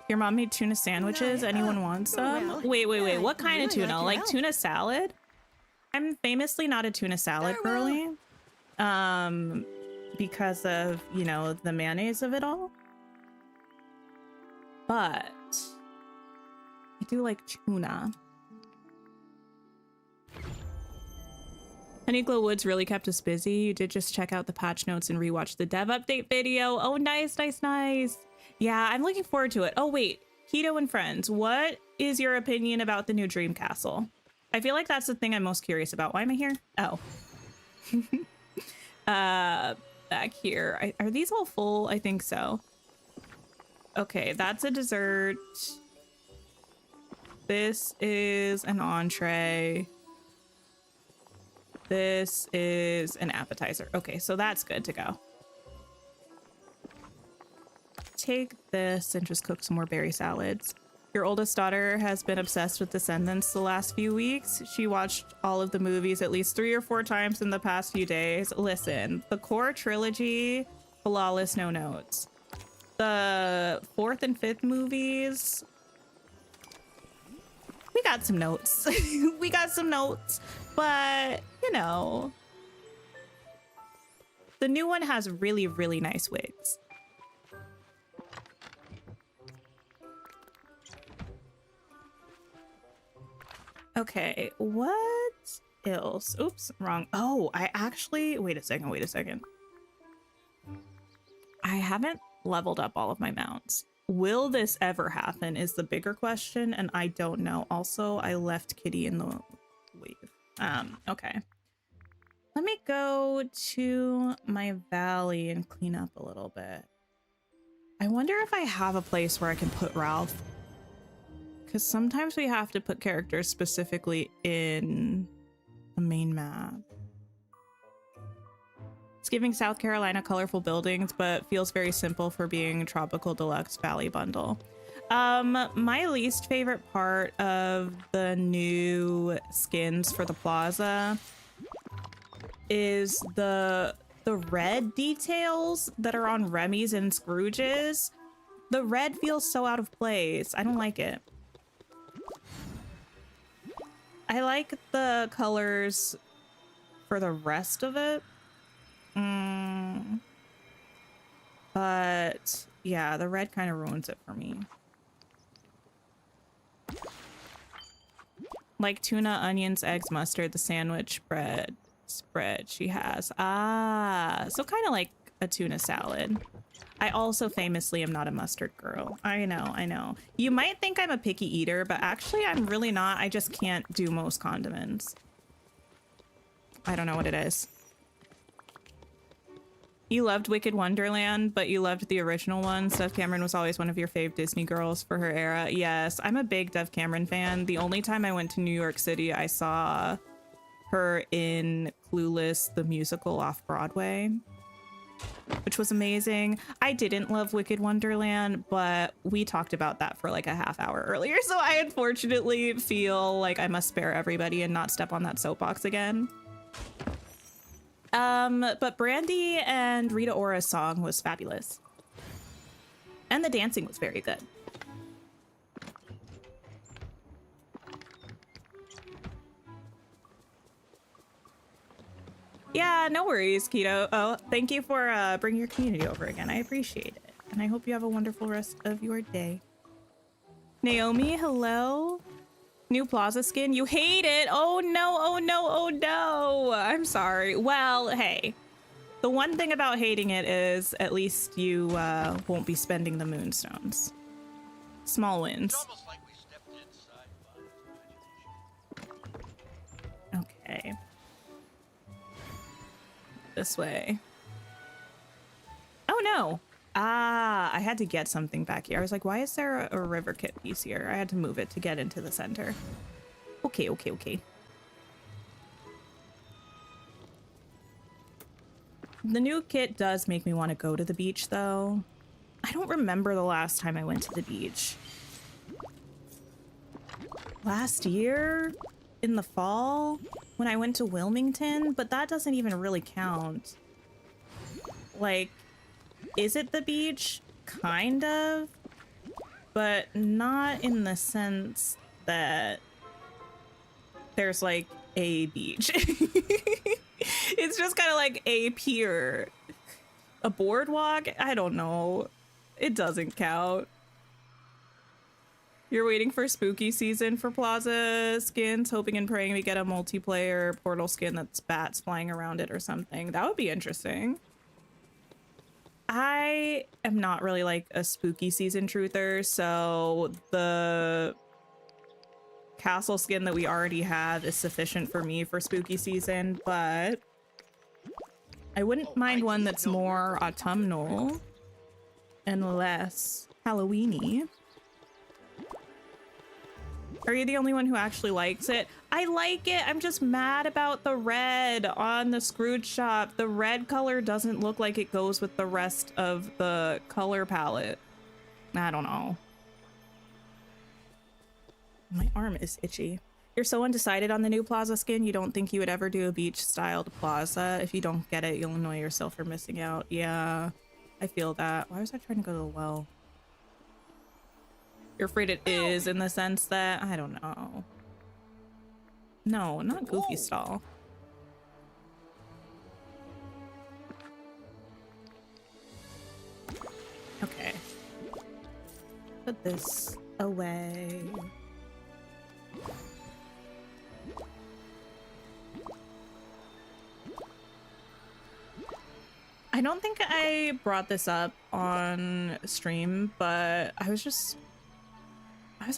Your mom made tuna sandwiches. Anyone wants some? Wait. What kind of tuna? Like tuna salad? I'm famously not a tuna salad girly. Because of, you know, the mayonnaise of it all. But I do like tuna. Honeyglow Woods really kept us busy. You did just check out the patch notes and rewatch the dev update video. Oh, nice. Yeah, I'm looking forward to it. Oh, wait. Keto and friends, what is your opinion about the new Dream Castle? I feel like that's the thing I'm most curious about. Why am I here? Oh. Back here. Are these all full? I think so. Okay, that's a dessert. This is an entree. This is an appetizer. Okay, so that's good to go. Take this and just cook some more berry salads. Your oldest daughter has been obsessed with Descendants the last few weeks. She watched all of the movies at least 3 or 4 times in the past few days. Listen, the core trilogy, flawless, no notes. The 4th and 5th movies, we got some notes. We got some notes, but you know, the new one has really, really nice wigs. Okay, what else? Oops, wrong. Oh, I actually, wait a second. I haven't leveled up all of my mounts. Will this ever happen is the bigger question, and I don't know. Also, I left Kitty in the wave. Okay. Let me go to my valley and clean up a little bit. I wonder if I have a place where I can put Ralph. Because sometimes we have to put characters specifically in the main map. It's giving South Carolina colorful buildings, but feels very simple for being Tropical Deluxe Valley Bundle. My least favorite part of the new skins for the plaza is the red details that are on Remy's and Scrooge's. The red feels so out of place. I don't like it. I like the colors for the rest of it. But yeah, the red kind of ruins it for me. Like tuna, onions, eggs, mustard, the sandwich bread spread she has. Ah, so kind of like a tuna salad. I also famously am not a mustard girl. I know. You might think I'm a picky eater, but actually I'm really not. I just can't do most condiments. I don't know what it is. You loved Wicked Wonderland, but you loved the original one. Dove Cameron was always one of your fave Disney girls for her era. Yes, I'm a big Dove Cameron fan. The only time I went to New York City, I saw her in Clueless, the musical off Broadway, which was amazing. I didn't love Wicked Wonderland, but we talked about that for like a half hour earlier. So I unfortunately feel like I must spare everybody and not step on that soapbox again. But Brandy and Rita Ora's song was fabulous. And the dancing was very good. Yeah, no worries, Keto. Oh, thank you for bringing your community over again. I appreciate it. And I hope you have a wonderful rest of your day. Naomi, hello. New Plaza skin. You hate it. Oh no, oh no, oh no. I'm sorry. Well, hey. The one thing about hating it is at least you won't be spending the moonstones. Small wins. It's almost like we stepped inside Bonnie's imagination. Okay. This way. Oh no! Ah, I had to get something back here. I was like, why is there a river kit piece here? I had to move it to get into the center. Okay, okay, okay. The new kit does make me want to go to the beach, though. I don't remember the last time I went to the beach. Last year? In the fall? When I went to Wilmington? But that doesn't even really count. Like, is it the beach? Kind of. But not in the sense that there's, like, a beach. It's just kind of like a pier. A boardwalk? I don't know. It doesn't count. You're waiting for spooky season for Plaza skins, hoping and praying we get a multiplayer portal skin that's bats flying around it or something. That would be interesting. I am not really like a spooky season truther, so the castle skin that we already have is sufficient for me for spooky season, but I wouldn't mind one that's more autumnal and less Halloween-y. Are you the only one who actually likes it? I like it. I'm just mad about the red on the Scrooge shop. The red color doesn't look like it goes with the rest of the color palette. I don't know. My arm is itchy. You're so undecided on the new Plaza skin, you don't think you would ever do a beach-styled Plaza. If you don't get it, you'll annoy yourself for missing out. Yeah, I feel that. Why was I trying to go to the well? You're afraid it is in the sense that, I don't know. No, not Goofy stall. Okay. Put this away. I don't think I brought this up on stream, but I was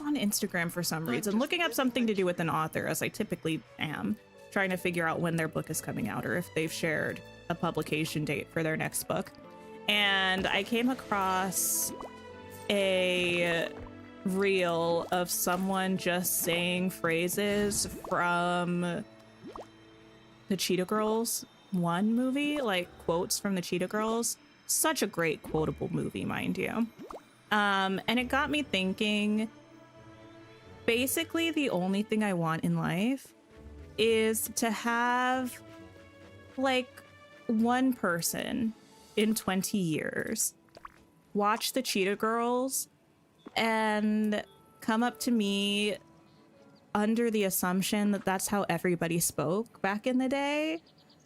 on Instagram for some reason, looking up something to do with an author, as I typically am, trying to figure out when their book is coming out or if they've shared a publication date for their next book. And I came across a reel of someone just saying phrases from the Cheetah Girls 1 movie, like quotes from the Cheetah Girls. Such a great quotable movie, mind you. And it got me thinking, basically the only thing I want in life is to have like one person in 20 years watch the Cheetah Girls and come up to me under the assumption that that's how everybody spoke back in the day.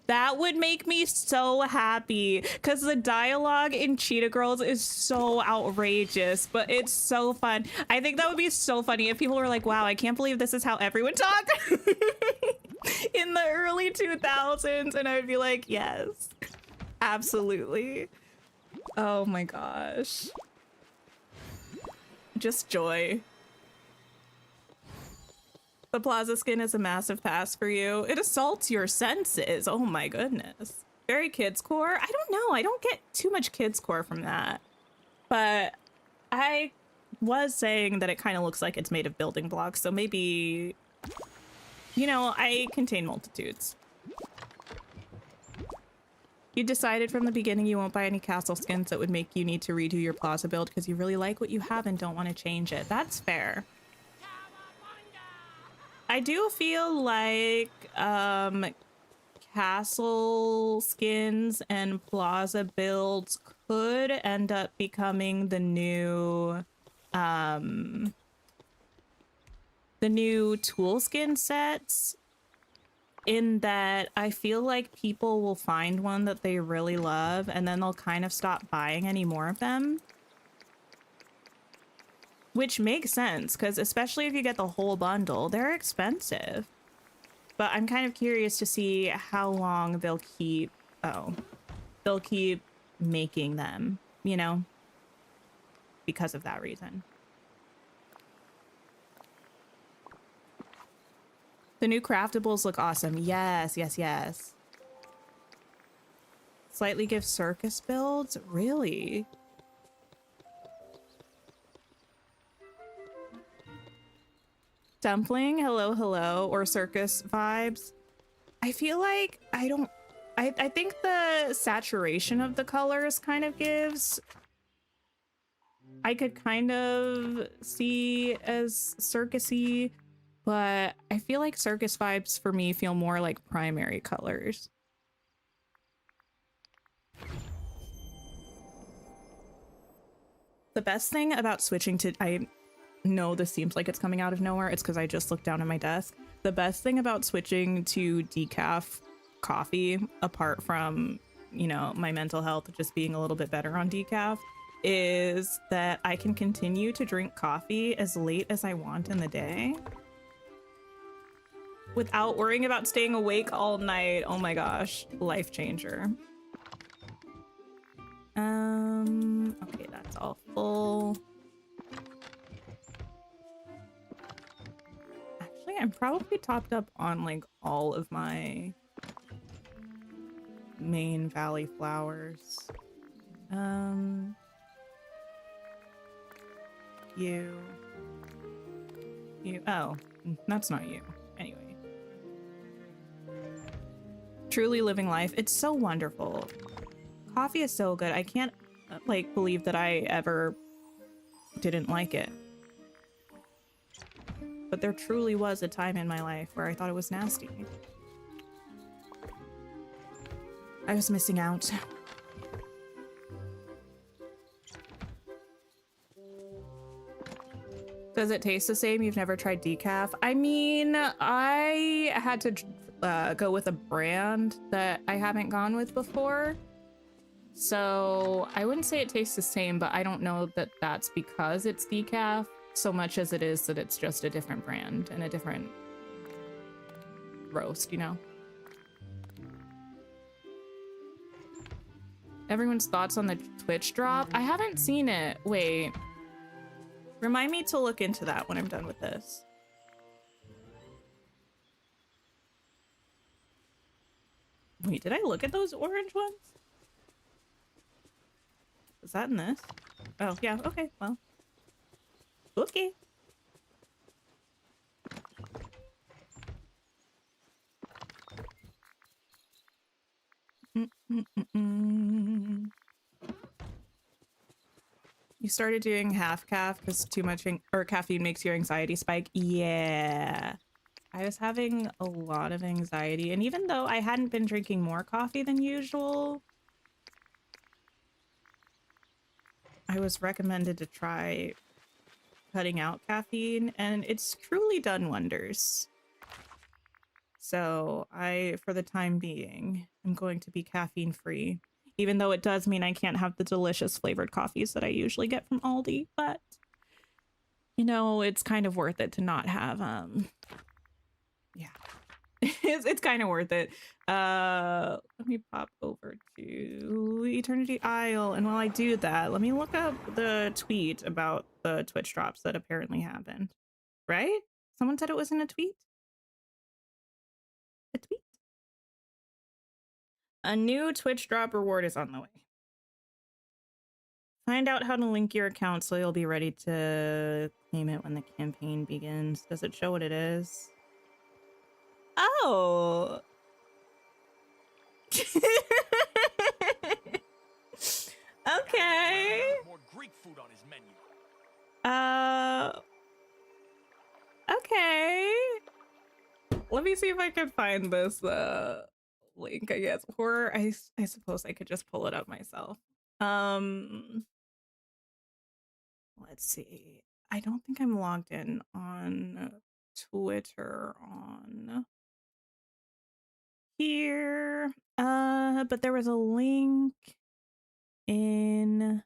That would make me so happy, because the dialogue in Cheetah Girls is so outrageous, but it's so fun. I think that would be so funny if people were like, wow, I can't believe this is how everyone talked in the early 2000s. And I would be like, yes, absolutely. Oh my gosh. Just joy. The Plaza skin is a massive pass for you. It assaults your senses. Oh my goodness. Very kids core. I don't know. I don't get too much kids core from that. But I was saying that it kind of looks like it's made of building blocks. So maybe, you know, I contain multitudes. You decided from the beginning you won't buy any castle skins that would make you need to redo your Plaza build because you really like what you have and don't want to change it. That's fair. I do feel like castle skins and Plaza builds could end up becoming the new tool skin sets, in that I feel like people will find one that they really love and then they'll kind of stop buying any more of them. Which makes sense, because especially if you get the whole bundle, they're expensive. But I'm kind of curious to see how long they'll keep... Oh. they'll keep making them, you know, because of that reason. The new craftables look awesome. Yes, yes, yes. Slightly give circus builds? Really? Dumpling, hello, hello, or circus vibes. I feel like I think the saturation of the colors kind of gives. I could kind of see as circusy, but I feel like circus vibes for me feel more like primary colors. The best thing about switching to, I know this seems like it's coming out of nowhere, it's because I just looked down at my desk. The best thing about switching to decaf coffee, apart from, you know, my mental health just being a little bit better on decaf, is that I can continue to drink coffee as late as I want in the day without worrying about staying awake all night. Oh my gosh, life changer. Okay, that's all full. Actually, I'm probably topped up on like all of my main valley flowers. You, oh, that's not you. Anyway. Truly living life. It's so wonderful. Coffee is so good. I can't like believe that I ever didn't like it. But there truly was a time in my life where I thought it was nasty. I was missing out. Does it taste the same? You've never tried decaf? I mean, I had to go with a brand that I haven't gone with before. So I wouldn't say it tastes the same, but I don't know that that's because it's decaf so much as it is that it's just a different brand and a different roast, you know? Everyone's thoughts on the Twitch drop? I haven't seen it. Wait. Remind me to look into that when I'm done with this. Wait, did I look at those orange ones? Is that in this? Oh, yeah, okay, well. Okay. You started doing half calf because too much or caffeine makes your anxiety spike. Yeah. I was having a lot of anxiety, and even though I hadn't been drinking more coffee than usual, I was recommended to try cutting out caffeine, and it's truly done wonders. So for the time being, I'm going to be caffeine free, even though it does mean I can't have the delicious flavored coffees that I usually get from Aldi, but you know, it's kind of worth it to not have, yeah, it's kind of worth it. Let me pop over to Eternity Isle, and while I do that, let me look up the tweet about the Twitch drops that apparently happened. Right? Someone said it was in a tweet? A tweet? A new Twitch drop reward is on the way. Find out how to link your account so you'll be ready to claim it when the campaign begins. Does it show what it is? Oh! Okay. More Greek food on his menu. Okay. Let me see if I can find this link, I guess. Or I suppose I could just pull it up myself. Let's see. I don't think I'm logged in on Twitter on here. But there was a link in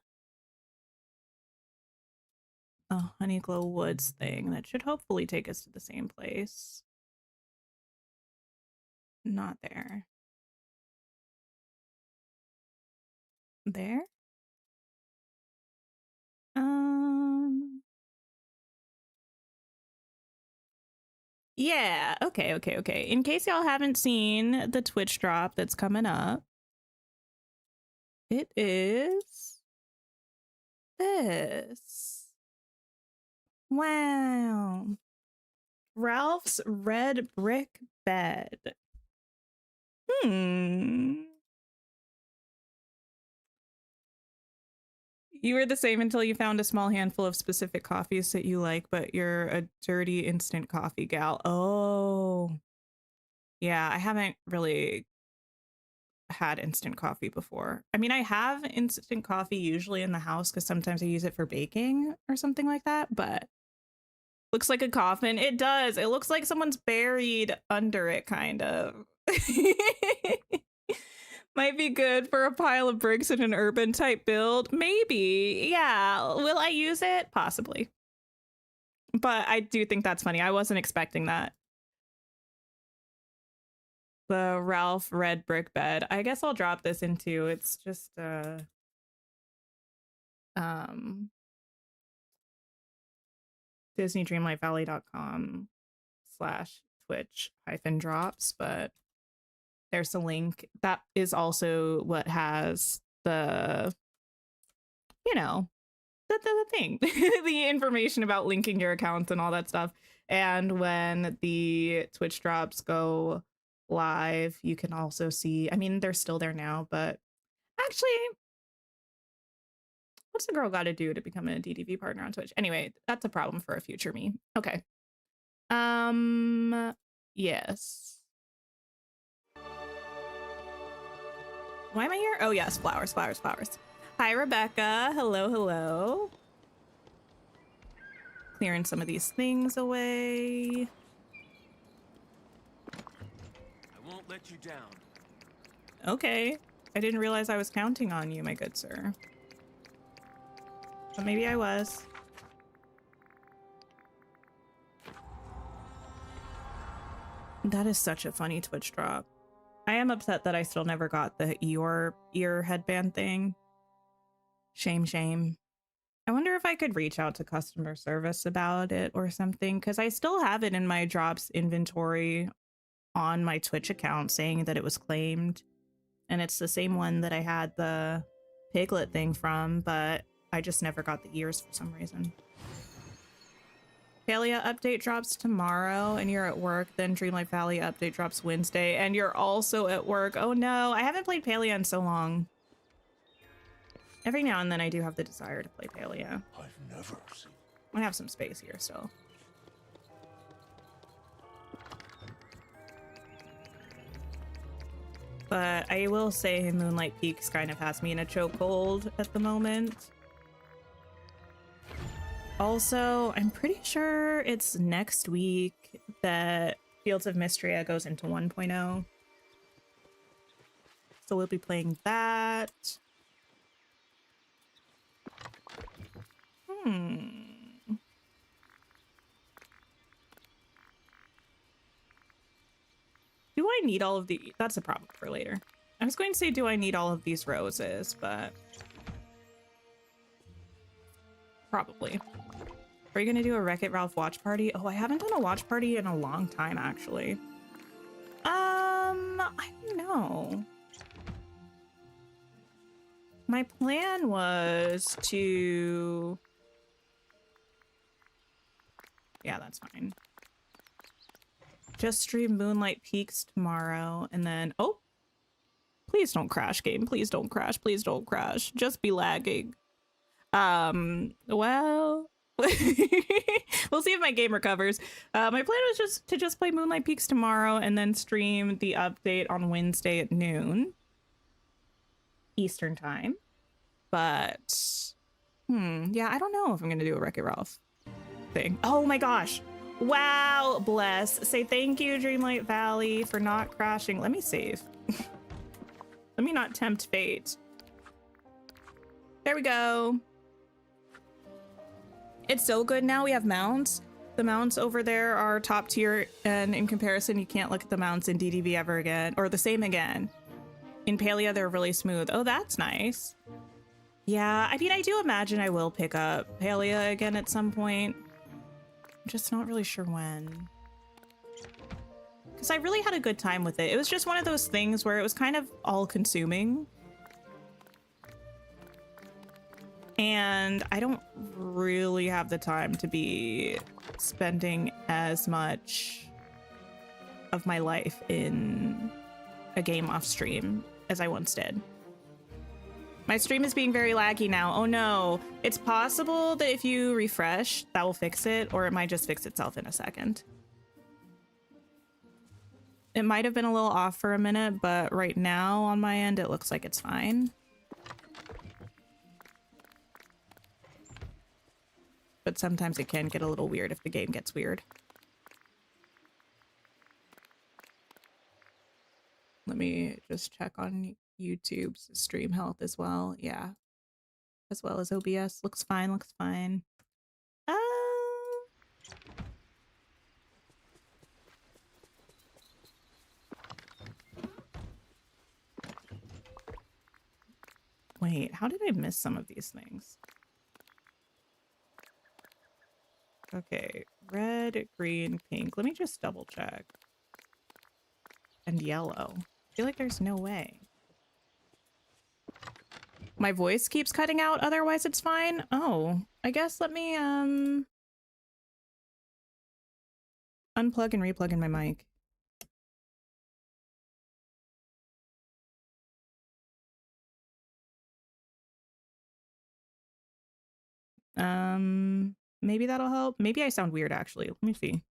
a Honeyglow Woods thing that should hopefully take us to the same place. Not there. There. Yeah, okay. In case y'all haven't seen the Twitch drop that's coming up, it is this. Wow. Ralph's red brick bed. You were the same until you found a small handful of specific coffees that you like, but you're a dirty instant coffee gal. Oh. Yeah, I haven't really had instant coffee before. I mean, I have instant coffee usually in the house because sometimes I use it for baking or something like that, but looks like a coffin. It does. It looks like someone's buried under it, kind of. Might be good for a pile of bricks in an urban type build. Maybe. Yeah. Will I use it? Possibly. But I do think that's funny. I wasn't expecting that. The Ralph red brick bed. I guess I'll drop this into. It's just DisneyDreamlightValley.com/Twitch-drops, but there's a link. That is also what has the, you know, the thing, the information about linking your accounts and all that stuff. And when the Twitch drops go live, you can also see, I mean, they're still there now, but actually, what's the girl got to do to become a DDV partner on Twitch? Anyway, that's a problem for a future me. Okay. Yes. Why am I here? Oh, yes. Flowers. Hi, Rebecca. Hello. Clearing some of these things away. I won't let you down. Okay. I didn't realize I was counting on you, my good sir. But maybe I was. That is such a funny Twitch drop. I am upset that I still never got the Eeyore ear headband thing. Shame. I wonder if I could reach out to customer service about it or something, because I still have it in my drops inventory on my Twitch account saying that it was claimed. And it's the same one that I had the piglet thing from, but I just never got the ears for some reason. Palia update drops tomorrow and you're at work. Then Dreamlight Valley update drops Wednesday and you're also at work. Oh no, I haven't played Palia in so long. Every now and then I do have the desire to play Palia. I've never seen. I have some space here still. But I will say Moonlight Peaks kind of has me in a chokehold at the moment. Also, I'm pretty sure it's next week that Fields of Mystria goes into 1.0. So we'll be playing that. Do I need all of the... That's a problem for later. I was going to say, do I need all of these roses, but... Probably. Are you going to do a Wreck-It Ralph watch party? Oh, I haven't done a watch party in a long time, actually. I don't know. My plan was to... Yeah, that's fine. Just stream Moonlight Peaks tomorrow, and then... Oh! Please don't crash, game. Please don't crash. Please don't crash. Just be lagging. Well... we'll see if my game recovers. My plan was just to play Moonlight Peaks tomorrow and then stream the update on Wednesday at noon Eastern time. But yeah, I don't know if I'm gonna do a Wreck-It Ralph thing. Oh my gosh, wow, bless. Say thank you, Dreamlight Valley, for not crashing. Let me save. Let me not tempt fate. There we go. It's so good now we have mounts. The mounts over there are top tier, and in comparison, you can't look at the mounts in DDV ever again, or the same again. In Palia, they're really smooth. Oh, that's nice. Yeah, I mean, I do imagine I will pick up Palia again at some point. I'm just not really sure when. Because I really had a good time with it. It was just one of those things where it was kind of all-consuming. And I don't really have the time to be spending as much of my life in a game off stream as I once did. My stream is being very laggy now. Oh no. It's possible that if you refresh, that will fix it, or it might just fix itself in a second. It might have been a little off for a minute, but right now on my end, it looks like it's fine. But sometimes it can get a little weird if the game gets weird. Let me just check on YouTube's stream health as well. Yeah. As well as OBS. Looks fine, looks fine. Wait, how did I miss some of these things? Okay, red, green, pink. Let me just double check. And yellow. I feel like there's no way. My voice keeps cutting out, otherwise it's fine. Oh, I guess let me unplug and replug in my mic. Maybe that'll help. Maybe I sound weird actually. Let me see.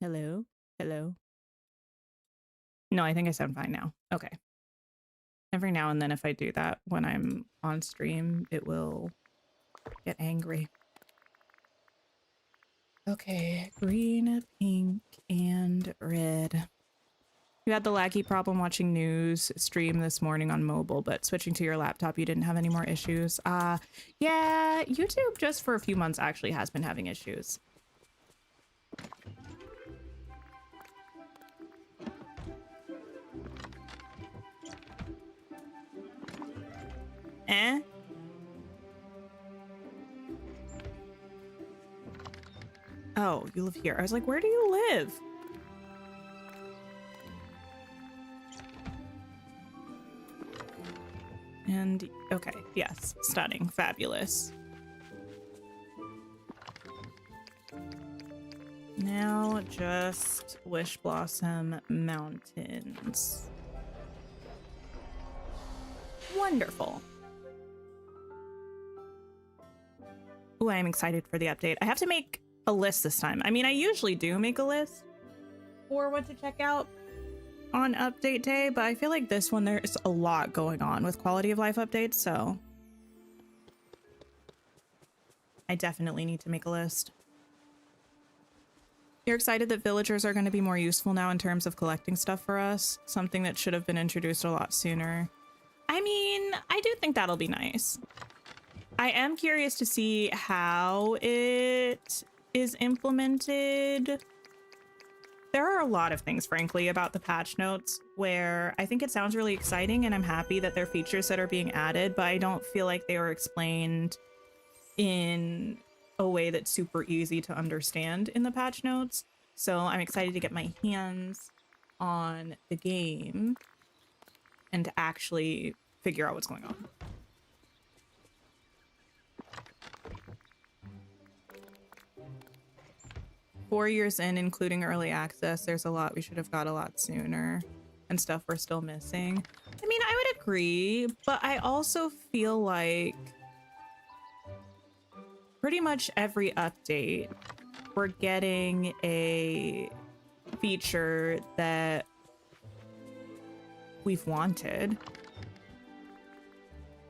Hello? Hello? No, I think I sound fine now. Okay. Every now and then if I do that when I'm on stream, it will get angry. Okay, green, pink, and red. You had the laggy problem watching news stream this morning on mobile, but switching to your laptop, you didn't have any more issues. Yeah, YouTube just for a few months actually has been having issues. Eh? Oh, you live here. I was like, where do you live? And, okay, yes, stunning, fabulous. Now just Wish Blossom Mountains. Wonderful. Ooh, I'm excited for the update. I have to make a list this time. I mean, I usually do make a list for what to check out on update day, but I feel like this one there's a lot going on with quality of life updates, so I definitely need to make a list. You're excited that villagers are going to be more useful now in terms of collecting stuff for us, something that should have been introduced a lot sooner. I mean, I do think that'll be nice. I am curious to see how it is implemented. There are a lot of things, frankly, about the patch notes where I think it sounds really exciting and I'm happy that there are features that are being added, but I don't feel like they were explained in a way that's super easy to understand in the patch notes. So I'm excited to get my hands on the game and to actually figure out what's going on. Four years in, including early access, there's a lot we should have got a lot sooner and stuff we're still missing. I mean, I would agree, but I also feel like pretty much every update, we're getting a feature that we've wanted.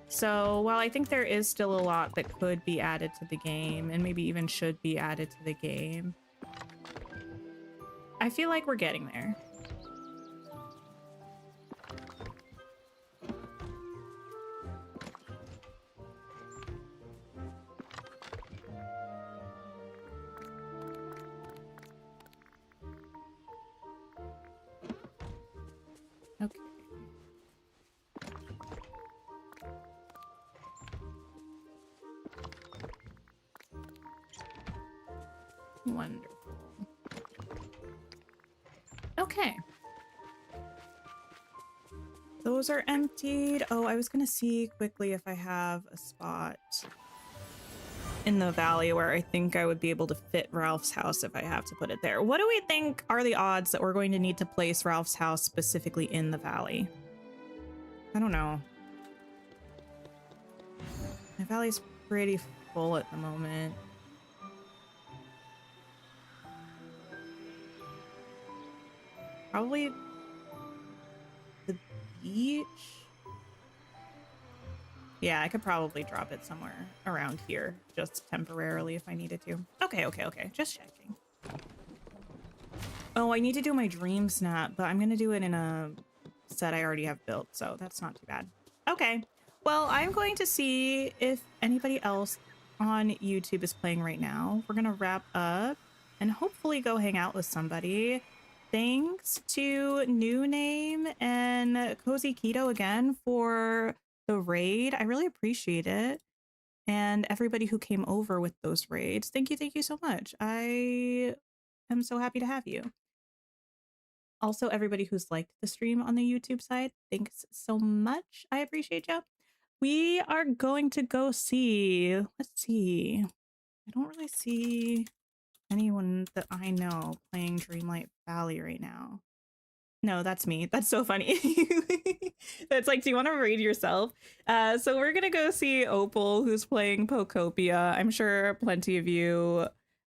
So while I think there is still a lot that could be added to the game and maybe even should be added to the game, I feel like we're getting there. Wonderful. Okay. Those are emptied. Oh, I was gonna see quickly if I have a spot in the valley where I think I would be able to fit Ralph's house if I have to put it there. What do we think are the odds that we're going to need to place Ralph's house specifically in the valley? I don't know. My valley's pretty full at the moment. Probably the beach. Yeah, I could probably drop it somewhere around here, just temporarily if I needed to. Okay, okay, okay. Just checking. Oh, I need to do my dream snap, but I'm gonna do it in a set I already have built, so that's not too bad. Okay. Well, I'm going to see if anybody else on YouTube is playing right now. We're gonna wrap up and hopefully go hang out with somebody. Thanks to New Name and Cozy Keto again for the raid. I really appreciate it. And everybody who came over with those raids. Thank you so much. I am so happy to have you. Also, everybody who's liked the stream on the YouTube side, thanks so much. I appreciate you. We are going to go see, let's see. I don't really see anyone that I know playing Dreamlight Valley right now. No, that's me. That's so funny. That's like, do you want to raid yourself? So we're gonna go see Opal, who's playing Pokopia. I'm sure plenty of you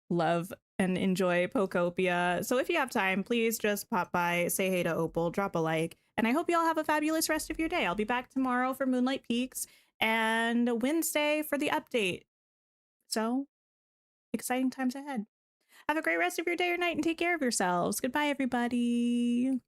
love and enjoy Pokopia. So if you have time, please just pop by, say hey to Opal, drop a like, and I hope you all have a fabulous rest of your day. I'll be back tomorrow for Moonlight Peaks and Wednesday for the update. So exciting times ahead. Have a great rest of your day or night and take care of yourselves. Goodbye, everybody.